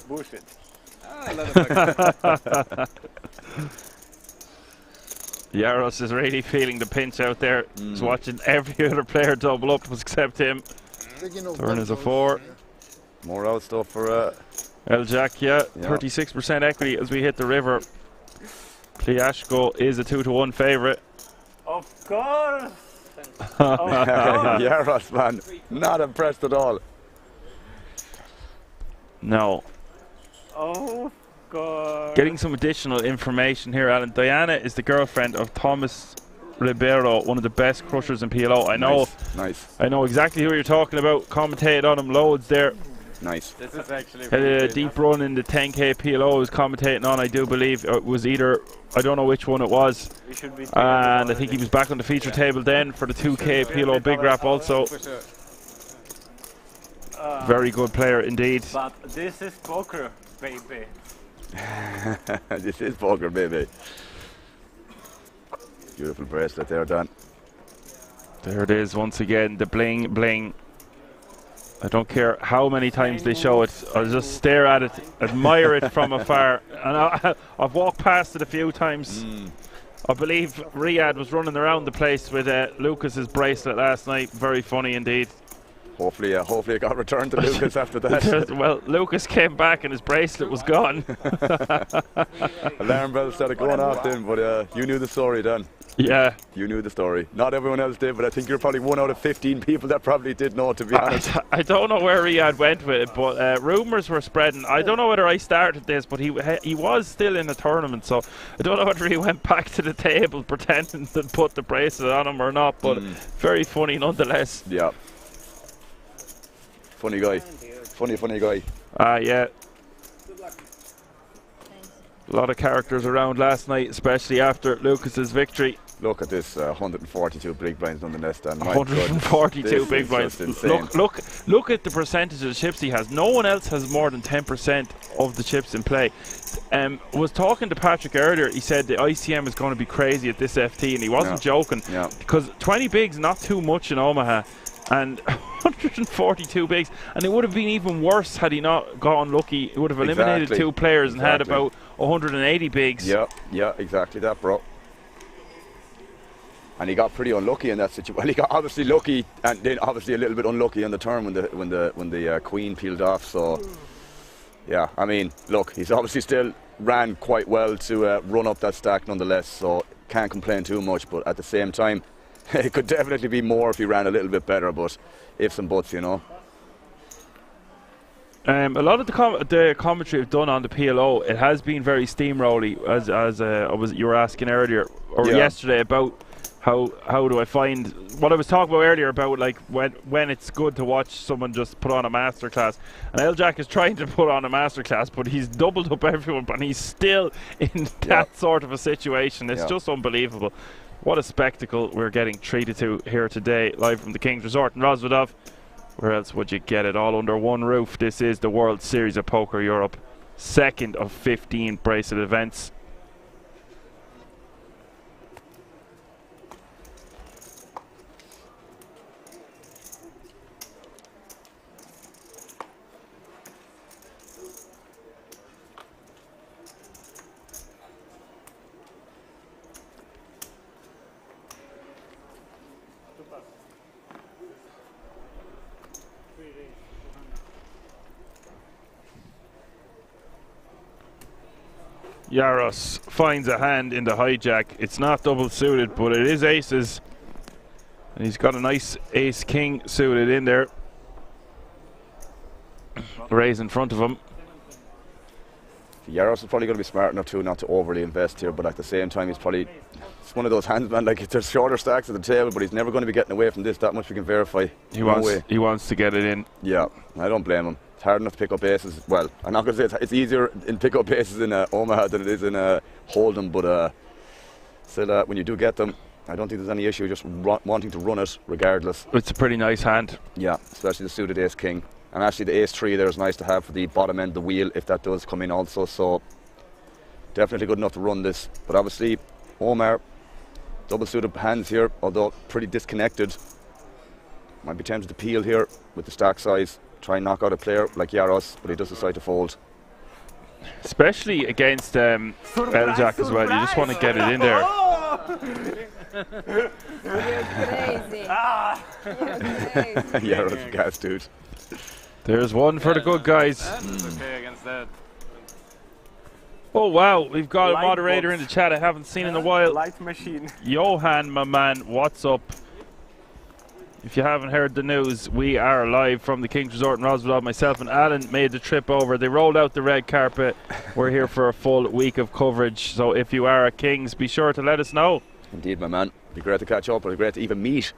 Bullshit. Yaros is really feeling the pinch out there. He's watching every other player double up except him. Turn is a 4. More out stuff for El Jack, 36% equity as we hit the river. Pliashko is a 2-1 favourite. Of course! Yaros, man, not impressed at all. No. Oh God. Getting some additional information here, Alan. Diana is the girlfriend of Thomas Ribeiro, one of the best crushers in PLO. I know. Nice. I know exactly who you're talking about. Commentated on him loads there. Nice. This is actually had a deep run in the 10k PLO. I was commentating on. I do believe it was either. I don't know which one it was. And I think he was back on the feature table then for the 2k PLO Big Rap also. Very good player indeed. But this is poker, baby. This is poker, baby. Beautiful bracelet there, Dan. There it is once again, the bling bling. I don't care how many times they show it. I'll just stare at it, admire it from afar. And I've walked past it a few times. I believe Riyadh was running around the place with Lucas's bracelet last night. Very funny indeed. Hopefully it got returned to Lucas after that. Well, Lucas came back and his bracelet was gone. Alarm bells started going off then, but you knew the story, Dan. Yeah. You knew the story. Not everyone else did, but I think you're probably 1 out of 15 people that probably did know, to be honest. I don't know where Riyadh went with it, but rumours were spreading. I don't know whether I started this, but he was still in the tournament, so I don't know whether he went back to the table pretending to put the bracelet on him or not, but very funny nonetheless. Yeah. Funny guy. Funny guy. Yeah. A lot of characters around last night, especially after Lucas's victory. Look at this, 142 big blinds nonetheless. Dan. 142 big blinds. Look at the percentage of the chips he has. No one else has more than 10% of the chips in play. Was talking to Patrick earlier. He said the ICM is going to be crazy at this FT, and he wasn't joking. Yeah. Because 20 bigs, not too much in Omaha. And 142 bigs, and it would have been even worse had he not got unlucky. He would have eliminated 2 players and had about 180 bigs. Yeah, exactly that, bro. And he got pretty unlucky in that situation. Well, he got obviously lucky, and then obviously a little bit unlucky on the turn when the queen peeled off. So, yeah, I mean, look, he's obviously still ran quite well to run up that stack nonetheless. So can't complain too much, but at the same time, it could definitely be more if he ran a little bit better, but ifs and buts, you know. A lot of the commentary I've done on the PLO, it has been very steamrolly, as you were asking earlier or yesterday about how do I find what I was talking about earlier about like when it's good to watch someone just put on a masterclass. And L-Jack is trying to put on a masterclass, but he's doubled up everyone, but he's still in that sort of a situation. It's just unbelievable. What a spectacle we're getting treated to here today, live from the King's Resort in Rosvedov. Where else would you get it? All under one roof. This is the World Series of Poker Europe, second of 15 bracelet events. Yaros finds a hand in the hijack. It's not double suited, but it is aces. And he's got a nice ace-king suited in there. Raise in front of him. Yaros is probably going to be smart enough to not to overly invest here, but at the same time, he's probably, it's one of those hands, man, like there's shorter stacks at the table, but he's never going to be getting away from this. That much we can verify. He wants to get it in. Yeah, I don't blame him. It's hard enough to pick up aces. Well, I'm not going to say it's easier in pick up aces in Omaha than it is in Hold'em, but still, when you do get them, I don't think there's any issue just wanting to run it regardless. It's a pretty nice hand. Yeah, especially the suited ace-king. And actually the ace-3 there is nice to have for the bottom end of the wheel if that does come in also, so definitely good enough to run this. But obviously, Omar, double suited hands here, although pretty disconnected. Might be tempted to peel here with the stack size, try and knock out a player like Yaros, but he does decide to fold. Especially against L-Jack as well, you just want to get it in there. You're crazy. Yaros gas, dude. There's one for the good guys. Okay against that. Oh wow, we've got a moderator in the chat I haven't seen in a while. Light machine. Johan, my man, what's up? If you haven't heard the news, we are live from the King's Resort in Rosvedov. Myself and Alan made the trip over. They rolled out the red carpet. We're here for a full week of coverage. So if you are at King's, be sure to let us know. Indeed, my man. It'd be great to catch up, but it'd be great to even meet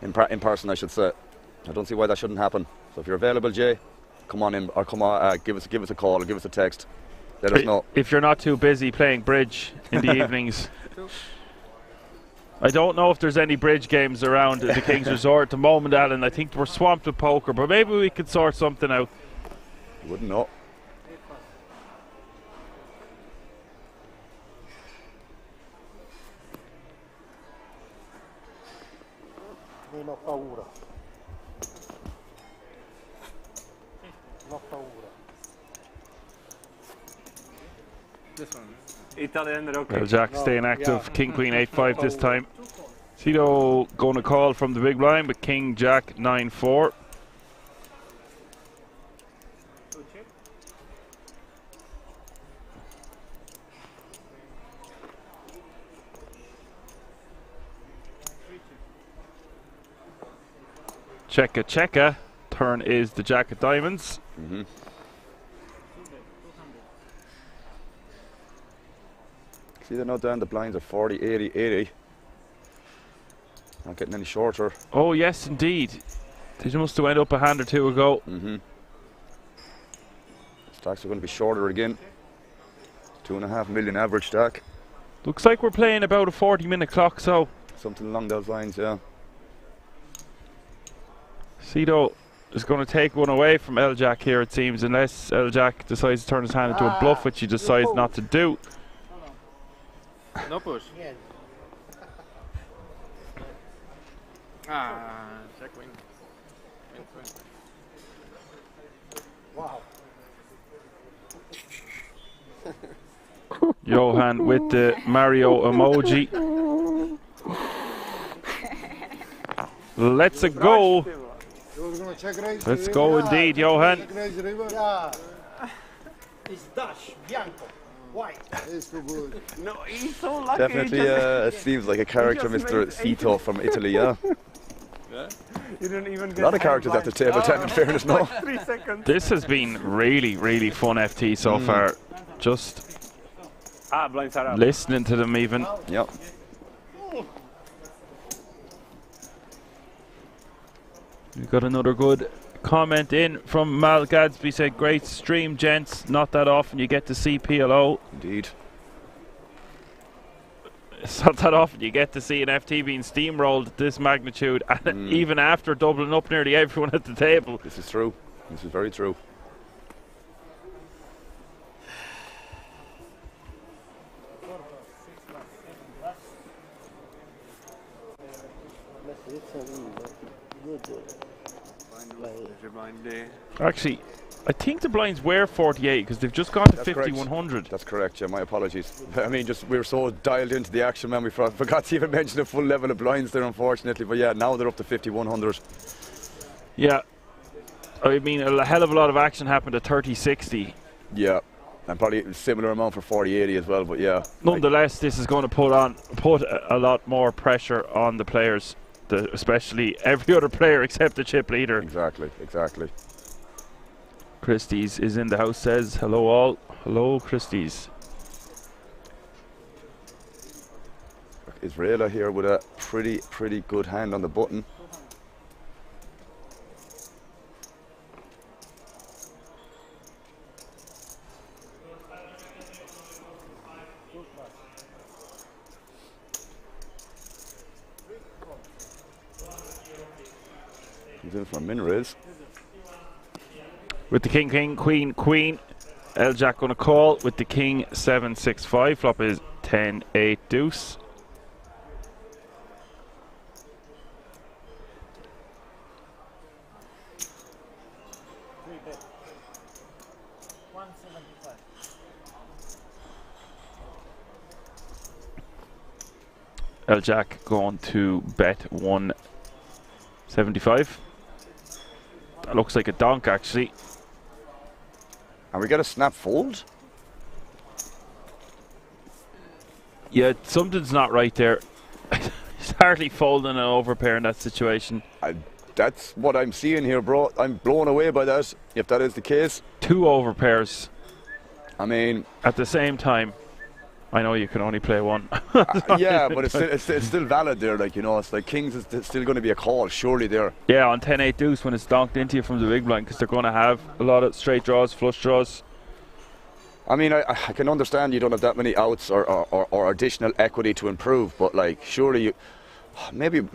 in person, I should say. I don't see why that shouldn't happen. So if you're available, Jay, come on in, or come on, give us a call, or give us a text. Let us know. If you're not too busy playing bridge in the evenings. I don't know if there's any bridge games around at the King's Resort at the moment, Alan. I think we're swamped with poker, but maybe we could sort something out. Wouldn't know. Non ho paura. Non ho paura. This one. Italian, okay. Well, Jack staying active. King, Queen, 8-5 this time. Cito going to call from the big blind, but King, Jack, 9-4. Checka, checka. Turn is the Jack of diamonds. See, they're not down, the blinds are 40, 80, 80. Not getting any shorter. Oh, yes, indeed. They must have went up a hand or two ago. Stacks are going to be shorter again. 2.5 million average stack. Looks like we're playing about a 40-minute clock, so. Something along those lines, yeah. Cito is going to take one away from L-Jack here, it seems, unless L-Jack decides to turn his hand into a bluff, which he decides not to do. No push. Check win. Wow. Johan with the Mario emoji. Let's go. Let's go indeed, Johan. Yeah. It's Dutch, Bianco, white. No, he's so lucky. Definitely seems like a character, Mr. Cito from Italy, yeah. You didn't even get a lot of characters at the table, in fairness, no. 3 seconds. This has been really, really fun FT so far. Just blinds are up. listening to them even. Yep. We've got another good comment in from Mal Gadsby. Said, great stream, gents. Not that often you get to see PLO. Indeed. It's not that often you get to see an FT being steamrolled at this magnitude, and even after doubling up nearly everyone at the table. This is true. This is very true. Actually, I think the blinds were 48 because they've just gone to 5100. That's correct, yeah, my apologies. I mean, just we were so dialed into the action, man, we forgot to even mention the full level of blinds there, unfortunately. But yeah, now they're up to 5100. Yeah, I mean, a hell of a lot of action happened at 3060. Yeah, and probably a similar amount for 4080 as well, but yeah. Nonetheless, this is going to put a lot more pressure on the players, especially every other player except the chip leader. Exactly, exactly. Christie's is in the house, says hello all. Hello, Christie's. Israela here with a pretty good hand on the button. He's in for a min raise. With the king, king, queen, queen. L-Jack going to call with the king 7-6-5. Flop is 10-8 deuce. L-Jack going to bet 175. That looks like a donk, actually. And we get a snap fold? Yeah, something's not right there. He's hardly folding an overpair in that situation. That's what I'm seeing here, bro. I'm blown away by that, if that is the case. 2 overpairs. I mean, at the same time. I know you can only play one. Yeah, but it's still valid there. Like, you know, it's like kings is still going to be a call, surely there. Yeah, on 10-8 deuce when it's donked into you from the big blind, because they're going to have a lot of straight draws, flush draws. I mean, I can understand you don't have that many outs or additional equity to improve, but like, surely you, maybe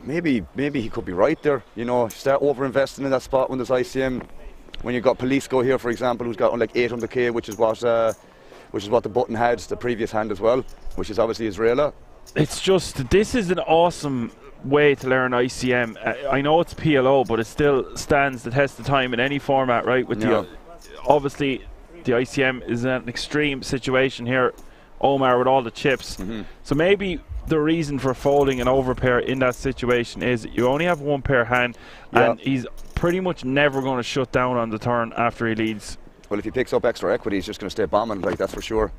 he could be right there. You know, start over investing in that spot when there's ICM. When you've got Police Go here, for example, who's got on like 800k, which is what the button had the previous hand as well, which is obviously Israela. It's just, this is an awesome way to learn ICM. I know it's PLO, but it still stands the test of time in any format, right? With obviously the ICM is an extreme situation here. Omar with all the chips. So maybe the reason for folding an overpair in that situation is that you only have one pair hand, and he's pretty much never going to shut down on the turn after he leads. Well, if he picks up extra equity, he's just going to stay bombing, like, that's for sure.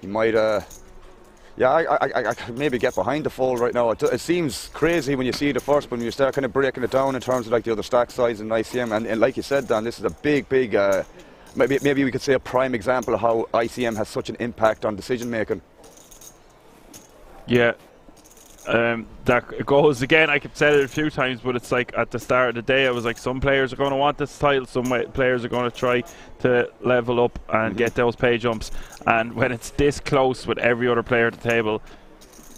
He might, I could maybe get behind the fold right now. It seems crazy when you see the first, but when you start kind of breaking it down in terms of like the other stack size and ICM, and like you said, Dan, this is a big, maybe we could say a prime example of how ICM has such an impact on decision making. Yeah. That goes again. I have said it a few times, but it's like at the start of the day I was like, some players are going to want this title, some players are going to try to level up and get those pay jumps, and when it's this close with every other player at the table,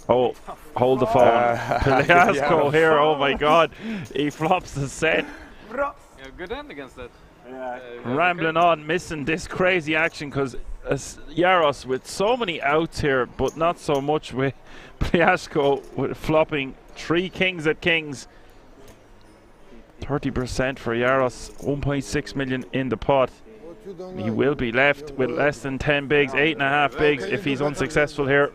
hold the phone. Piliasco here, oh my god, he flops the set. Yeah, good hand against that. Rambling on, missing this crazy action because Yaros with so many outs here, but not so much with Piliasco with flopping 3 kings at kings. 30% for Yaros, 1.6 million in the pot. He will be left with less than 10 bigs, 8.5 bigs if he's unsuccessful here.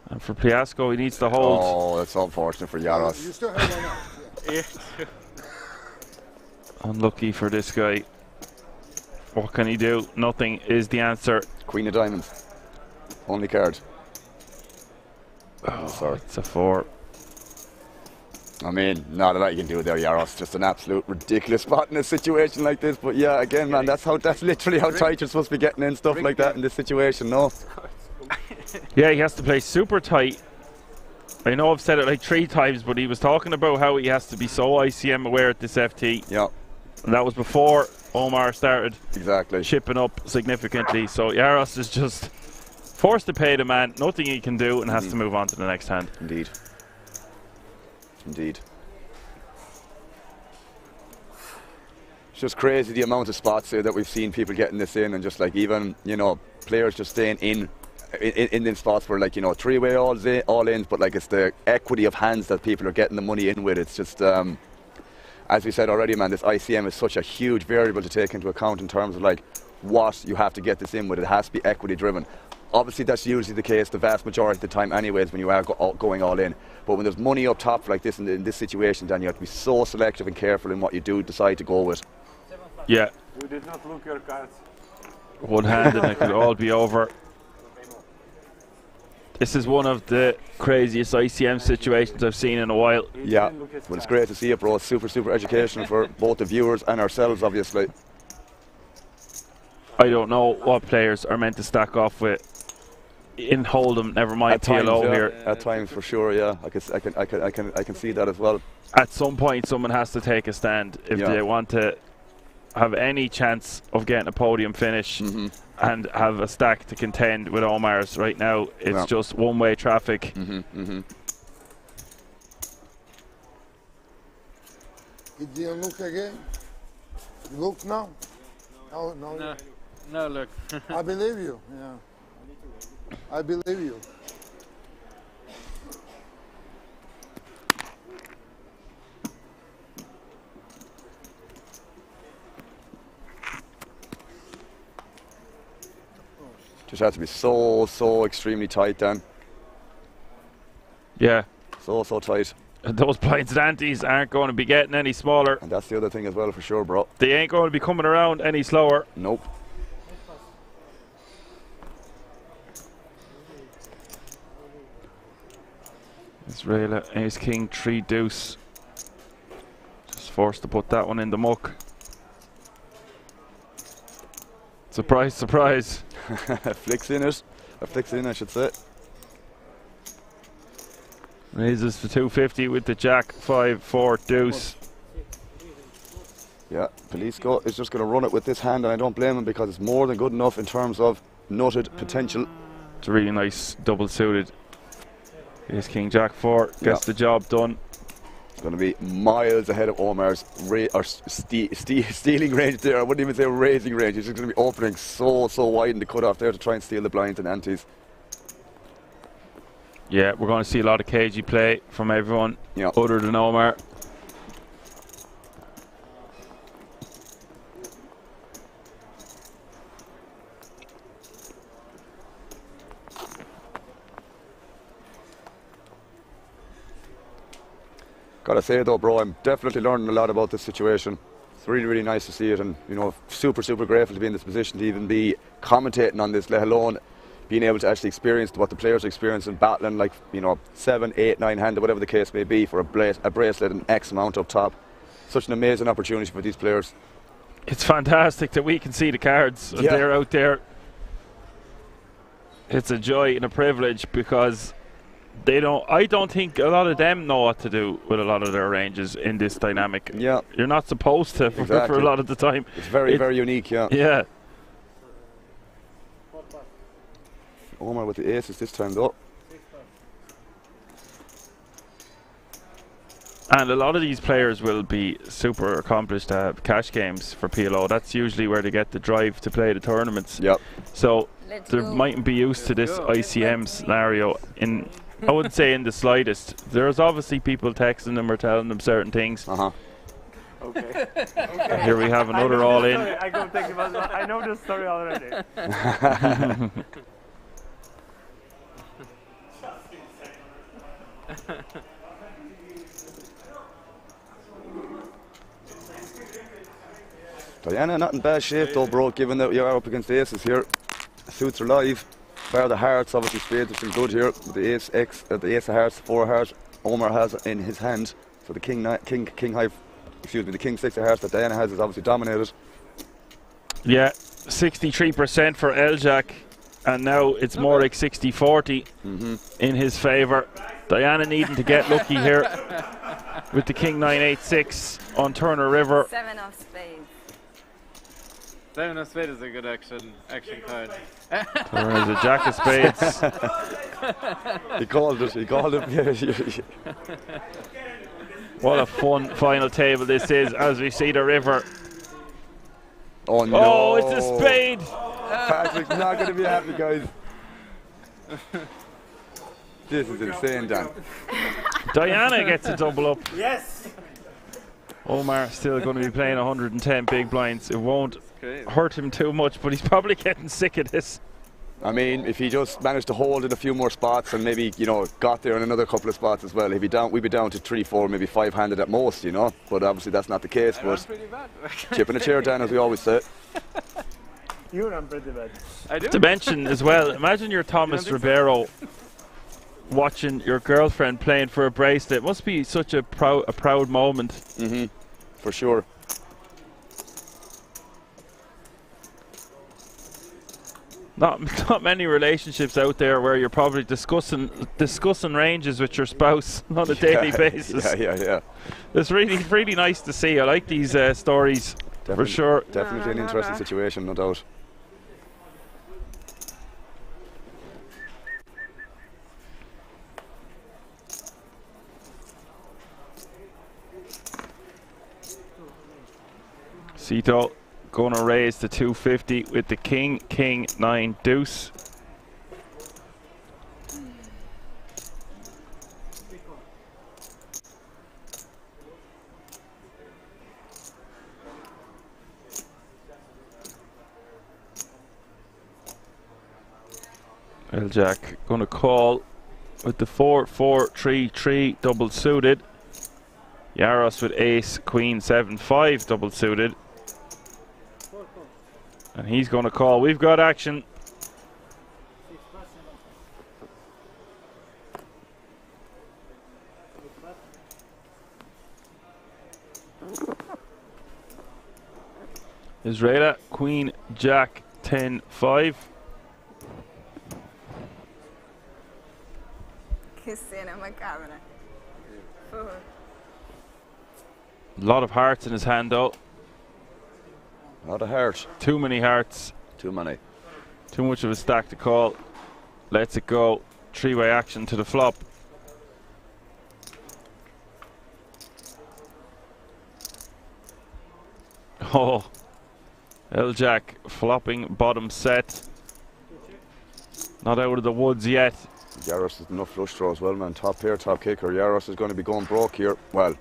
And for Piliasco, he needs to hold. Oh, that's unfortunate for Yaros. You still have one out. Unlucky for this guy. What can he do? Nothing is the answer. Queen of diamonds. Only card. Oh, sorry. It's a 4. I mean, not a lot you can do there, Yaros. Just an absolute ridiculous spot in a situation like this. But yeah, again, man, that's literally how tight you're supposed to be getting in stuff like that in this situation, no? Yeah, he has to play super tight. I know I've said it like 3 times, but he was talking about how he has to be so ICM aware at this FT. Yeah. And that was before Omar started shipping up significantly. So Yaros is just forced to pay the man, nothing he can do, and has to move on to the next hand. Indeed. Indeed. It's just crazy the amount of spots that we've seen people getting this in, and just like even, you know, players just staying in spots where, like, you know, 3-way all in, but like it's the equity of hands that people are getting the money in with. It's just, as we said already, man, this ICM is such a huge variable to take into account in terms of like what you have to get this in with. It has to be equity driven. Obviously that's usually the case the vast majority of the time anyways when you are going all in, but when there's money up top like this in this situation, then you have to be so selective and careful in what you do decide to go with. Yeah. You did not look your cards. One hand and it could all be over. This is one of the craziest ICM situations I've seen in a while. Yeah, but it's great to see it, bro. It's super, super educational for both the viewers and ourselves, obviously. I don't know what players are meant to stack off with in Hold'em, never mind PLO here. At times, for sure, yeah. I can see that as well. At some point, someone has to take a stand if they want to have any chance of getting a podium finish and have a stack to contend with Omar's. Right now, it's just one-way traffic. Did you look again? You look now? No, look. I believe you, yeah. I believe you. Just has to be so extremely tight then. Yeah. So tight. And those blinds and antes aren't going to be getting any smaller. And that's the other thing as well, for sure, bro. They ain't going to be coming around any slower. Nope. Israel, ace king, 3 deuce. Just forced to put that one in the muck. Surprise, surprise. Flicks in it. Flicks in, I should say. Raises to 250 with the jack, 5-4 deuce. Yeah, Pelisco is just going to run it with this hand, and I don't blame him because it's more than good enough in terms of nutted potential. It's a really nice double suited. Ace king, jack 4 gets the job done. It's going to be miles ahead of Omar's stealing range there. I wouldn't even say raising range. He's just going to be opening so wide in the cutoff there to try and steal the blinds and antes. Yeah, we're going to see a lot of cagey play from everyone other than Omar. Gotta say though, bro, I'm definitely learning a lot about this situation. It's really, really nice to see it, and, you know, super grateful to be in this position to even be commentating on this, let alone being able to actually experience what the players are experiencing, battling like, you know, 7, 8, 9 handed, whatever the case may be, for a bracelet and X amount up top. Such an amazing opportunity for these players. It's fantastic that we can see the cards. They're out there. It's a joy and a privilege because I don't think a lot of them know what to do with a lot of their ranges in this dynamic. Yeah. You're not supposed to for a lot of the time. It's very unique, yeah. Yeah. Omar with the aces this time though. And a lot of these players will be super accomplished cash games for PLO. That's usually where they get the drive to play the tournaments. Yep. So they mightn't be used to this ICM scenario in, I wouldn't say in the slightest. There's obviously people texting them or telling them certain things. Okay. And here we have another all in. I go take him as well. I know this story already. Diana, not in bad shape though, bro, given that you are up against the aces here. Suits are live. Bar the hearts, obviously spades have been good here. With the ace X, the ace of hearts, 4 of hearts, Omar has in his hand. So the king 6 of hearts that Diana has is obviously dominated. Yeah, 63% for L-Jack, and now it's more like 60-40 in his favour. Diana needing to get lucky here with the King 986 on Turner River. 7 of spades. 7 of spades is a good action card. Turner is a jack of spades. He called it. He called it. What a fun final table this is as we see the river. Oh no! Oh, it's a spade. Patrick's not going to be happy, guys. This is insane, Dan. Diana gets a double up. Yes! Omar still going to be playing 110 big blinds. It won't hurt him too much, but he's probably getting sick of this. I mean, if he just managed to hold in a few more spots and maybe, you know, got there in another couple of spots as well, we'd be down to 3-4, maybe 5-handed at most, you know. But obviously that's not the case. But chipping a chair down, as we always say. You run pretty bad. I do. To mention as well, imagine you're Thomas Ribeiro watching your girlfriend playing for a bracelet. It must be such a proud moment. For sure. Not many relationships out there where you're probably discussing ranges with your spouse on a daily basis. Yeah. It's really nice to see. I like these stories for sure. Definitely an interesting situation, no doubt. Sito gonna raise to 250 with the King 9 deuce. Jack gonna call with the 4-4-3-3 double suited. Yaros with ace queen 7-5 double suited. And he's going to call. We've got action. Israela, Queen, Jack, 10-5. Kissing my camera. A lot of hearts in his hand though. A lot of hearts. Too many hearts. Too many. Too much of a stack to call. Lets it go. Three-way action to the flop. Oh. L-Jack flopping bottom set. Not out of the woods yet. Yaros is enough flush draw as well, man. Top pair, top kicker. Yaros is going to be going broke here. Well,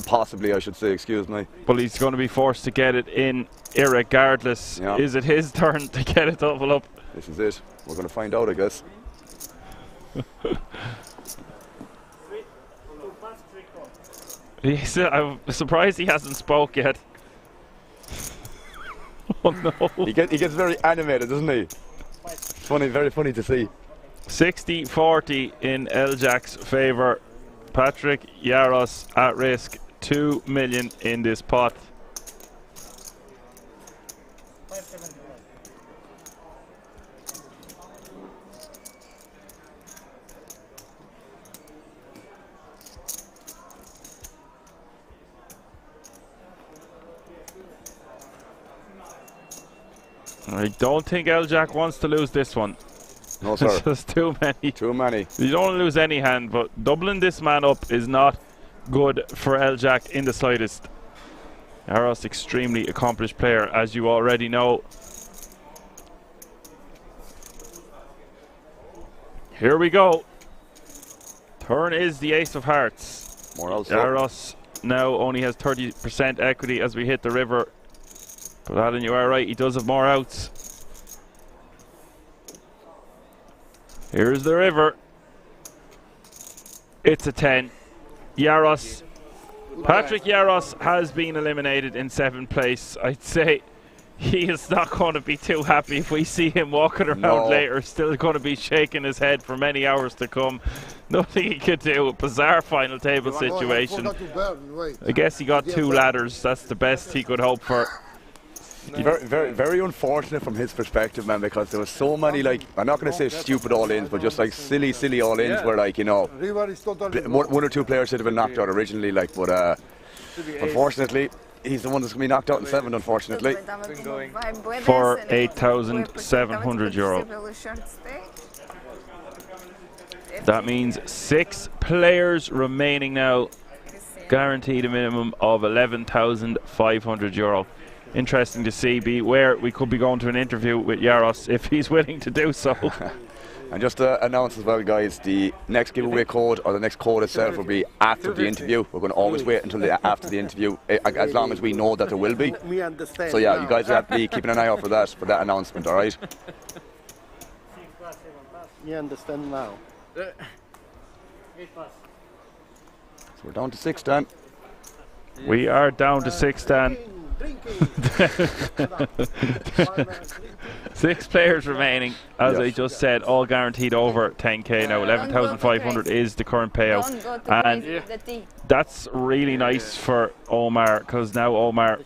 possibly, I should say, excuse me. But he's going to be forced to get it in irregardless. Yeah. Is it his turn to get it double up? This is it. We're going to find out, I guess. I'm surprised he hasn't spoke yet. Oh no. He gets very animated, doesn't he? Funny, very funny to see. 60-40 in L-Jack's favour. Patrick Yaros at risk. 2 million in this pot. I don't think L-Jack wants to lose this one. No, sir. There's too many. Too many. You don't want to lose any hand, but doubling this man up is not good for L-Jack in the slightest. Yaros, extremely accomplished player, as you already know. Here we go. Turn is the ace of hearts. More else. Yaros now only has 30% equity as we hit the river. But Alan, you are right, he does have more outs. Here's the river. It's a 10. Yaros. Patrick Yaros has been eliminated in 7th place. I'd say he is not going to be too happy if we see him walking around later. Still going to be shaking his head for many hours to come. Nothing he could do. A bizarre final table situation. I guess he got 2 ladders. That's the best he could hope for. Very unfortunate from his perspective, man, because there was so many, like, I'm not going to say stupid all-ins, but just like silly all-ins where, like, you know, one or two players should have been knocked out originally, like, but unfortunately, he's the one that's going to be knocked out in 7, unfortunately. For €8,700. That means 6 players remaining now, guaranteed a minimum of €11,500. Interesting to see where we could be going to an interview with Yaros if he's willing to do so. And just to announce as well, guys, the next giveaway code or the next code itself will be after the interview. We're going to always wait until after the interview, as long as we know that there will be. So yeah, you guys have to be keeping an eye out for that announcement, all right? You understand now. So we're down to 6, Dan. We are down to 6, Dan. 6 players remaining, as I just said, all guaranteed over 10k now. 11,500 is the current payout, and that's really nice for Omar, because now Omar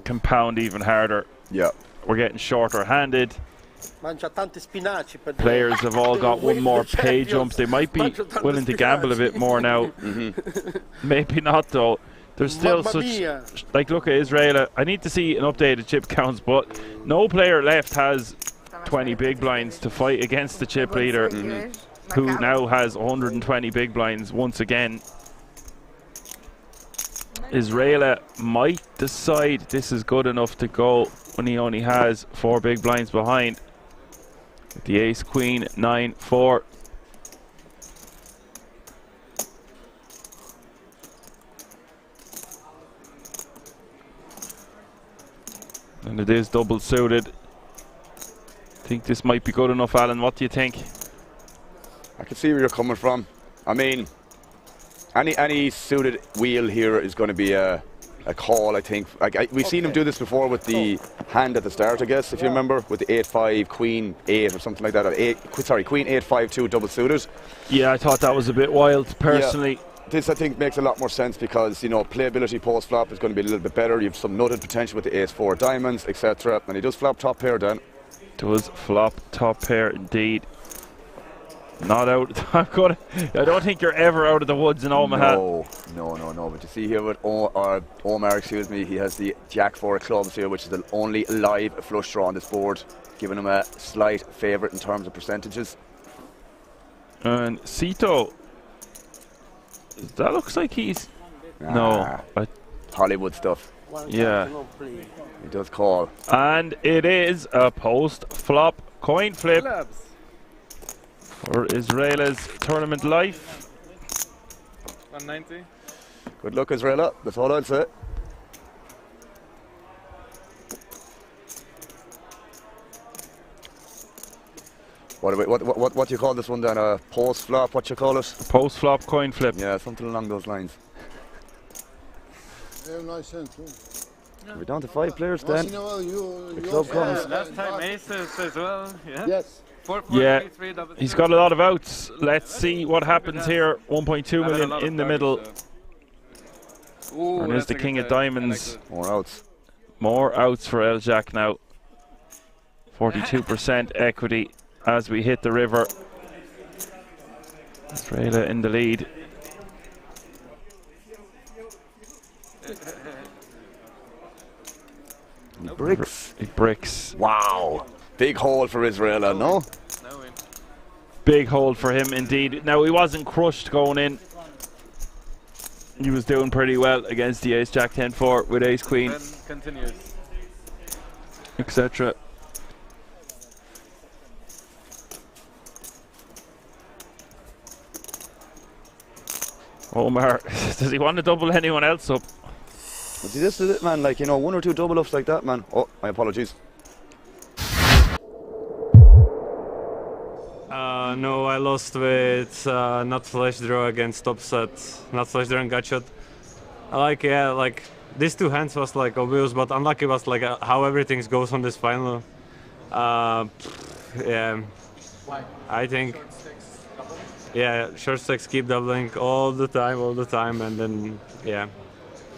can pound even harder. Yeah, we're getting shorter handed. Players have all got one more pay jump. They might be willing to gamble a bit more now. Maybe not though. There's still such, like, look at Israel. I need to see an updated chip counts, but no player left has 20 big blinds to fight against the chip leader, who now has 120 big blinds once again. Israel might decide this is good enough to go when he only has 4 big blinds behind. With the ace, queen, 9, 4. And it is double suited. I think this might be good enough, Alan. What do you think? I can see where you're coming from. I mean, any suited wheel here is going to be a call, I think. We've seen him do this before with the hand at the start, I guess, if you remember, with the 8-5, queen 8 or something like that. Or queen 8-5-2 double suited. Yeah, I thought that was a bit wild, personally. Yeah. This, I think, makes a lot more sense because, you know, playability post-flop is going to be a little bit better. You have some nutted potential with the ace-4 diamonds, etc. And he does flop top pair, Dan. Does flop top pair, indeed. Not out. I don't think you're ever out of the woods in Omaha. No. But you see here with Omar, excuse me, he has the Jack-4 of clubs here, which is the only live flush draw on this board, giving him a slight favourite in terms of percentages. And Sito. That looks like he's... No. Hollywood stuff. Yeah. He does call. And it is a post-flop coin flip for Israel's tournament life. 190. Good luck, Israel. That's all I'd say. What do you call this one then? A post flop? What you call it? Post flop coin flip. Yeah, something along those lines. They have nice hand too. We're down to 5 players then. The club comes. Last time aces as well. Yeah. Yes. 4, yeah. 3, 3, He's got a lot of outs. Let's see what happens here. 1.2 million in the middle. Ooh, and there's the king of diamonds. More outs. More outs for El Jack now. 42% equity as we hit the river. Australia in the lead. Bricks. Wow. Big hole for Israel, no? Big hole for him indeed. Now he wasn't crushed going in. He was doing pretty well against the ace jack 10-4 with ace queen. Continues. Etc. Omar, does he want to double anyone else up? But see, this is it, man. Like, you know, 1 or 2 double ups like that, man. Oh, my apologies. No, I lost with not flash draw against top set, not flash draw and gut shot. Like these 2 hands was like obvious, but unlucky was like how everything goes on this final. Yeah, I think. Yeah, short stacks keep doubling all the time, and then yeah,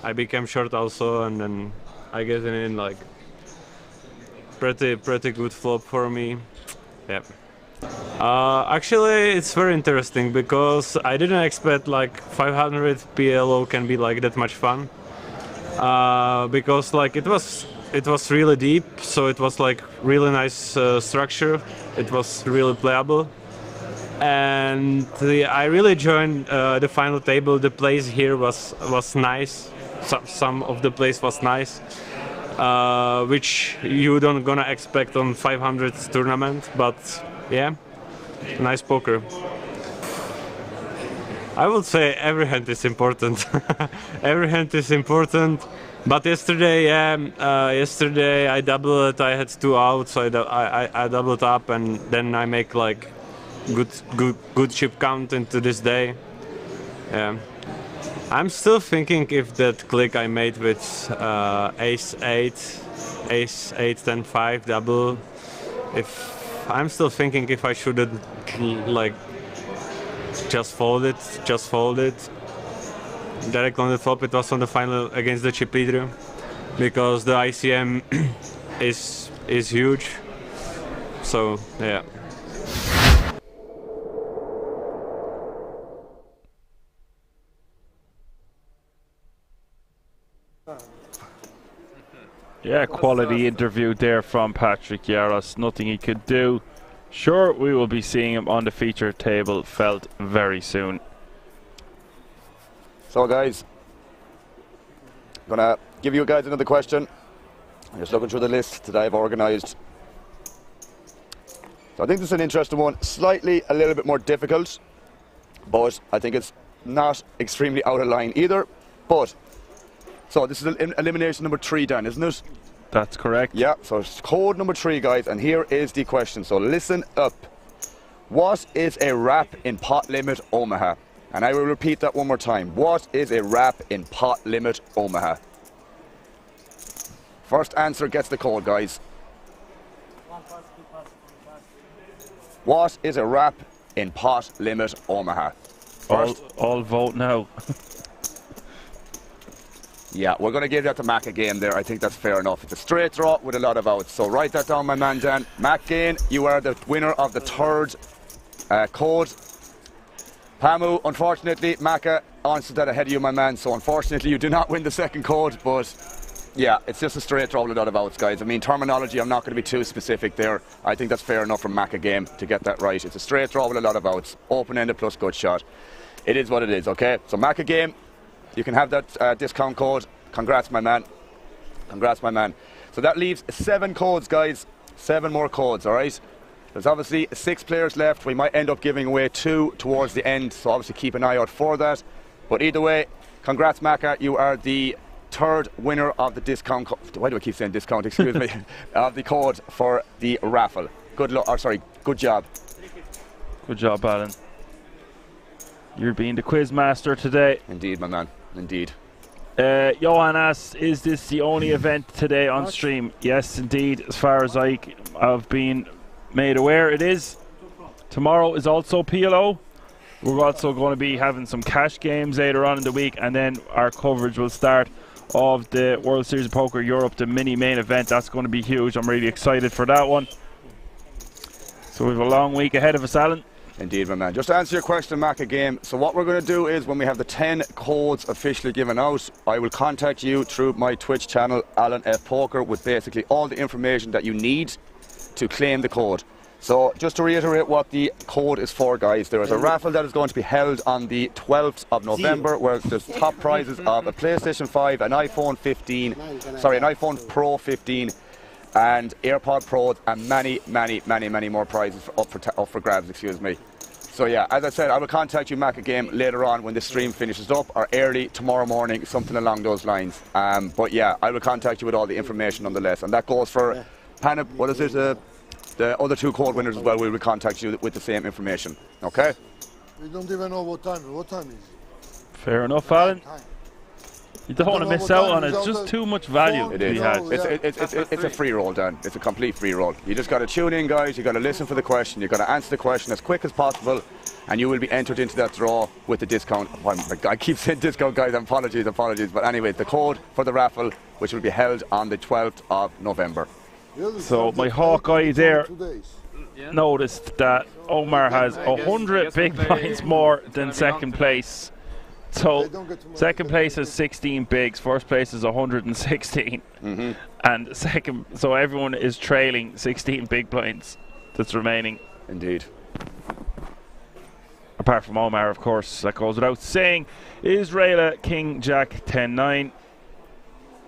I became short also, and then I get in like pretty good flop for me. Yeah. Actually, it's very interesting because I didn't expect like 500 PLO can be like that much fun. Because like it was really deep, so it was like really nice structure. It was really playable, and I really enjoyed the final table. The place here was nice. Some of the place was nice, which you don't gonna expect on 500 tournament. But yeah, nice poker. I would say every hand is important. Every hand is important. But yesterday, yesterday I doubled it. I had 2 outs. I doubled up, and then I make like good chip count into this day. Yeah. I'm still thinking if that click I made with ace 8, 10, 5 double. If I'm still thinking if I shouldn't like just fold it. Direct on the flop, it was on the final against the chip leader, because the ICM is huge. So yeah. Yeah, quality interview there from Patrick Yaros. Nothing he could do. Sure, we will be seeing him on the feature table felt very soon. So guys, I'm gonna give you guys another question. I'm just looking through the list that I've organised. So I think this is an interesting one, slightly a little bit more difficult, but I think it's not extremely out of line either. But so this is elimination number 3, Dan, isn't it? That's correct. Yeah, so it's code number 3, guys, and here is the question. So listen up. What is a wrap in pot limit Omaha? And I will repeat that one more time. What is a wrap in pot limit Omaha? First answer gets the code, guys. What is a wrap in pot limit Omaha? All vote now. Yeah, we're going to give that to Mac again there. I think that's fair enough. It's a straight draw with a lot of outs. So write that down, my man, Dan. Mac Gain, you are the winner of the 3rd code. Pamu, unfortunately, Maka answered that ahead of you, my man. So unfortunately, you do not win the 2nd code. But yeah, it's just a straight draw with a lot of outs, guys. I mean, terminology, I'm not going to be too specific there. I think that's fair enough from Mac again to get that right. It's a straight draw with a lot of outs. Open-ended plus good shot. It is what it is, okay? So Mac again. You can have that discount code. Congrats, my man. Congrats, my man. So that leaves 7 codes, guys. 7 more codes, all right? There's obviously 6 players left. We might end up giving away 2 towards the end, so obviously keep an eye out for that. But either way, congrats, Maka. You are the 3rd winner of the discount code. Why do I keep saying discount? Excuse me. Of the code for the raffle. Good luck. Or sorry, good job. Good job, Alan. You're being the quiz master today. Indeed, my man. Indeed. Johan asks, is this the only event today on stream? Yes, indeed. As far as I have been made aware, it is. Tomorrow is also PLO. We're also going to be having some cash games later on in the week, and then our coverage will start of the World Series of Poker Europe, the mini main event. That's going to be huge. I'm really excited for that one. So we have a long week ahead of us, Alan. Indeed, my man. Just to answer your question, Mac, again. So what we're going to do is when we have the 10 codes officially given out, I will contact you through my Twitch channel, Alan F Poker, with basically all the information that you need to claim the code. So just to reiterate what the code is for, guys, there is a raffle that is going to be held on the 12th of November where there's top prizes of a PlayStation 5, an iPhone 15, sorry, an iPhone Pro 15, and AirPod Pros, and many more prizes up for grabs, excuse me. So yeah, as I said, I will contact you, Mac, again later on when the stream finishes up, or early tomorrow morning, something along those lines. But yeah, I will contact you with all the information nonetheless, and that goes for what is it? The other 2 code winners as well. We will contact you with the same information. Okay? We don't even know what time. What time is it? Fair enough, Alan. You don't want to miss out on it. It's just too much value to be had. It's a free roll, Dan. It's a complete free roll. You just got to tune in, guys. You got to listen for the question. You got to answer the question as quick as possible, and you will be entered into that draw with the discount. I keep saying discount, guys. Apologies. But anyway, the code for the raffle, which will be held on the 12th of November. So my Hawkeye there noticed that Omar has 100 big blinds more than second place. So second place has 16 bigs, first place is 116, and so everyone is trailing 16 big blinds that's remaining. Indeed. Apart from Omar, of course, that goes without saying. Israel King Jack 10-9.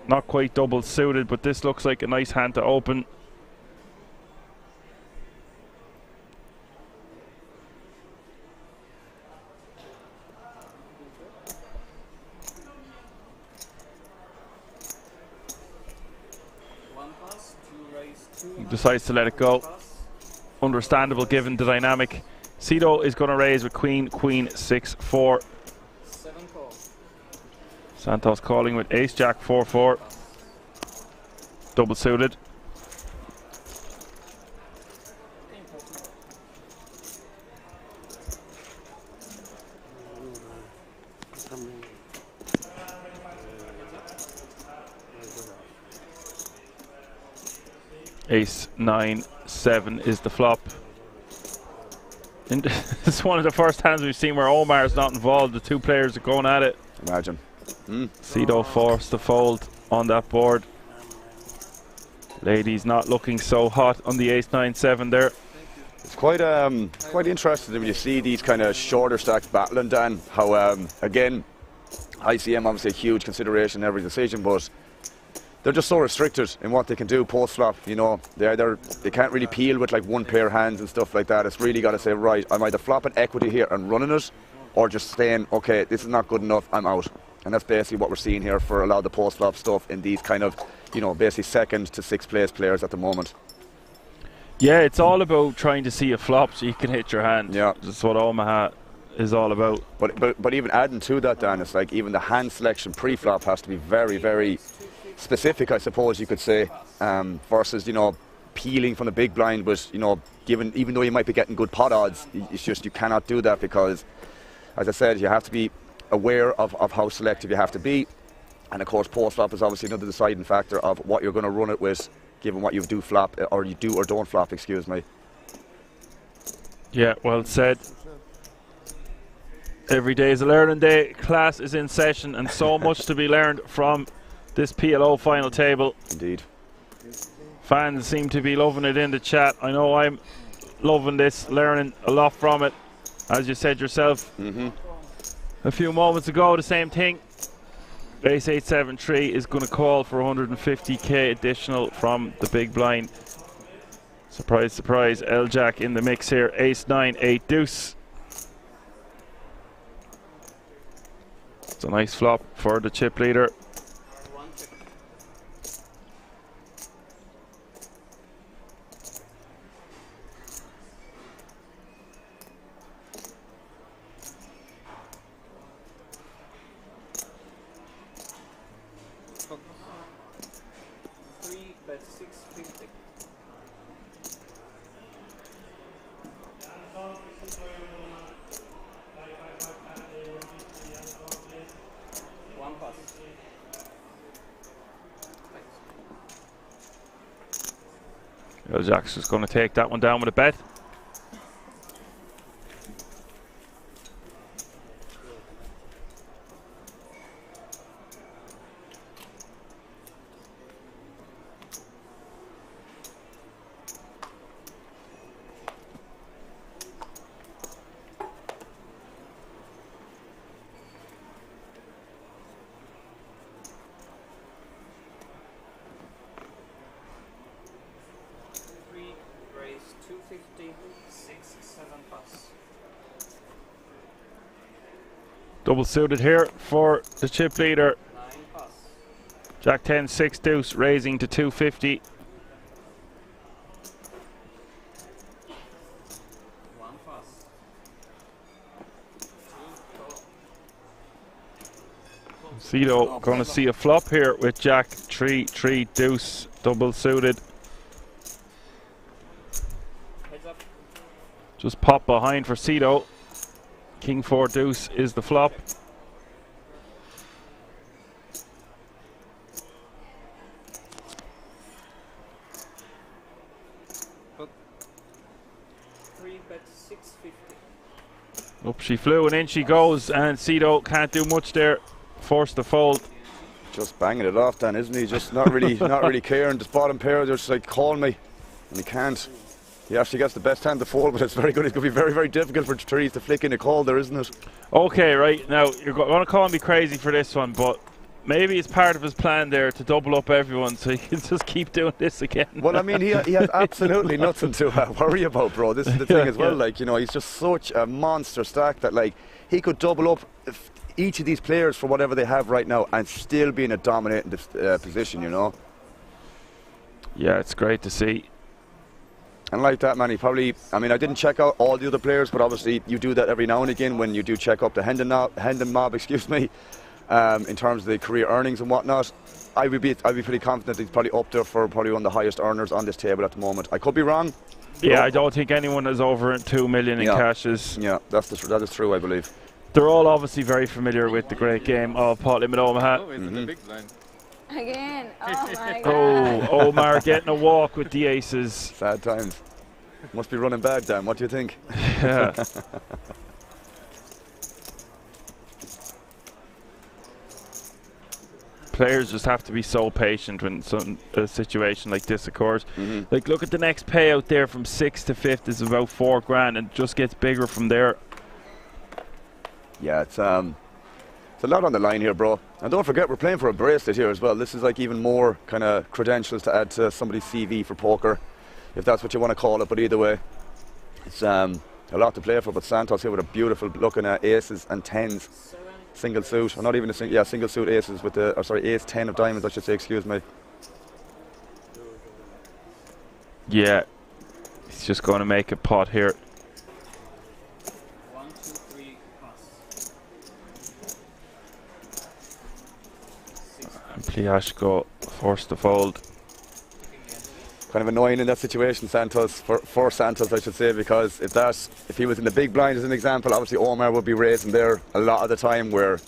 Not quite double suited, but this looks like a nice hand to open. He decides to let it go. Understandable given the dynamic. Cito is going to raise with Queen 6-4. Santos calling with Ace Jack 4-4. Double suited. Ace 9-7 is the flop. And it's one of the first hands we've seen where Omar is not involved. The two players are going at it. Imagine. Cito forced to fold on that board. Ladies not looking so hot on the Ace 9-7 there. It's quite interesting when you see these kind of shorter stacks battling, Dan. How again, ICM obviously a huge consideration in every decision, but they're just so restricted in what they can do post flop. You know, they can't really peel with like one pair of hands and stuff like that. It's really got to say, right, I'm either flopping equity here and running it, or just saying, okay, this is not good enough, I'm out. And that's basically what we're seeing here for a lot of the post flop stuff in these kind of, you know, basically second to sixth place players at the moment. Yeah, it's all about trying to see a flop so you can hit your hand. Yeah, that's what Omaha is all about. But even adding to that, Dan, it's like even the hand selection pre-flop has to be very, very specific, I suppose you could say, versus, you know, peeling from the big blind. But, you know, even though you might be getting good pot odds, it's just you cannot do that because, as I said, you have to be aware of how selective you have to be. And of course, post flop is obviously another deciding factor of what you're going to run it with, given what you do flop, or you do or don't flop, excuse me. Yeah, well said. Every day is a learning day. Class is in session, and so much to be learned from this PLO final table. Indeed. Fans seem to be loving it in the chat. I know I'm loving this, learning a lot from it. As you said yourself a few moments ago, the same thing. Ace 8-7-3 is going to call for 150k additional from the big blind. Surprise, surprise, L-Jack in the mix here. Ace 9-8 deuce. It's a nice flop for the chip leader. Jack's just going to take that one down with a bet. Double suited here for the chip leader. Jack 10, 6 deuce, raising to 250. Cito going to see a flop here with Jack 3, 3 deuce, double suited. Just pop behind for Cito. King 4 deuce is the flop. bet 650. Up she flew and in she goes, and Cito can't do much there. Forced to fold. Just banging it off, Dan, isn't he? Just not really, not really caring. This bottom pair, they're just like, call me, and he can't. He actually gets the best hand to fold, but it's very good. It's going to be very, very difficult for Therese to flick in a call there, isn't it? Okay, right now you're going to call me crazy for this one, but maybe it's part of his plan there to double up everyone, so he can just keep doing this again. Well, I mean, he has absolutely nothing to worry about, bro. This is the thing as well. Like, you know, he's just such a monster stack that, like, he could double up each of these players for whatever they have right now and still be in a dominating position, you know. Yeah, it's great to see. And like that, man, he probably, I mean, I didn't check out all the other players, but obviously you do that every now and again when you do check up the Hendon mob, excuse me, in terms of the career earnings and whatnot. I'd be pretty confident he's probably up there for probably one of the highest earners on this table at the moment. I could be wrong. Yeah, I don't think anyone is over 2 million in cashes. Yeah, that is true, I believe. They're all obviously very familiar with the great game of pot limit Omaha. Oh, it's the big blind. Again, oh my god. Oh, Omar getting a walk with the aces. Sad times. Must be running bad, Dan. What do you think? Yeah. Players just have to be so patient when a situation like this occurs. Like, look at the next payout there from 6th to 5th is about 4 grand and just gets bigger from there. Yeah, it's a lot on the line here, bro. And don't forget, we're playing for a bracelet here as well. This is like even more kind of credentials to add to somebody's CV for poker, if that's what you want to call it. But either way, it's a lot to play for. But Santos here with a beautiful looking at aces and tens, single suit, or not even a single suit aces with the, ace 10 of diamonds, I should say. Excuse me. Yeah, he's just going to make a pot here. 1, 2, 3, pass. And Pliashko forced to fold. Kind of annoying in that situation, Santos, for Santos, I should say, because if he was in the big blind as an example, obviously Omar would be raising there a lot of the time, where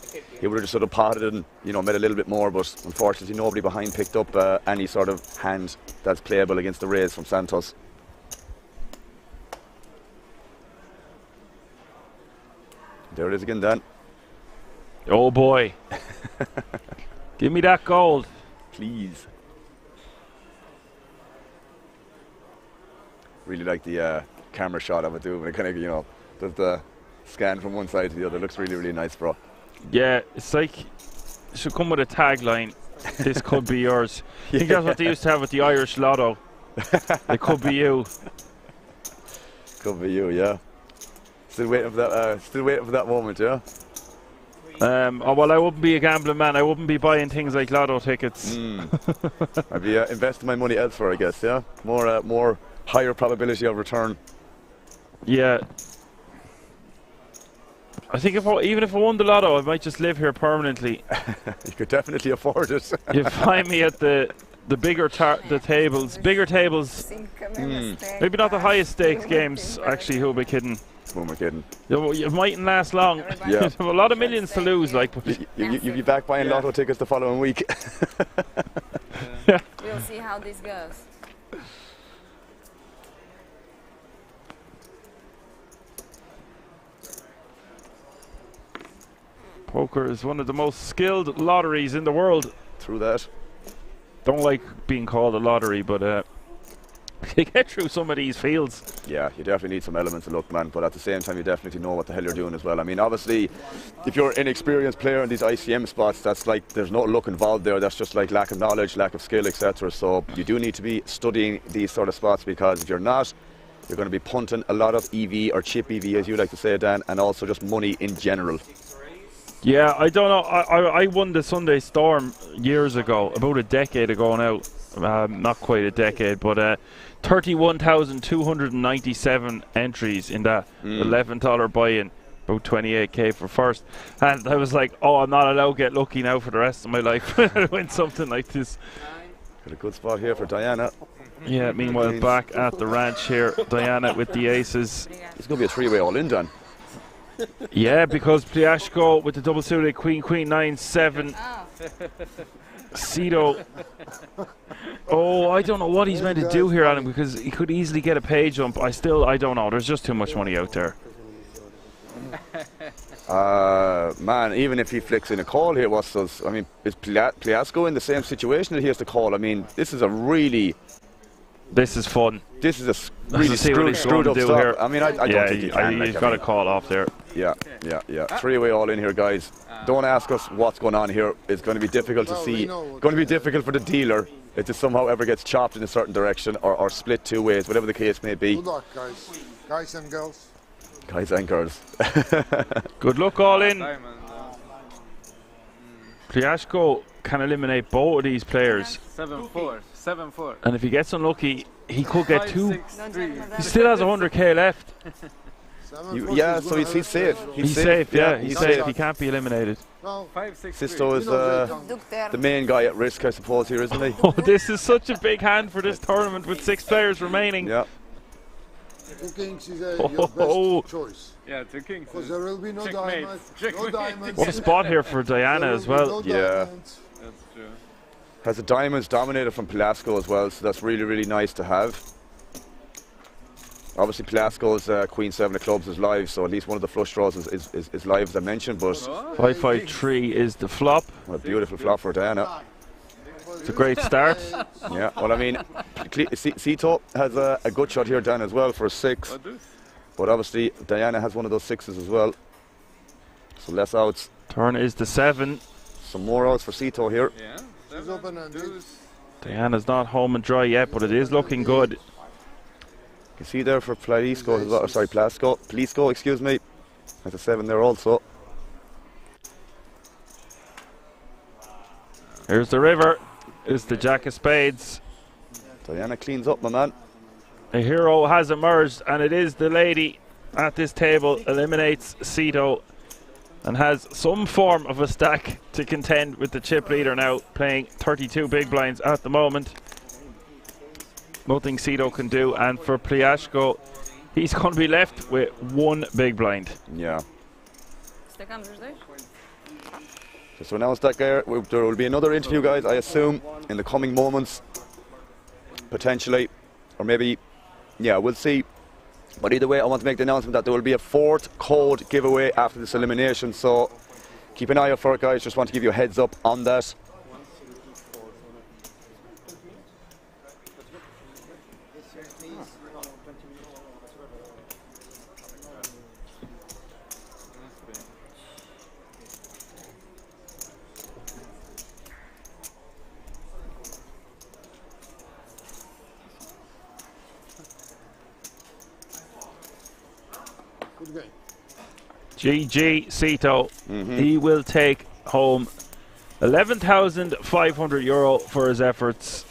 he would have just sort of potted and, you know, made a little bit more, but unfortunately nobody behind picked up any sort of hand that's playable against the raise from Santos. There it is again, Dan. Oh boy. Give me that gold. Please. Really like the camera shot of it too, but it kind of, you know, does the scan from one side to the other. Looks really, really nice, bro. Yeah, it's like, it should come with a tagline. This could be yours. I think that's what they used to have with the Irish Lotto. It could be you. Could be you, yeah. Still waiting for that. Still waiting for that moment, yeah. Oh, well, I wouldn't be a gambling man. I wouldn't be buying things like lotto tickets. I'd be investing my money elsewhere, I guess. Yeah, more higher probability of return. Yeah. I think even if I won the lotto, I might just live here permanently. You could definitely afford it. You find me at the bigger tables. Maybe not the highest stakes games. Actually, who am I kidding? Who am I kidding? You mightn't last long. Yeah. You have a lot of millions to lose. Like, you'll be back buying lotto tickets the following week. Yeah. We'll see how this goes. Poker is one of the most skilled lotteries in the world. True that. Don't like being called a lottery, but you get through some of these fields. Yeah, you definitely need some elements of luck, man, but at the same time you definitely know what the hell you're doing as well. I mean, obviously, if you're an inexperienced player in these ICM spots, that's like, there's no luck involved there. That's just like lack of knowledge, lack of skill, etc. So you do need to be studying these sort of spots, because if you're not, you're going to be punting a lot of EV or chip EV, as you like to say, Dan, and also just money in general. Yeah, I don't know. I won the Sunday Storm years ago, about a decade ago now. Not quite a decade, but 31,297 entries in that $11 buy-in, about 28k for first. And I was like, oh, I'm not allowed to get lucky now for the rest of my life when I win something like this. Got a good spot here for Diana. Yeah, meanwhile, back at the ranch here, Diana with the aces. It's going to be a three-way all-in, Dan. Yeah, because Pliashko with the double suited Queen, 9, 7. Cito Oh, I don't know what he's meant to do here, Adam, because he could easily get a pay jump. I don't know. There's just too much money out there. Man, even if he flicks in a call here, what's those? I mean, is Pliasco in the same situation that he has to call? I mean, this is a really... This is fun. This is a really screwed up stop. Here. I mean, I don't think he can. He's got a call off there. Yeah. 3-way all in here, guys. Don't ask us what's going on here. It's going to be difficult to see. Going to be difficult for the dealer if it somehow ever gets chopped in a certain direction or split 2 ways, whatever the case may be. Good luck, guys. Guys and girls. Guys and girls. Good luck all in. Pliasco can eliminate both of these players. 7-4. 7-4. And if he gets unlucky, he could get 2. 5-6-3. He still has 100k left. Yeah, so he's safe. He's safe, yeah. He's safe. He can't be eliminated. 5-6-3. Sisto is the main guy at risk, I suppose, here, isn't he? Oh, this is such a big hand for this tournament with 6 players remaining. Yeah. 2 kings is your best choice. Yeah, 2 kings. Because there will be no diamonds. No diamonds. What a spot here for Diana as well. Yeah. That's true. Has the diamonds dominated from Pliasco as well, so that's really, really nice to have. Obviously, Pliasco's Queen 7 of clubs is live, so at least one of the flush draws is live, as I mentioned. But 5-5-3 is the flop. What a beautiful flop for Diana. It's a great start. Yeah, well, I mean, Sito has a good shot here down as well for a 6. But obviously, Diana has one of those 6s as well. So less outs. Turn is the 7. Some more outs for Sito here. Yeah. Diana's not home and dry yet, but it is looking good. You can see there for Pliasco, excuse me. There's a 7 there also. Here's the river. It's the Jack of Spades. Diana cleans up, my man. A hero has emerged, and it is the lady at this table, eliminates Sito, and has some form of a stack to contend with the chip leader now, playing 32 big blinds at the moment. Nothing Sito can do, and for Pliasco, he's going to be left with 1 big blind. Yeah. Just to announce that there will be another interview, guys, I assume, in the coming moments, potentially, or maybe, yeah, we'll see. But either way, I want to make the announcement that there will be a 4th code giveaway after this elimination, so keep an eye out for it, guys. Just want to give you a heads up on that. GG Sito. He will take home €11,500 for his efforts.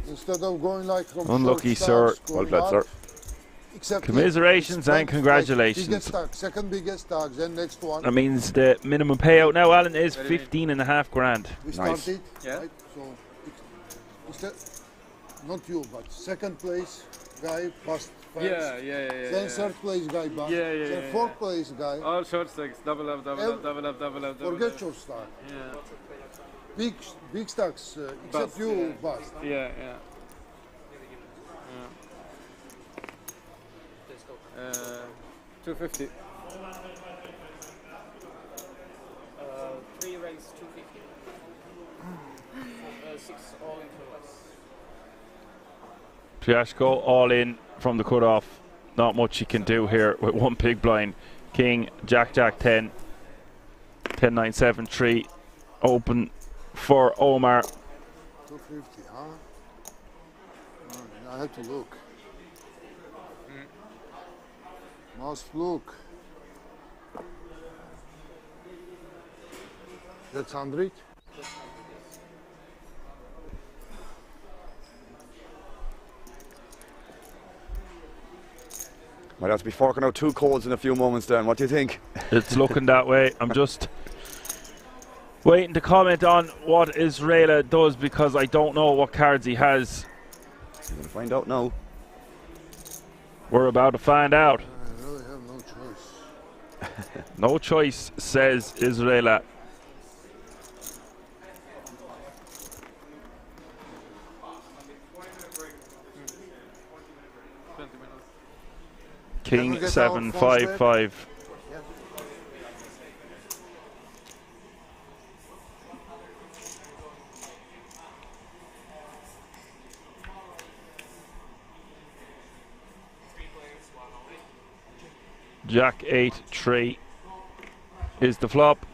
Instead of going like from unlucky, sir. Well played, sir. Commiserations and congratulations. Biggest stack, second biggest stack, then next one. That means the minimum payout now, Alan, is 15.5 grand. We started, right? So it's not you, but second place guy passed. Yeah. Then third place guy back. Then fourth place guy. All short stacks, double up. Forget your stack. Yeah. Big stacks, except you bust. Yeah. 250. 3 raise 250. 6 all in Pliasco all in from the cutoff. Not much he can do here with 1 big blind. King, Jack, 10, 10, 9, 7, 3. Open for Omar. 250, huh? I have to look. Must look. That's 100. Might have to be forking out 2 codes in a few moments then. What do you think? It's looking that way. I'm just waiting to comment on what Israela does because I don't know what cards he has. We're going to find out now. We're about to find out. I really have no choice. No choice, says Israela. 20 minutes. King get 7 our 5 phones 5. Yeah. Jack 8 3 is the flop.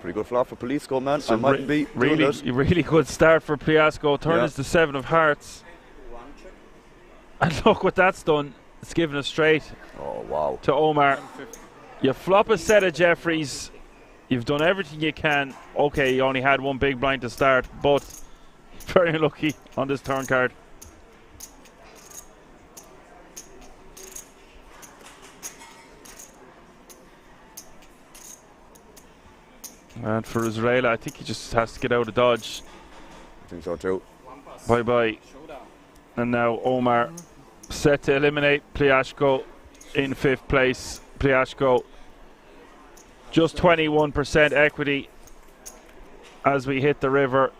Pretty good flop for Police man. So I mightn't be doing really, it. really good start for Pliasco. Turn Yeah. is the 7 of hearts. And look what that's done. It's given a straight. Oh, wow. To Omar. You flop a set of Jeffries. You've done everything you can. Okay, you only had one big blind to start, but very unlucky on this turn card. And for Israel, I think he just has to get out of dodge. I think so too. Bye-bye. And now Omar set to eliminate Pliasco in 5th place. Pliasco just 21% equity as we hit the river.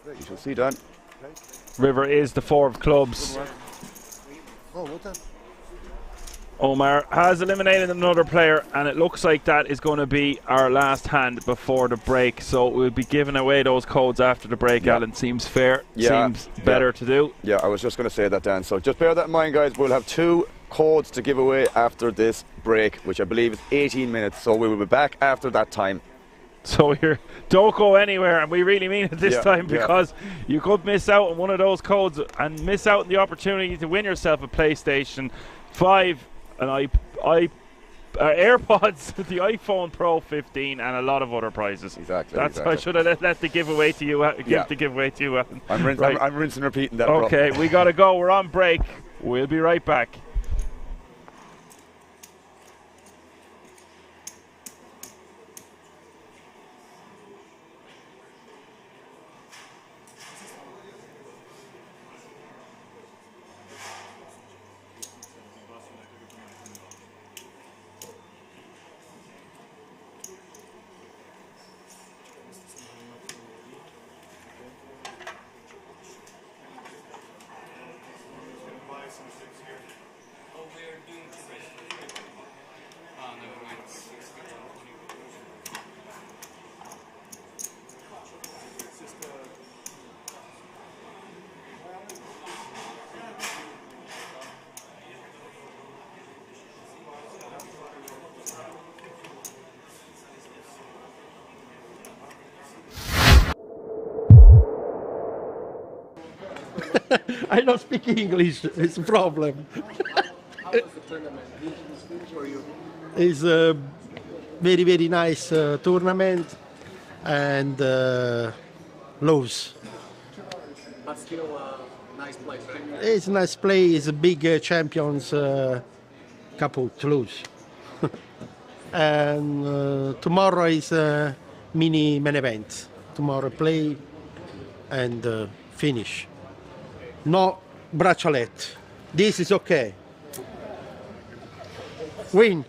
You shall see, Dan. River is the 4 of clubs. Oh, what the? Omar has eliminated another player, and it looks like that is going to be our last hand before the break. So we'll be giving away those codes after the break. Yeah. Alan, seems fair. Yeah. Seems better to do. Yeah, I was just going to say that, Dan. So just bear that in mind, guys. We'll have 2 codes to give away after this break, which I believe is 18 minutes. So we will be back after that time. So here, don't go anywhere, and we really mean it this Yeah, time, yeah. because you could miss out on one of those codes and miss out on the opportunity to win yourself a PlayStation 5, an AirPods, the iPhone Pro 15, and a lot of other prizes. Exactly. That's exactly. I should have let the giveaway to you. Give the giveaway to you. Alan. I'm Right. rinsing and repeating that. bro. Okay, we gotta go. We're on break. We'll be right back. I don't speak English. It's a problem. How was the tournament? Did you finish or you? It's a very, very nice tournament and lose. But still, nice place, right? It's a nice play. It's a big champions couple to lose. And tomorrow is a mini main event. Tomorrow play and finish. No braccialet. This is okay. Win.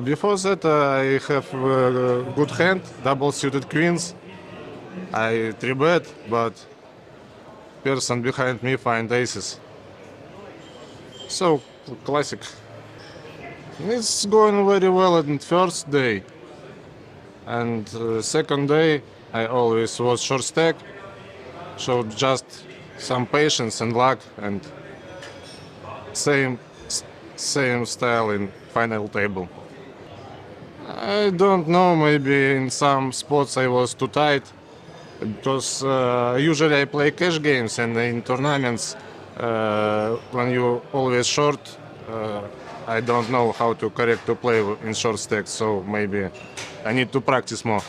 Before that, I have a good hand, double suited queens. I 3-bet, but person behind me find aces. So, classic. It's going very well on first day. And second day, I always was short stack. So just some patience and luck and same style in final table. I don't know, maybe in some spots I was too tight, because usually I play cash games, and in tournaments when you always short, I don't know how to correct to play in short stacks, so maybe I need to practice more.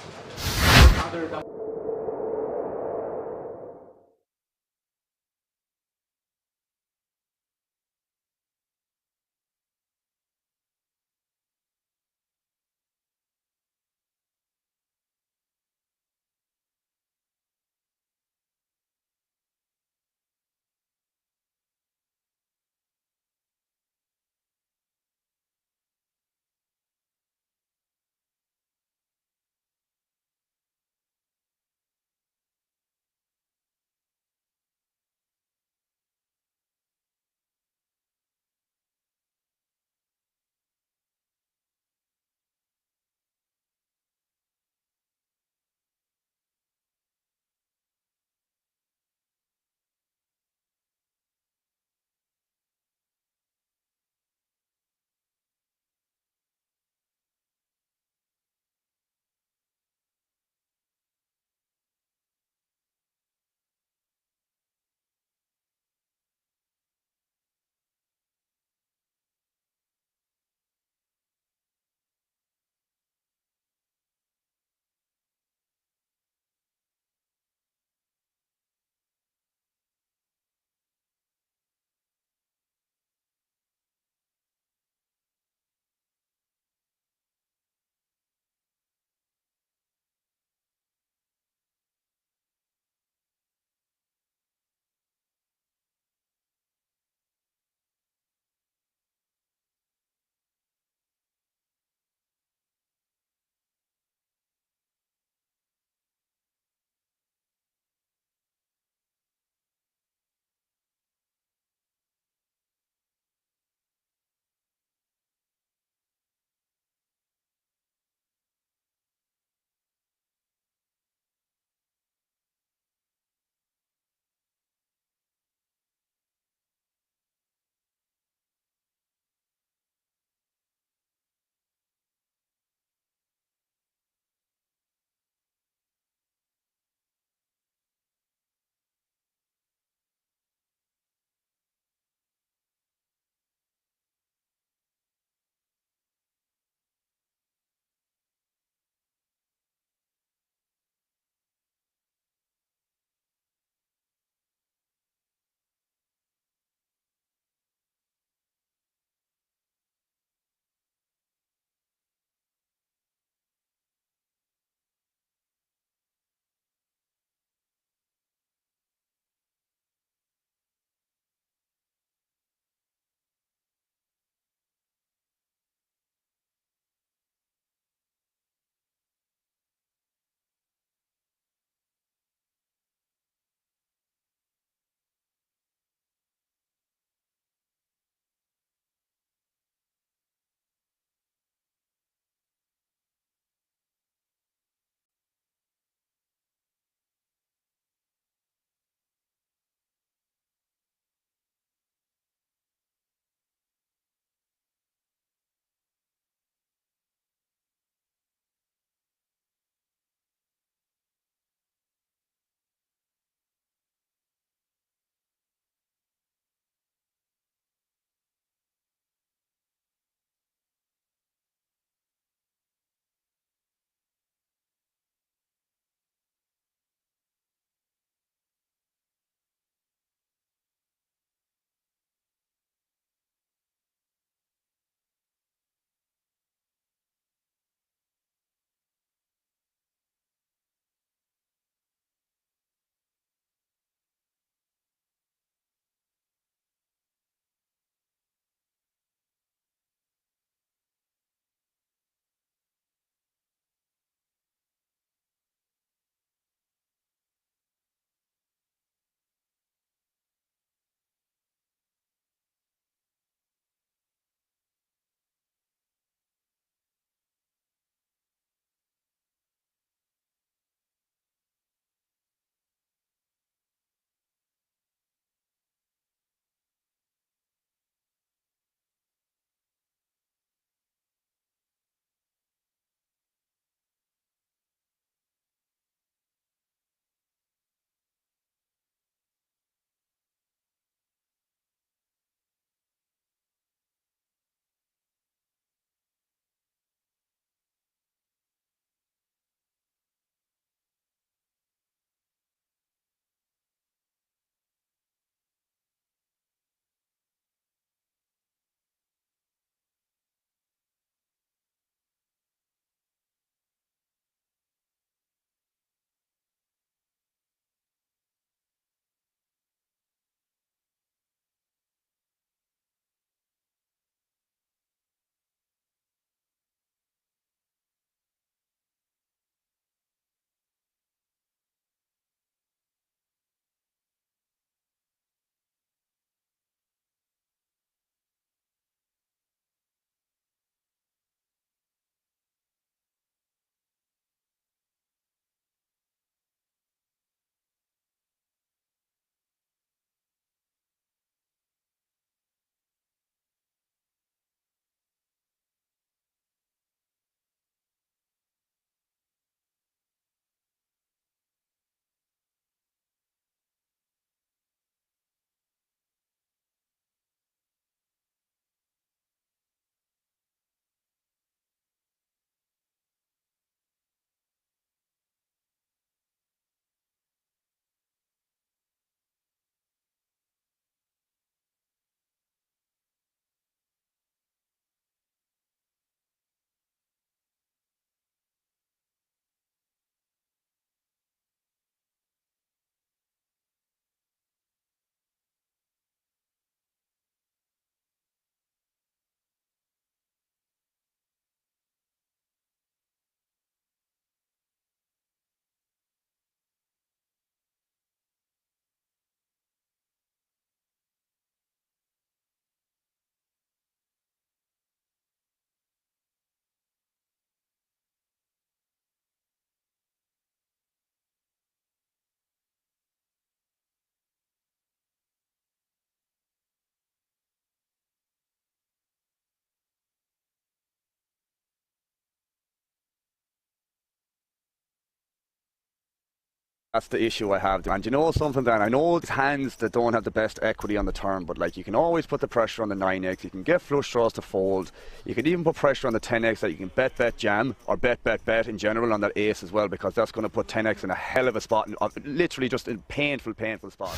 That's the issue I have. And you know something, Dan? I know it's hands that don't have the best equity on the turn, but like you can always put the pressure on the 9x. You can get flush draws to fold. You can even put pressure on the 10x that you can bet jam or bet in general on that ace as well, because that's going to put 10x in a hell of a spot, literally just in painful spot.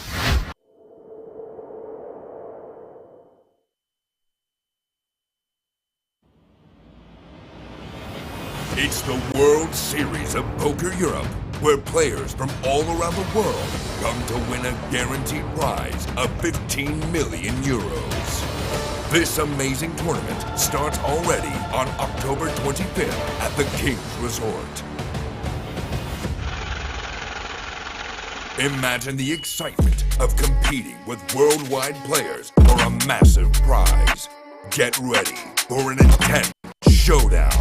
It's the World Series of Poker Europe, where players from all around the world come to win a guaranteed prize of 15 million euros. This amazing tournament starts already on October 25th at the King's Resort. Imagine the excitement of competing with worldwide players for a massive prize. Get ready for an intense showdown.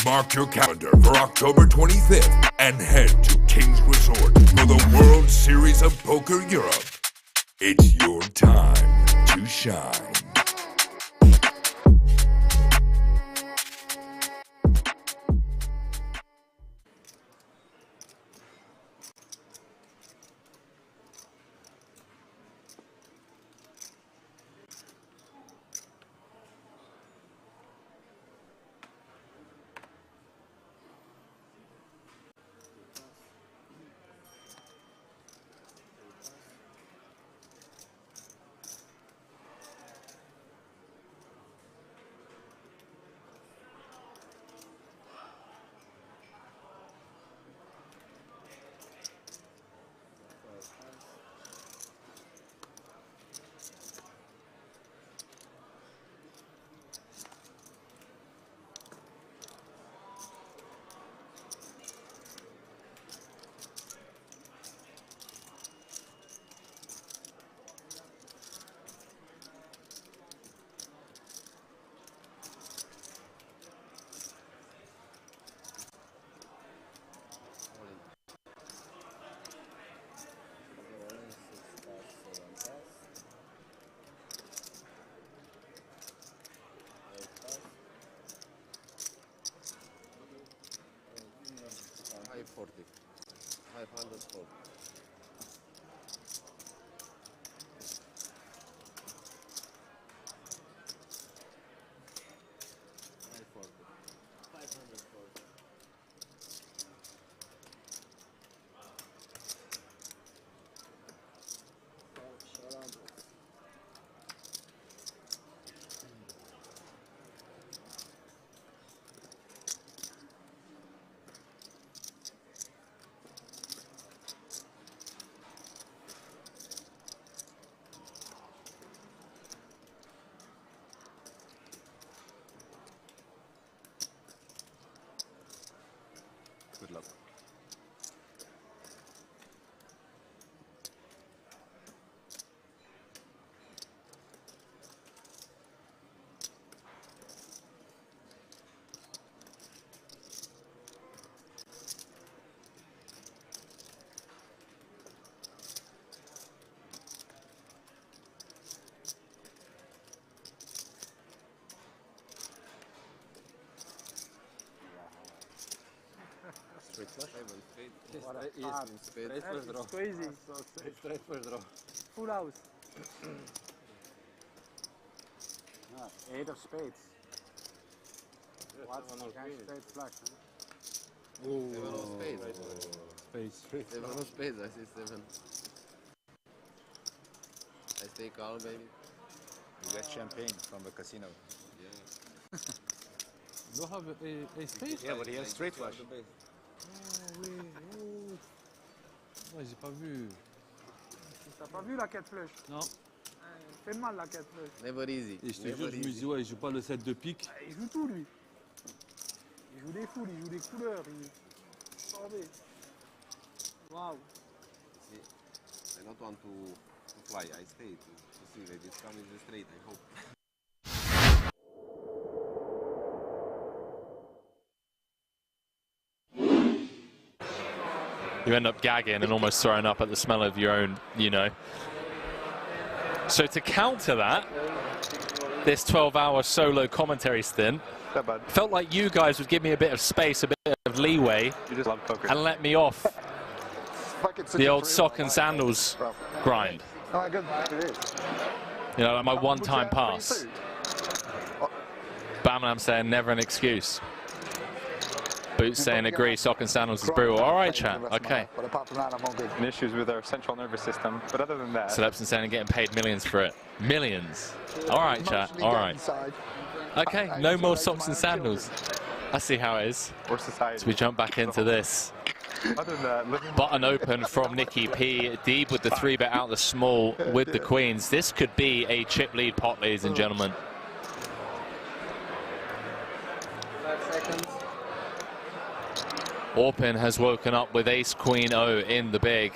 Mark your calendar for October 25th and head to King's Resort for the World Series of Poker Europe. It's your time to shine. High 40. 540. Good luck. Straight flush? Straight first draw. It's crazy. Straight first draw. Full house. Eight of spades. What's straight flush? Seven of spades. Seven of spades, I say 7. I stay calm, baby. You get champagne from the casino. Yeah. You have a spade? Yeah, but he has straight flush. Oh oui, oh. Ouais, j'ai pas vu. T'as pas vu la 4 flush? Non. Fait mal la 4 flush. Never easy. Et je te jure, je me dis, ouais, il joue pas le 7 de pique. Il joue tout, lui. Il joue des foules, il joue des couleurs. Sorbet. Wow. I don't want to fly. I stay to see that this comes straight, I hope. You end up gagging and almost throwing up at the smell of your own, you know. So to counter that, this 12-hour solo commentary stint, felt like you guys would give me a bit of space, a bit of leeway, You just love poker. and let me off the old sock and sandals grind. You know, like my one-time pass. Bamlam saying never an excuse. Boots saying agree, sock and sandals is brutal. All right, chat. Okay. But apart from that, I'm all good. Issues with our central nervous system, but other than that. Celebson saying getting paid millions for it. Millions. All right, chat. All right. Okay, no more socks and sandals. I see how it is. So we jump back into this. Button open from Nikki P. Deep with the 3-bet out the small with the queens. This could be a chip lead pot, ladies and gentlemen. 5 seconds. Orpin has woken up with ace queen O in the big.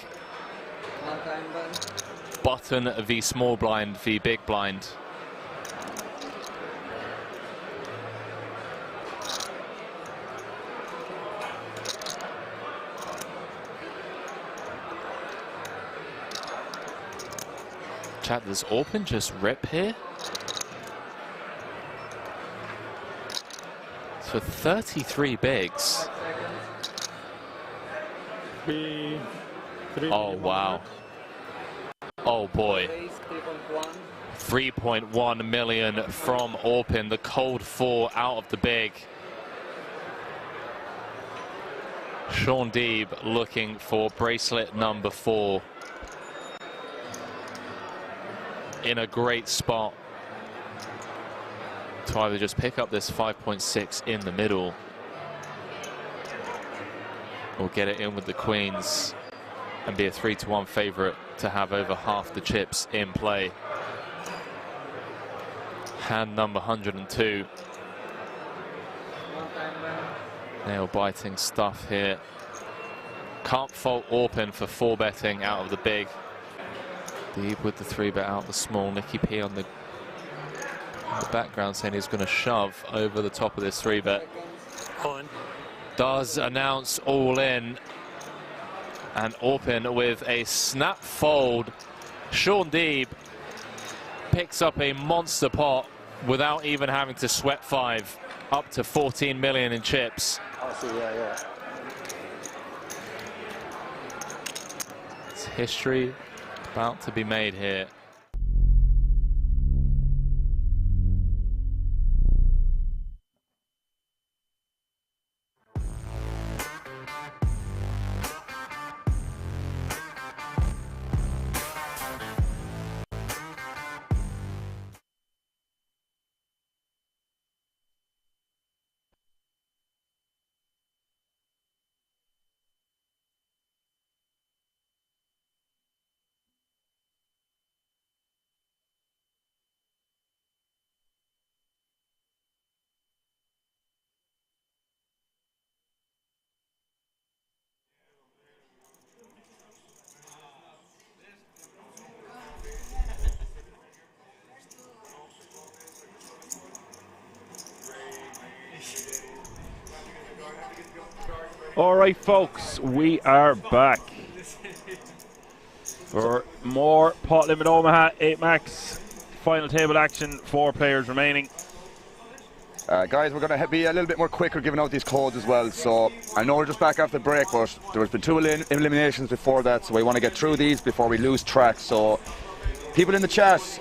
Button v small blind v big blind. Chat, does Orpin just rip here? For 33 bigs. Oh, wow. Oh, boy. 3.1 million from Orpin. The cold 4 out of the big. Sean Deeb looking for bracelet number 4. In a great spot to either just pick up this 5.6 in the middle or get it in with the queens and be a 3-1 favorite to have over half the chips in play. Hand number 102. Nail biting stuff here. Can't fault Orpin for 4-betting out of the big. Deep with the 3-bet out the small. Nikki P on the background saying he's going to shove over the top of this 3-bet. Does announce all in. And Orpin with a snap fold. Sean Deeb picks up a monster pot without even having to sweat 5. Up to 14 million in chips. It's history about to be made here. All right, folks, we are back for more Pot Limit Omaha 8 Max final table action. 4 players remaining. Guys, we're going to be a little bit more quicker giving out these codes as well. So I know we're just back after the break, but there's been 2 eliminations before that, so we want to get through these before we lose track. So people in the chat,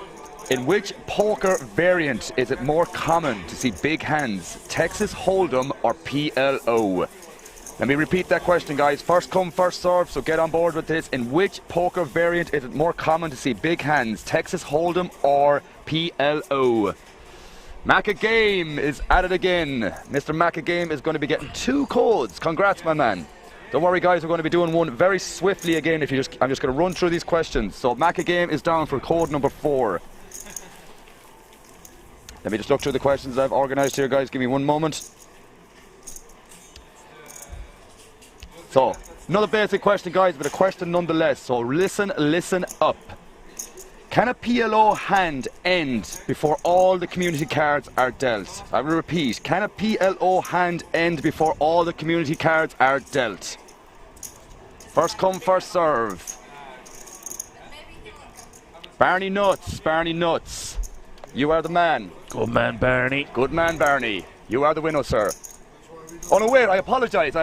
in which poker variant is it more common to see big hands, Texas Hold'em or PLO? Let me repeat that question, guys. First come, first serve, so get on board with this. In which poker variant is it more common to see big hands, Texas Hold'em or PLO? Macca Game is at it again. Mr. Macca Game is going to be getting 2 codes. Congrats, my man. Don't worry, guys, we're going to be doing one very swiftly again. I'm just going to run through these questions. So Macca Game is down for code number 4. Let me just look through the questions I've organised here, guys. Give me one moment. So, another basic question, guys, but a question nonetheless. So listen up. Can a PLO hand end before all the community cards are dealt? I will repeat. Can a PLO hand end before all the community cards are dealt? First come, first serve. Barney Nuts. You are the man. Good man, Barney. Good man, Barney. You are the winner, sir. Oh no, wait, I apologise.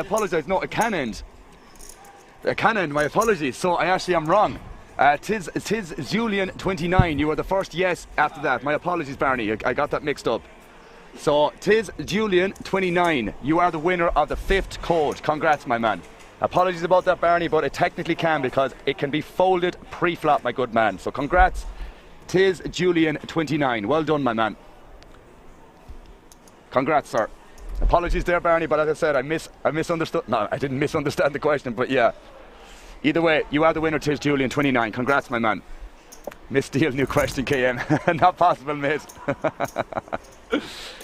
No, it can end. Cannon, my apologies. So I actually am wrong. Tis Julian 29. You were the first yes after that. My apologies, Barney. I got that mixed up. So tis Julian 29. You are the winner of the 5th code. Congrats, my man. Apologies about that, Barney, but it technically can because it can be folded pre-flop, my good man. So congrats, tis Julian 29. Well done, my man. Congrats, sir. Apologies there, Barney, but as I said, I misunderstood. No, I didn't misunderstand the question, but yeah. Either way, you are the winner, tis Julian 29. Congrats, my man. Misdeal, new question, KM. Not possible, mate.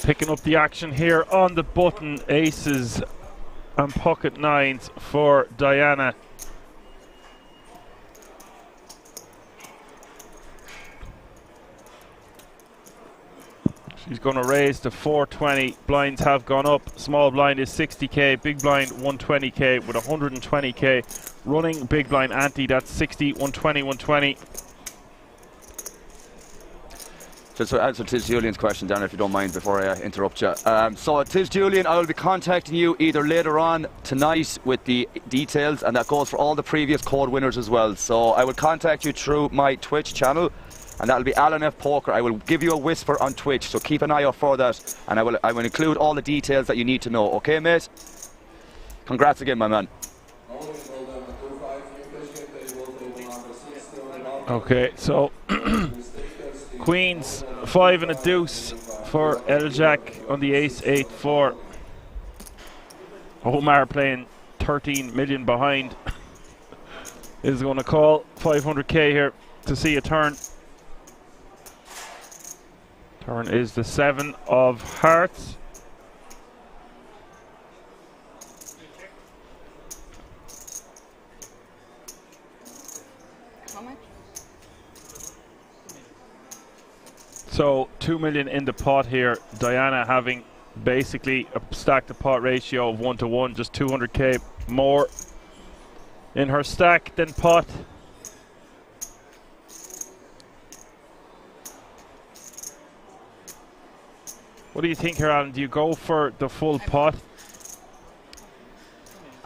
Picking up the action here on the button, aces and pocket nines for Diana. She's going to raise to 420. Blinds have gone up. Small blind is 60k. Big blind 120k with 120k. Running big blind ante, that's 60, 120, 120. Just to answer Tiz Julian's question, Darren, if you don't mind, before I interrupt you. So Tiz Julian, I will be contacting you either later on tonight with the details, and that goes for all the previous code winners as well. So I will contact you through my Twitch channel, and that'll be Alan F Poker. I will give you a whisper on Twitch, so keep an eye out for that, and I will include all the details that you need to know. Okay, mate? Congrats again, my man. Okay, so Queens 5 and a deuce for El Jack on the ace 8-4. Omar playing 13 million behind is going to call 500k here to see a turn. Turn is the 7 of hearts. How much? So 2 million in the pot here. Diana having basically a stack to pot ratio of 1-to-1, just 200k more in her stack than pot. What do you think here, Alan? Do you go for the full pot?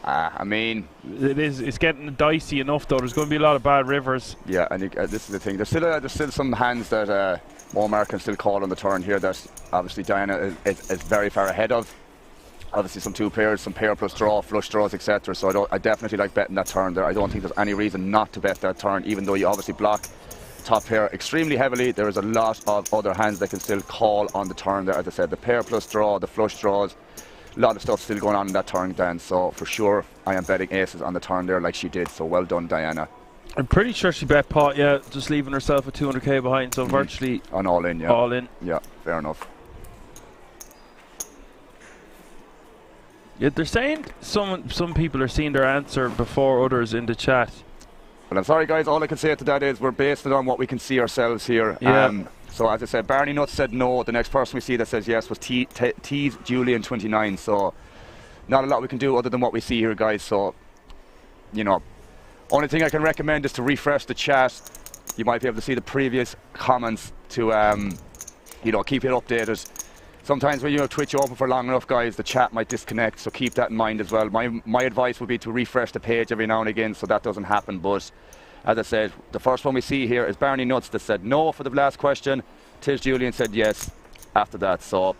I mean, it's getting dicey enough though. There's going to be a lot of bad rivers. Yeah, and this is the thing. There's still some hands that Omar can still call on the turn here that obviously Diana is very far ahead of. Obviously some two pairs, some pair plus draw, flush draws, etc. So I definitely like betting that turn there. I don't think there's any reason not to bet that turn, even though you obviously block top pair extremely heavily. There is a lot of other hands that can still call on the turn there. As I said, the pair plus draw, the flush draws, a lot of stuff still going on in that turn, Dan. So for sure, I am betting aces on the turn there like she did. So well done, Diana. I'm pretty sure she bet pot, yeah, just leaving herself at 200k behind. So virtually on all in, yeah. All in. Yeah, fair enough. Yeah, they're saying some people are seeing their answer before others in the chat. Well, I'm sorry, guys. All I can say to that is we're based it on what we can see ourselves here. Yeah. So as I said, Barney Nuts said no. The next person we see that says yes was T's Julian 29. So not a lot we can do other than what we see here, guys. So, you know, only thing I can recommend is to refresh the chat. You might be able to see the previous comments to, you know, keep it updated. Sometimes when you have Twitch open for long enough, guys, the chat might disconnect, so keep that in mind as well. My advice would be to refresh the page every now and again so that doesn't happen. But as I said, the first one we see here is Barney Nuts that said no for the last question. Tiz Julian said yes after that. So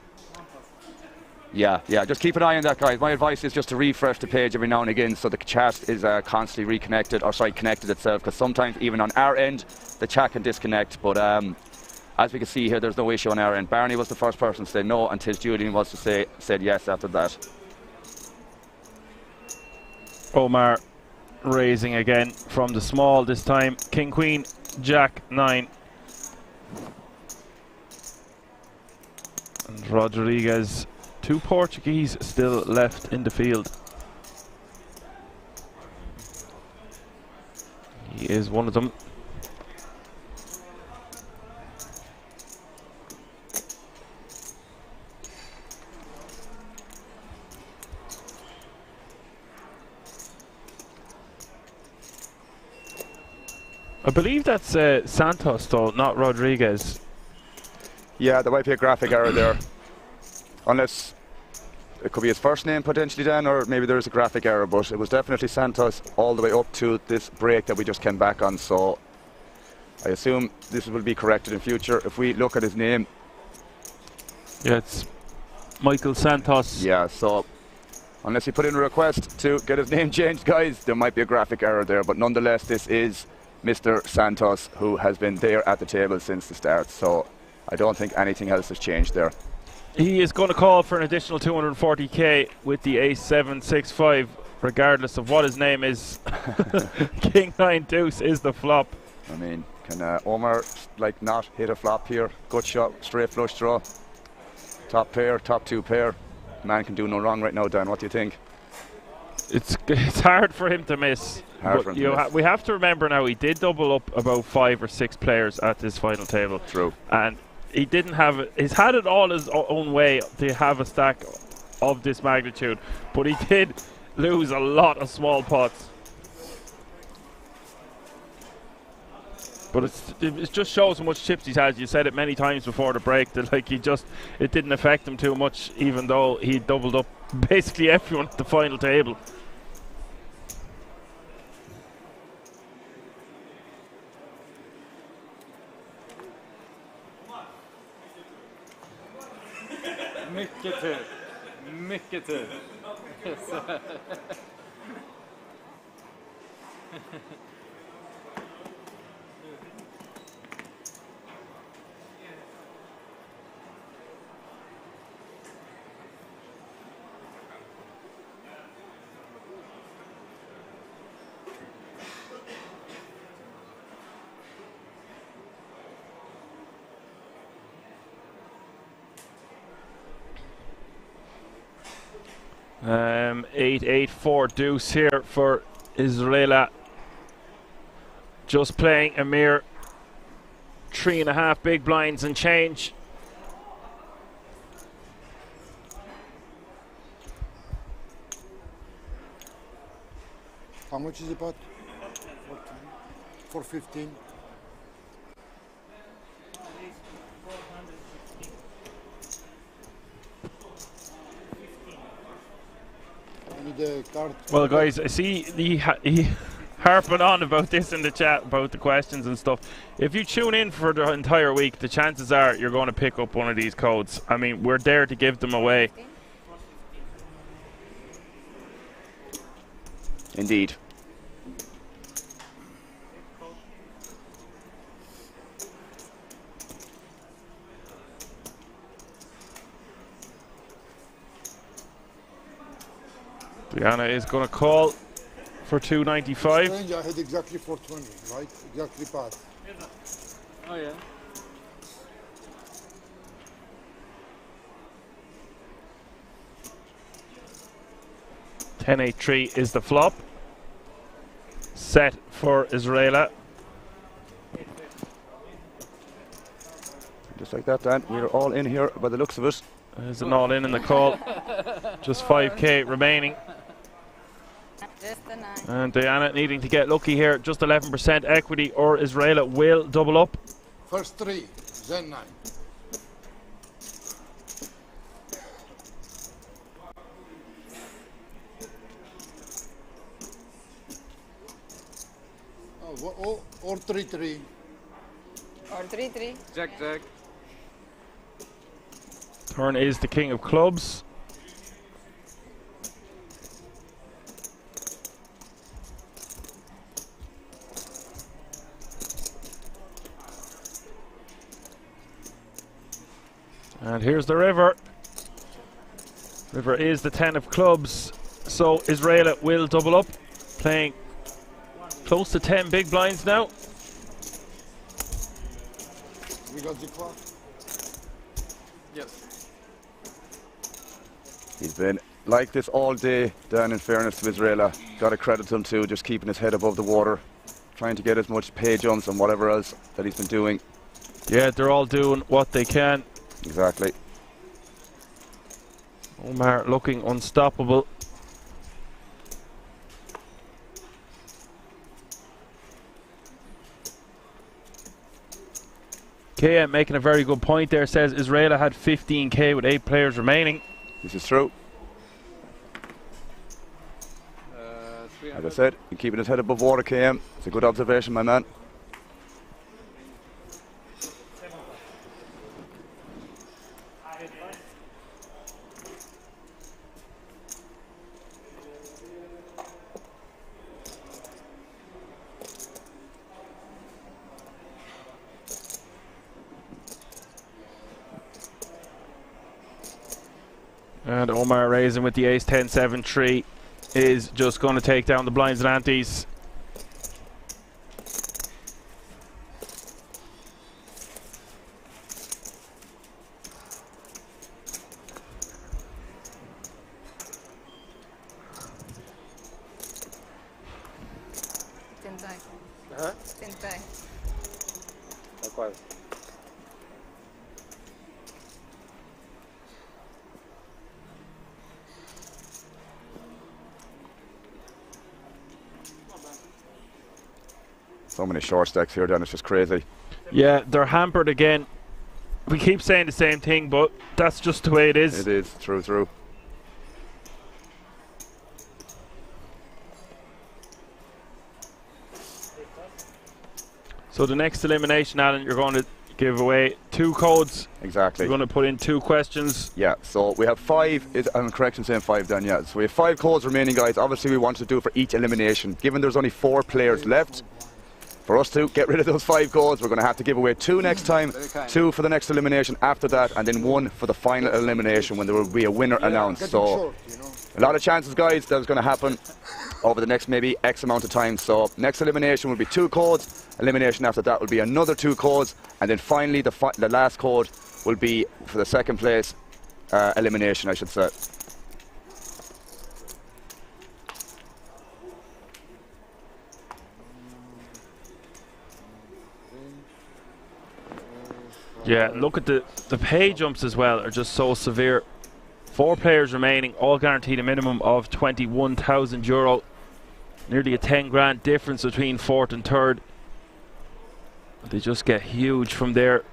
yeah, just keep an eye on that, guys. My advice is just to refresh the page every now and again so the chat is constantly connected itself, because sometimes even on our end the chat can disconnect. But as we can see here, there's no issue on our end. Barney was the first person to say no, and Tiz Julian was to said yes after that. Omar raising again from the small this time. King Queen Jack 9. And Rodriguez, 2 Portuguese still left in the field. He is one of them. I believe that's Santos though, not Rodriguez. Yeah, there might be a graphic error there. Unless it could be his first name potentially, Dan, or maybe there's a graphic error, but it was definitely Santos all the way up to this break that we just came back on. So I assume this will be corrected in future. If we look at his name, yeah, it's Michael Santos. Yeah, so unless you put in a request to get his name changed, guys, there might be a graphic error there. But nonetheless, this is Mr. Santos, who has been there at the table since the start. So I don't think anything else has changed there. He is going to call for an additional 240k with the ace 7-6-5, regardless of what his name is. King 9 deuce is the flop. I mean, can Omar like not hit a flop here? Good shot, straight flush draw. Top pair, top two pair. Man can do no wrong right now, Dan. What do you think? It's hard for him to miss. Hard for him to miss. We have to remember now, he did double up about 5 or 6 players at this final table. True. And he didn't have it. He's had it all his own way to have a stack of this magnitude, but he did lose a lot of small pots. But it just shows how much chips he's had. You said it many times before the break that like it didn't affect him too much, even though he doubled up basically everyone at the final table. Mycket tur. Mycket tur. Um, 8-8-4 deuce here for Israela. Just playing a mere 3.5 big blinds and change. How much is the pot? 415. Well, guys, I see he harping on about this in the chat, about the questions and stuff. If you tune in for the entire week, the chances are you're going to pick up one of these codes. I mean, we're there to give them away. Indeed. Diana is going to call for 295. Strange, I had exactly 420, right? Exactly pot. Oh yeah. $10-8-3 is the flop. Set for Israela. Just like that, Dan. We're all in here by the looks of it. There's an all in the call. Just 5k remaining. Just a 9. And Diana needing to get lucky here. Just 11% equity, or Israela will double up. First 3, then 9. Oh, or 3-3. Or 3-3. Jack, jack. Turn is the king of clubs. And here's the river. River is the 10 of clubs. So Israela will double up, playing close to 10 big blinds now. We got the clock. Yes. He's been like this all day, Dan, in fairness to Israela. Got to credit him too, just keeping his head above the water, trying to get as much pay jumps and whatever else that he's been doing. Yeah, they're all doing what they can. Exactly. Omar looking unstoppable. KM making a very good point there. Says Israela had 15k with 8 players remaining. This is true. 300. As I said, keeping his head above water, KM. It's a good observation, my man. And Omar raising with the ace 10-7-3 is just going to take down the blinds and antes. Tentai. Huh? Tentai. ¿A cuál? So many short stacks here, Dan. It's just crazy. Yeah, they're hampered again. We keep saying the same thing, but that's just the way it is. It is. True. So the next elimination, Alan, you're going to give away 2 codes. Exactly. You're going to put in 2 questions. Yeah, so we have 5, I'm correct in saying 5 then, yeah. So we have 5 codes remaining, guys. Obviously we want to do for each elimination. Given there's only 4 players left, for us to get rid of those 5 codes, we're going to have to give away 2 next time, 2 for the next elimination after that, and then 1 for the final elimination when there will be a winner announced. So a lot of chances, guys, that's going to happen over the next maybe X amount of time. So next elimination will be 2 codes, elimination after that will be another 2 codes, and then finally the last code will be for the second place elimination, I should say. Yeah, look at the pay jumps as well are just so severe. 4 players remaining, all guaranteed a minimum of €21,000. Nearly a 10 grand difference between 4th and 3rd. They just get huge from there.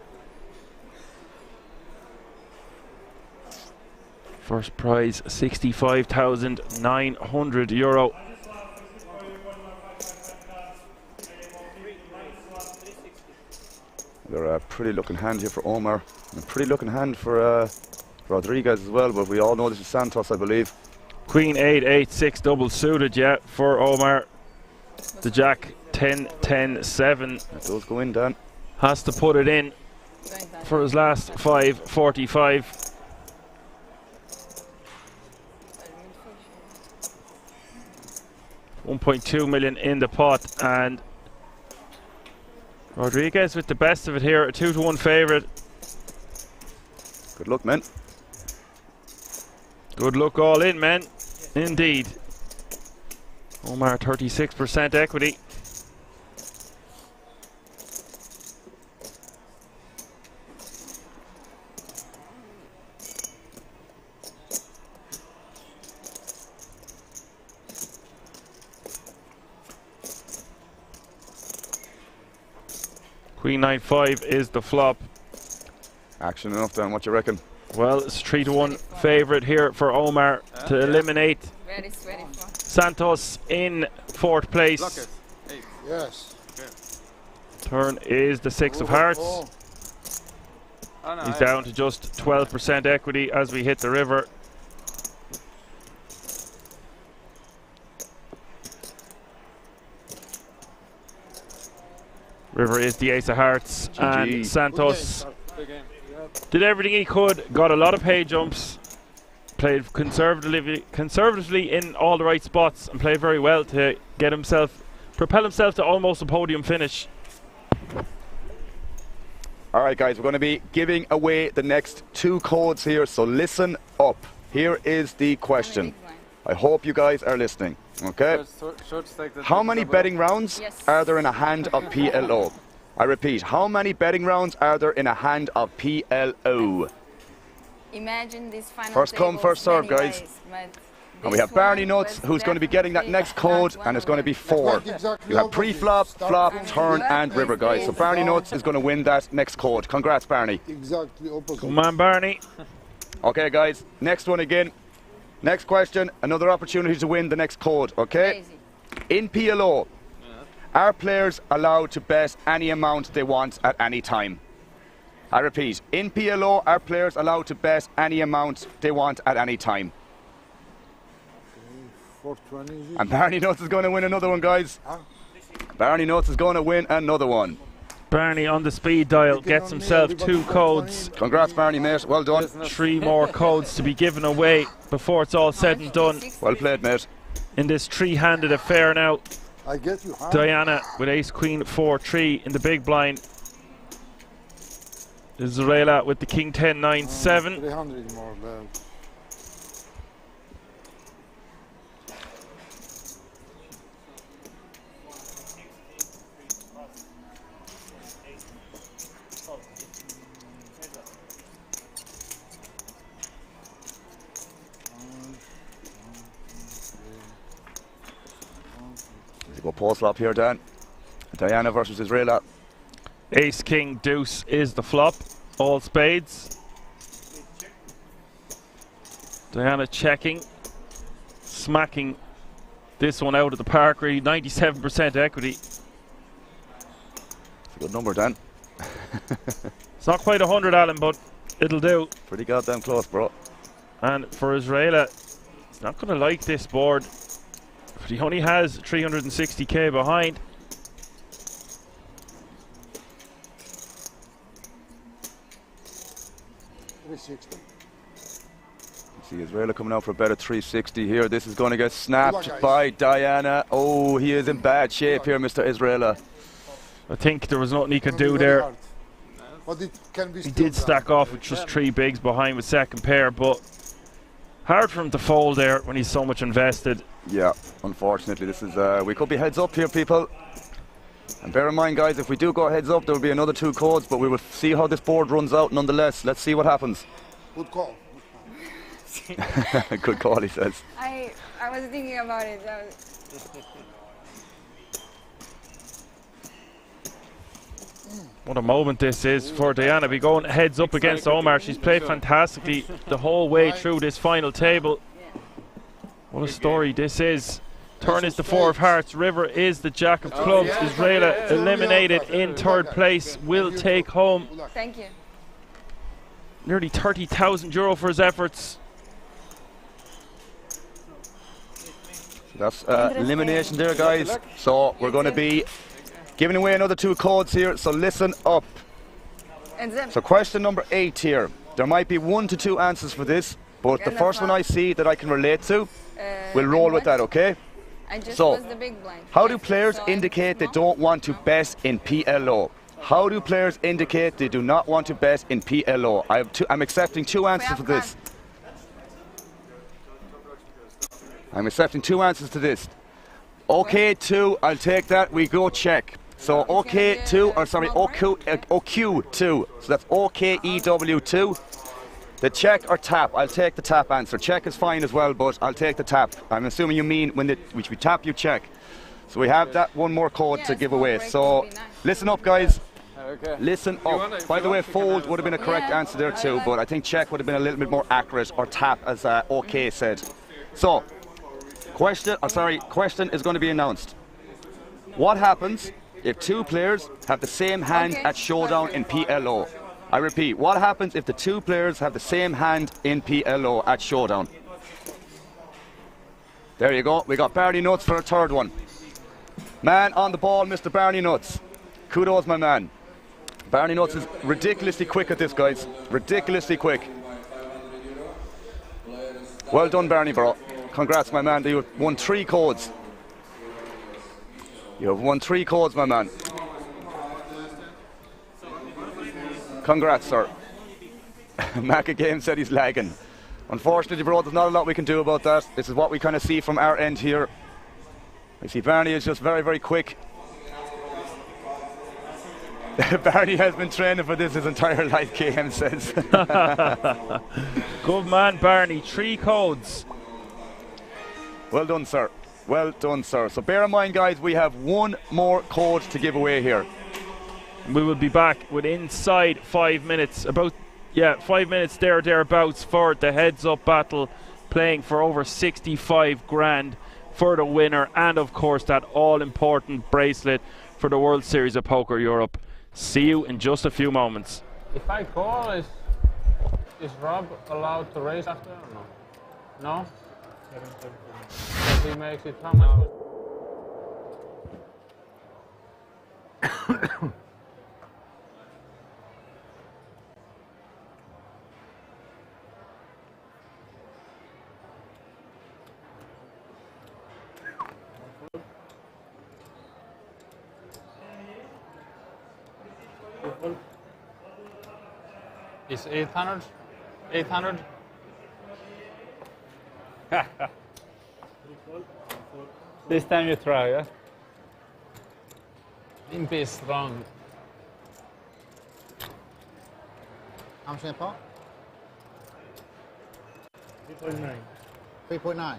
First prize, €65,900. They're a pretty looking hand here for Omar, and a pretty looking hand for Rodriguez as well, but we all know this is Santos, I believe. Queen 8-8-6 double suited, yeah, for Omar. The Jack 10-10-7. That does go in, Dan. Has to put it in for his last 5-45. $1.2 million in the pot, and Rodriguez with the best of it here, a 2-1 favourite. Good luck, man. Good luck all in, men. Indeed. Omar 36% equity. Queen 9-5 is the flop. Action enough, Dan. What you reckon? Well, it's a 3-1 favourite here for Omar to eliminate Santos in 4th place. Yes. Turn is the 6 of hearts. He's down to just 12% equity as we hit the river. River is the ace of hearts, and Santos did everything he could, got a lot of pay jumps, played conservatively in all the right spots, and played very well to get himself, propel himself to almost a podium finish. Alright guys, we're going to be giving away the next 2 codes here, so listen up. Here is the question. I hope you guys are listening, okay? How many betting rounds are there in a hand of PLO? I repeat, how many betting rounds are there in a hand of PLO? Imagine this final First come, first serve, guys. And we have Barney Nuts, who's going to be getting that next code, and it's going to be 4. You have pre-flop, flop, turn, and river, guys. So Barney Nuts is going to win that next code. Congrats, Barney. Exactly opposite. Come on, Barney. Okay, guys, next one again. Next question, another opportunity to win the next code, okay? In PLO, are players allowed to bet any amount they want at any time? I repeat, in PLO, are players allowed to bet any amount they want at any time? 420. And Barney Nuts is going to win another one, guys. Huh? Barney Nuts is going to win another one. Barney on the speed dial gets himself 2 codes. Congrats, Barney, mate. Well done. 3 more codes to be given away before it's all said and done. Well played, mate. In this 3-handed affair now. I get you, huh? Diana with ace queen 4-3 in the big blind. Israela with the king 10 9 7. 300 more there. Go post flop here, Dan. Diana versus Israela. Ace king deuce is the flop. All spades. Diana checking, smacking this one out of the park. Really, 97% equity. It's a good number, Dan. It's not quite 100, Alan, but it'll do. Pretty goddamn close, bro. And for Israela, he's not going to like this board. But he only has 360k behind. See Israela coming out for a better 360 here. This is going to get snapped by Diana. Oh, he is in bad shape here, Mr. Israela. I think there was nothing he could do there. But it can be he did stack off with just 3 bigs behind with second pair, but hard for him to fold there when he's so much invested. Yeah, unfortunately, this is we could be heads up here, people. And bear in mind, guys, if we do go heads up, there will be another 2 codes, but we will see how this board runs out nonetheless. Let's see what happens. Good call. Good call, he says. I was thinking about it. What a moment this is for Diana. Be going heads up against Omar. She's played fantastically the whole way through this final table. What a story this is. Turn is the 4 of hearts. River is the jack of clubs. Israela eliminated in 3rd place. Will take home. Thank you. Nearly €30,000 for his efforts. That's elimination there, guys. So we're going to be giving away another 2 codes here. So listen up. So question number 8 here. There might be 1 to 2 answers for this, but the first one I see that I can relate to, we'll roll with that, okay? So, the big blind. How do players indicate they don't want to bet in PLO? How do players indicate they do not want to bet in PLO? I'm accepting 2 answers for this. I'm accepting 2 answers to this. OK 2, I'll take that. We go check. So OK 2, or sorry, OQ 2. So that's OKEW 2. The check or tap? I'll take the tap answer. Check is fine as well, but I'll take the tap. I'm assuming you mean when we tap, you check. So we have that 1 more code to give away. So listen up, guys. Okay. Listen up. By the way, fold would have been a correct answer there too, but I think check would have been a little bit more accurate, or tap, as OK said. So, question is going to be announced. What happens if 2 players have the same hand at showdown in PLO? I repeat, what happens if the 2 players have the same hand in PLO at showdown? There you go. We got Barney Nuts for a 3rd one. Man on the ball, Mr. Barney Nuts. Kudos, my man. Barney Nuts is ridiculously quick at this, guys. Ridiculously quick. Well done, Barney, bro. Congrats, my man. You have won 3 codes. You have won 3 codes, my man. Congrats, sir. Maca Game said he's lagging. Unfortunately, bro, there's not a lot we can do about that. This is what we kind of see from our end here. I see Barney is just very, very quick. Barney has been training for this his entire life, KM says. Good man, Barney. 3 codes. Well done, sir. Well done, sir. So bear in mind, guys, we have 1 more code to give away here. We will be back with inside 5 minutes. 5 minutes thereabouts for the heads-up battle, playing for over 65 grand for the winner, and of course that all-important bracelet for the World Series of Poker Europe. See you in just a few moments. If I call, is Rob allowed to raise after or no? No? If he makes it, how much? Is 800? 800? This time you try, yeah? Imp is strong. How much in the pot? 3.9. 3.9.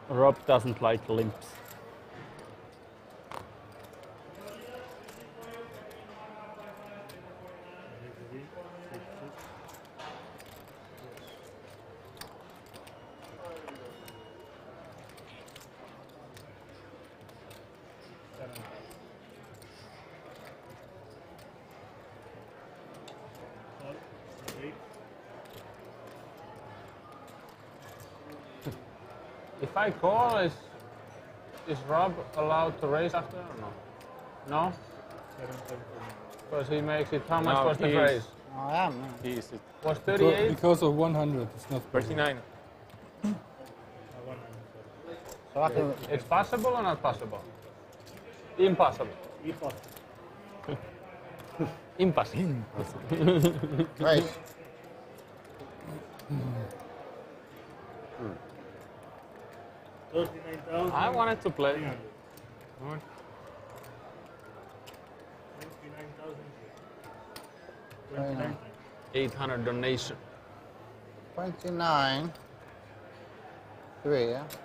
Rob doesn't like limps. If I call, is Rob allowed to raise after or no? No? Because he makes it, how much was the raise? I am. He is it. Was 38? Because of 100, it's not 39. So I can... It's possible or not possible? Impossible. Impossible. Raise. I wanted to play. 800 donation. 29. 3, yeah? Is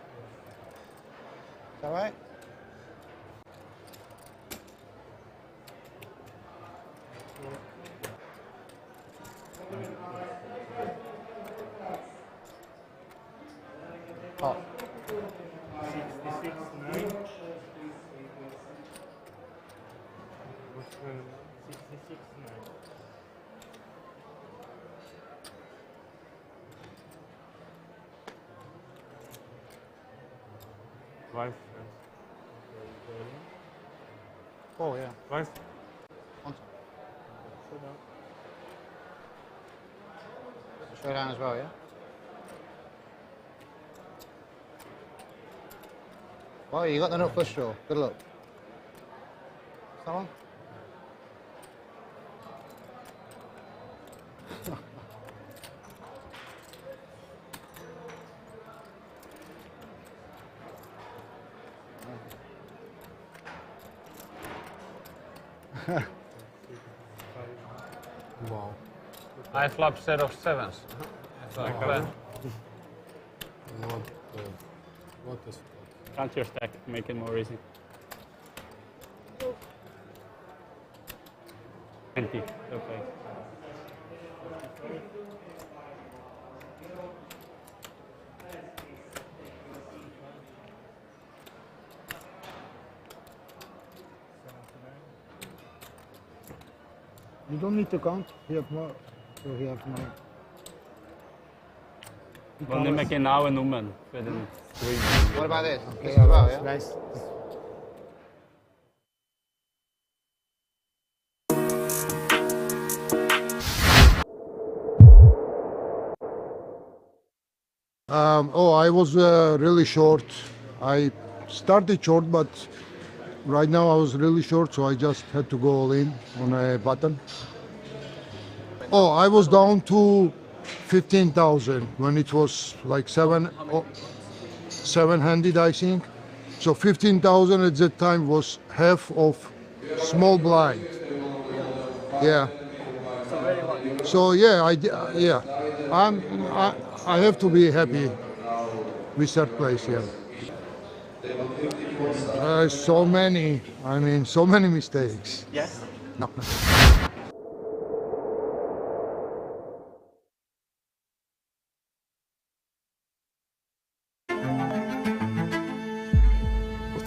that right? Oh. 66, 9. 66, 9. Five. Oh, yeah. Five. Showdown as well, yeah? Oh, you got the nut flush draw. Good luck. Is that one? Wow. I flop set of sevens. Like that. What is Count your stack, make it more easy. 20, okay. You don't need to count. We have more. So we have more. Want to make now a Numen for the screen. What about this? Okay, This as well, yeah? nice. I was really short. I started short, but right now I was really short, so I just had to go all in on a button. I was down to 15,000 when it was like seven-handed, I think. So 15,000 at that time was half of small blind. Yeah. So yeah, I have to be happy with third place. Yeah. So many mistakes. Yes. No.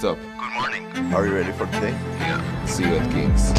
What's up? Good morning. Are you ready for today? Yeah. See you at Kings.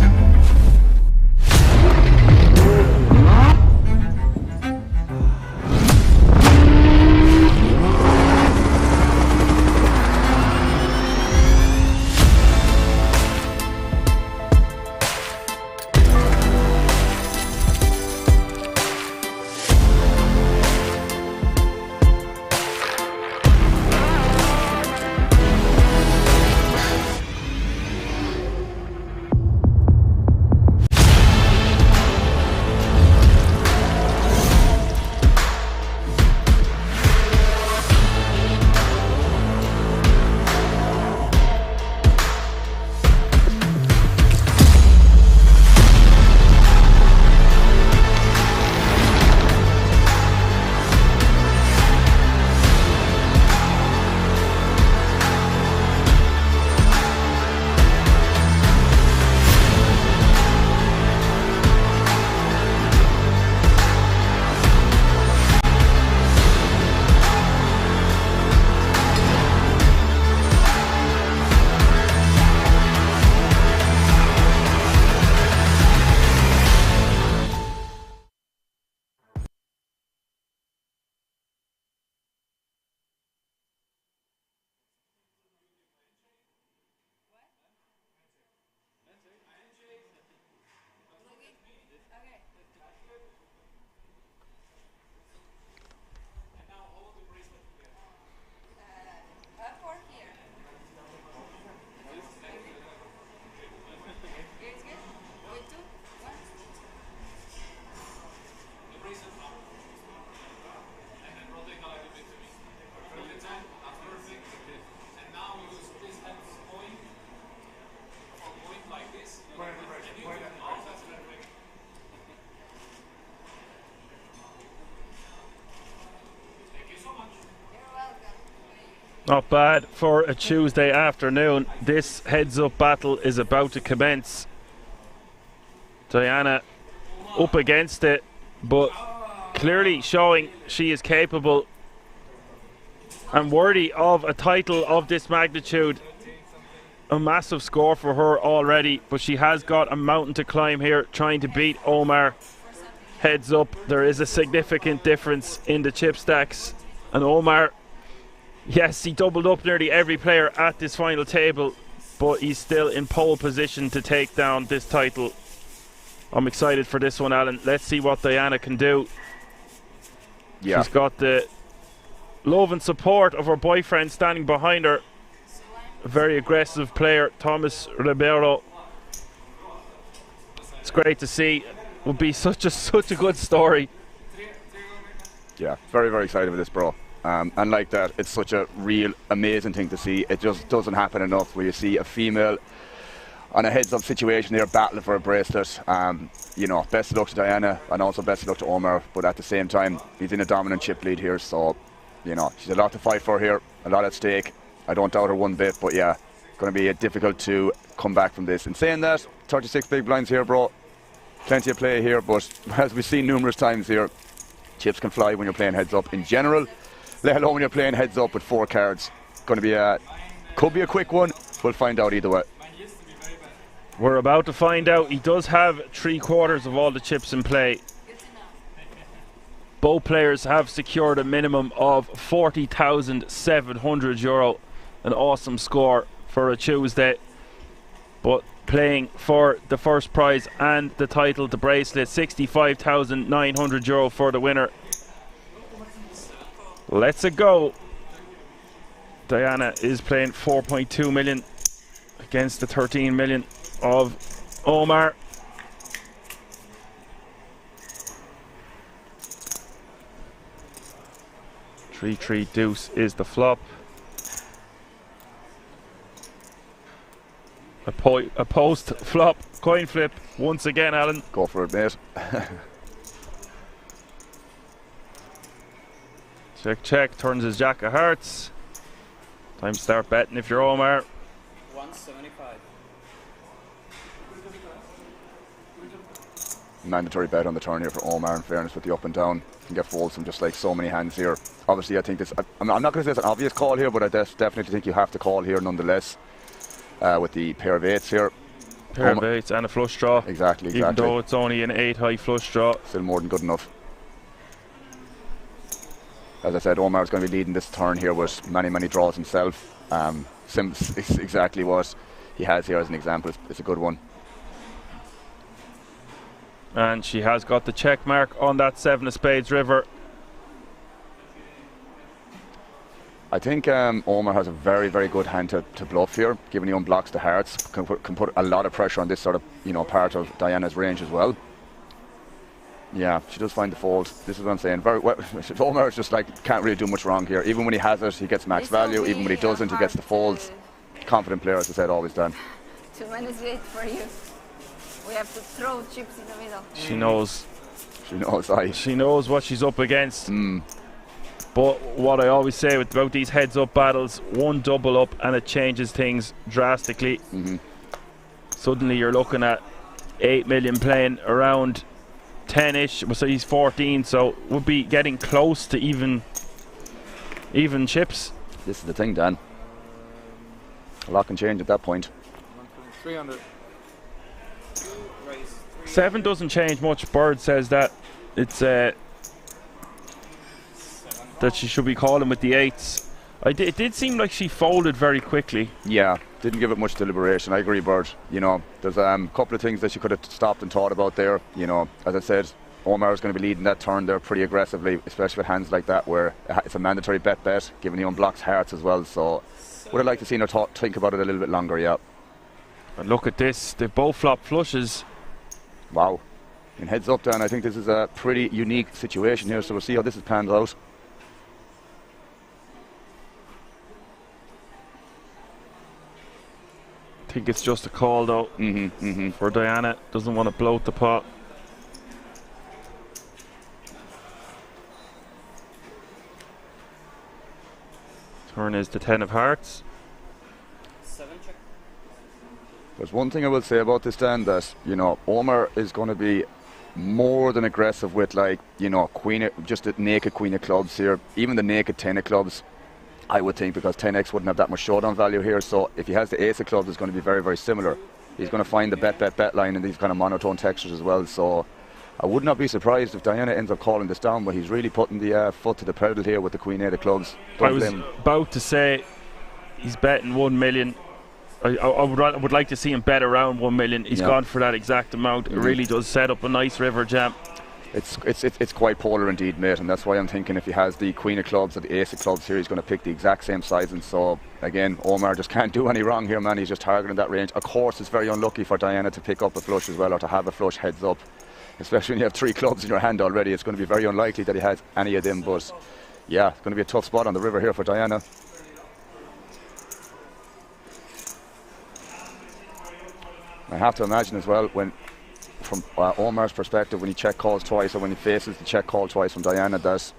Not bad for a Tuesday afternoon. This heads-up battle is about to commence. Diana up against it, but clearly showing she is capable and worthy of a title of this magnitude. A massive score for her already, but she has got a mountain to climb here, trying to beat Omar. Heads up, there is a significant difference in the chip stacks, and Omar, yes, he doubled up nearly every player at this final table, but he's still in pole position to take down this title. I'm excited for this one, Alan. Let's see what Diana can do. Yeah. She's got the love and support of her boyfriend standing behind her. A very aggressive player, Thomas Ribeiro. It's great to see. Would be such a good story. Yeah, very, very excited with this, bro. And like that, it's such a real amazing thing to see. It just doesn't happen enough where you see a female on a heads-up situation there battling for a bracelet. You know, best of luck to Diana and also best of luck to Omar, but at the same time, he's in a dominant chip lead here, so, you know, she's a lot to fight for here, a lot at stake. I don't doubt her one bit, but yeah, going to be difficult to come back from this. In saying that, 36 big blinds here, bro. Plenty of play here, but as we've seen numerous times here, chips can fly when you're playing heads-up in general, let alone when you're playing heads-up with 4 cards. Going to be could be a quick one. We'll find out either way. We're about to find out. He does have 3/4 of all the chips in play. Both players have secured a minimum of €40,700. An awesome score for a Tuesday. But playing for the first prize and the title, the bracelet, €65,900 for the winner. Let's go. Diana is playing 4.2 million against the 13 million of Omar. Three deuce is the flop. A post flop coin flip once again, Alan. Go for it, mate. Check, turns his jack of hearts. Time to start betting if you're Omar. 175. Mandatory bet on the turn here for Omar, in fairness, with the up and down. You can get folds from just like so many hands here. Obviously, I think this, I'm not going to say it's an obvious call here, but I definitely think you have to call here nonetheless. with the pair of eights here. Pair of eights and a flush draw. Exactly. Even though it's only an 8-high flush draw. Still more than good enough. As I said, Omar's going to be leading this turn here with many draws himself. Sims is exactly what he has here as an example. It's a good one. And she has got the check mark on that 7 of spades river. I think Omar has a very good hand to bluff here, given he unblocks the hearts. Can put a lot of pressure on this sort of part of Diana's range as well. Yeah, she does find the fold. This is what I'm saying. Very well. Omar is just like can't really do much wrong here. Even when he has it, he gets max value. Even when he doesn't, he gets the folds. Confident player, as I said, always done. 2 minutes late for you. We have to throw chips in the middle. She knows. She knows. She knows what she's up against. But what I always say about these heads-up battles, one double up and it changes things drastically. Suddenly you're looking at 8 million playing around 10-ish. So he's 14, so we'll be getting close to even chips. This is the thing, Dan. A lot can change at that point. 300. 7 doesn't change much. Bird says that it's that she should be calling with the 8s. It did seem like she folded very quickly. Yeah, didn't give it much deliberation. I agree, Bird. You know, there's a couple of things that she could have stopped and thought about there. You know, as I said, Omar is going to be leading that turn there pretty aggressively, especially with hands like that where it's a mandatory bet, given he unblocks hearts as well. So would have liked to see her think about it a little bit longer, yeah. And look at this, they both flop flushes. Wow. And heads up, Dan, I think this is a pretty unique situation here, so we'll see how this is panned out. I think it's just a call though for Diana. Doesn't want to bloat the pot. Turn is the 10 of hearts. 7 check. There's one thing I will say about this, Dan, that, you know, Omar is going to be more than aggressive with, like, you know, just a naked queen of clubs here. Even the naked 10 of clubs, I would think, because 10x wouldn't have that much showdown value here. So if he has the ace of clubs, it's going to be very similar. He's going to find the bet line in these kind of monotone textures as well. So I would not be surprised if Diana ends up calling this down, but he's really putting the foot to the pedal here with the queen 8 of clubs. I was about to say he's betting 1 million. I would like to see him bet around 1 million. He's gone for that exact amount. It really does set up a nice river jam. It's quite polar indeed, mate, and that's why I'm thinking if he has the queen of clubs or the ace of clubs here, he's going to pick the exact same size. And so again, Omar just can't do any wrong here, man. He's just targeting that range. Of course, it's very unlucky for Diana to pick up a flush as well, or to have a flush heads up, especially when you have 3 clubs in your hand already. It's going to be very unlikely that he has any of them. But yeah, it's going to be a tough spot on the river here for Diana. I have to imagine as well, when from Omar's perspective, when he check calls twice, or when he faces the check call twice from Diana, that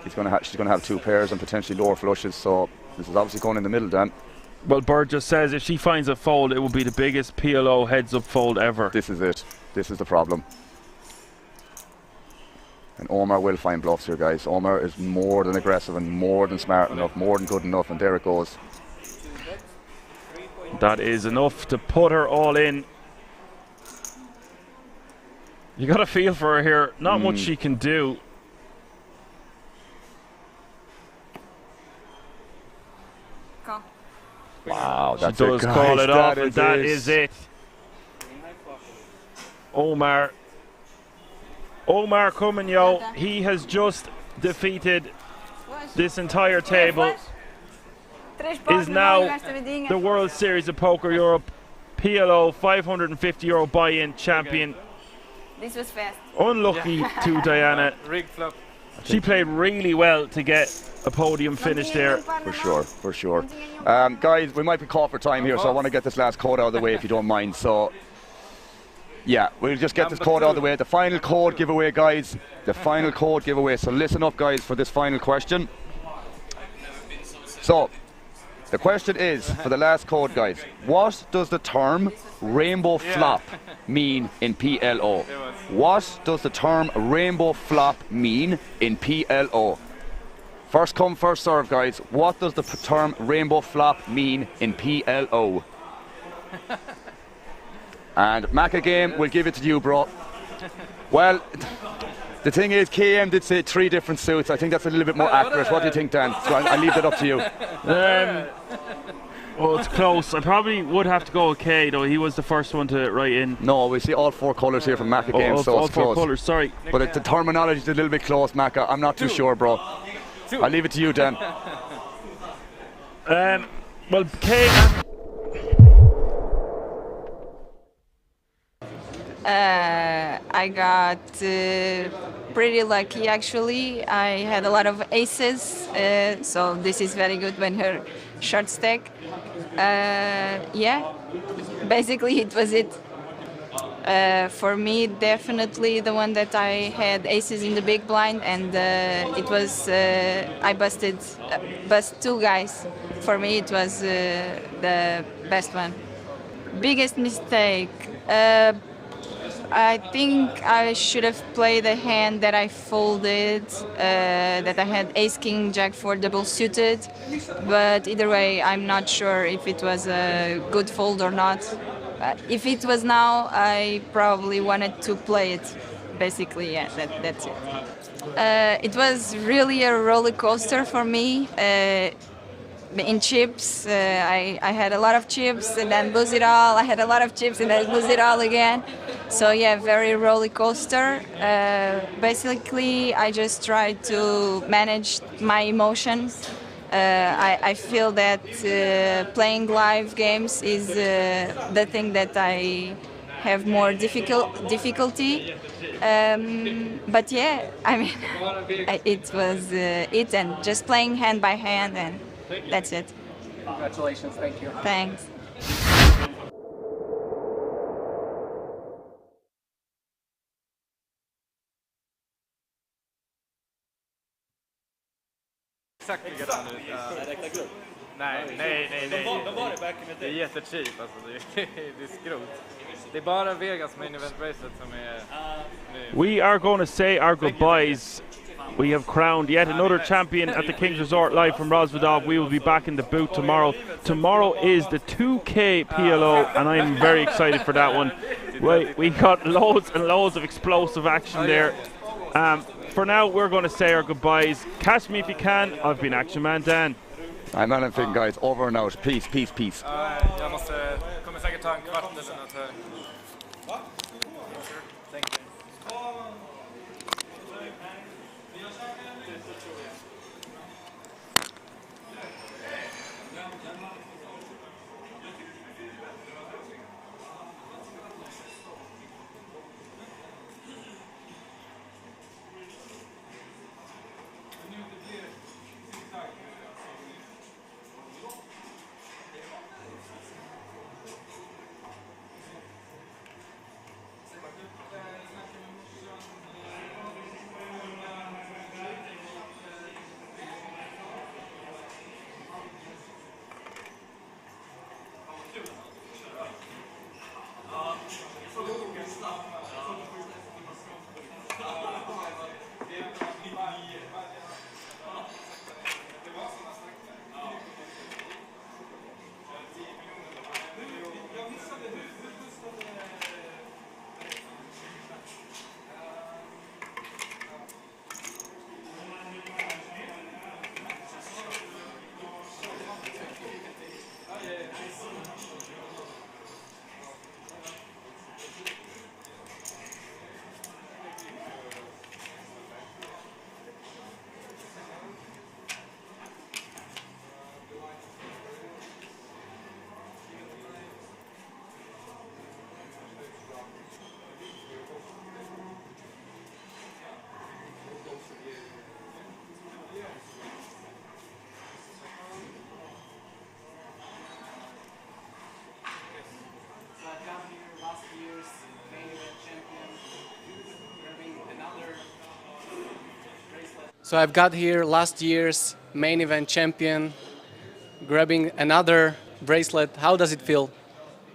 she's going to have 2 pairs and potentially lower flushes. So this is obviously going in the middle, Dan. Well, Bird just says if she finds a fold, it will be the biggest PLO heads-up fold ever. This is it. This is the problem. And Omar will find bluffs here, guys. Omar is more than aggressive and more than smart enough, more than good enough, and there it goes. That is enough to put her all in. You got a feel for her here. Not much she can do. Call. Wow, that's she does it, guys. call it off, and that is it. Omar coming, yo. He has just defeated this entire table. Is now the World Series of Poker Europe PLO €550 buy-in champion. This was fast. Unlucky to Diana. Rigged flop. She played really well to get a podium finish there. For sure. Guys, we might be caught for time here, so I want to get this last code out of the way if you don't mind. So yeah, we'll just get this code out of the way. The final code giveaway, guys. The final code giveaway. So listen up, guys, for this final question. So the question is, for the last code, guys, what does the term rainbow flop mean in PLO? What does the term rainbow flop mean in PLO? First come, first serve, guys. What does the term rainbow flop mean in PLO? And Mac game, we'll give it to you, bro. Well, the thing is, KM did say 3 different suits. I think that's a little bit more accurate. What do you think, Dan? So I'll leave that up to you. Well, it's close. I probably would have to go with K, though. He was the first one to write in. No, we see all 4 colours here from Maca game, so all it's 4 close. colours, sorry. But the terminology is a little bit close, Maca. I'm not too sure, bro. I'll leave it to you, Dan. Well, K... I got pretty lucky, actually. I had a lot of aces, so this is very good when her short stack. Yeah, basically it was it. For me, definitely the one that I had aces in the big blind, and it was I bust 2 guys. For me, it was the best one. Biggest mistake. I think I should have played a hand that I folded, that I had ace, king, jack 4 double suited, but either way, I'm not sure if it was a good fold or not. If it was now, I probably wanted to play it. Basically, yeah, that's it. It was really a roller coaster for me. In chips, I had a lot of chips and then lose it all. I had a lot of chips and then lose it all again. So yeah, very roller coaster. Basically, I just try to manage my emotions. I feel that playing live games is the thing that I have more difficulty. But yeah, I mean, it was it, and just playing hand by hand, and that's it. Congratulations, thank you. Thanks. Exakt likadan ut. Nej. De var det back in the Det är day. jättecheap alltså. Det är skrot. Det är bara Vegas main event bracelet som är... We are going to say our goodbyes. We have crowned yet another champion at the King's Resort live from Rosvedov. We will be back in the booth tomorrow. Tomorrow is the 2K PLO, and I'm very excited for that one. We got loads and loads of explosive action there. For now, we're going to say our goodbyes. Catch me if you can. I've been Action Man Dan. I'm Alan Finn, guys. Over and out. Peace, peace, peace. Jag kommer säkert ta en kvart eller något här. Thank you. So I've got here last year's main event champion, grabbing another bracelet. How does it feel?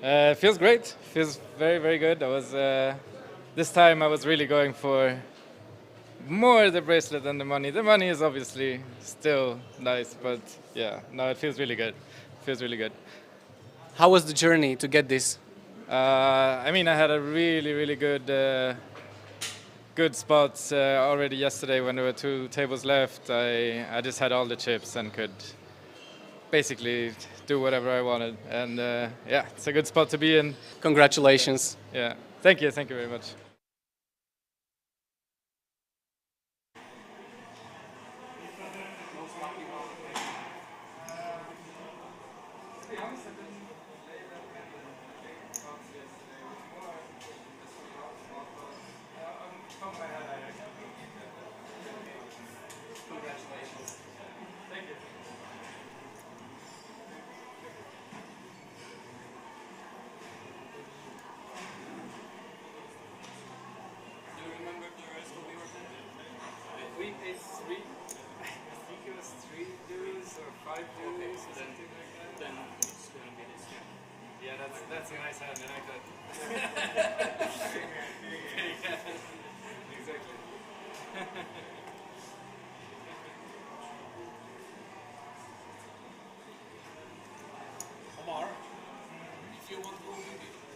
Feels great. Feels very, very good. This time I was really going for more the bracelet than the money. The money is obviously still nice, but yeah, no, it feels really good. Feels really good. How was the journey to get this? I mean, I had a really good spots already yesterday when there were 2 tables left. I just had all the chips and could basically do whatever I wanted. And yeah, it's a good spot to be in. Congratulations. Yeah, thank you very much. That's a nice hand, and I could. Exactly. Omar, if you want to,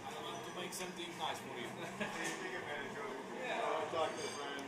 I want to make something nice for you. Yeah, I'll talk to friends.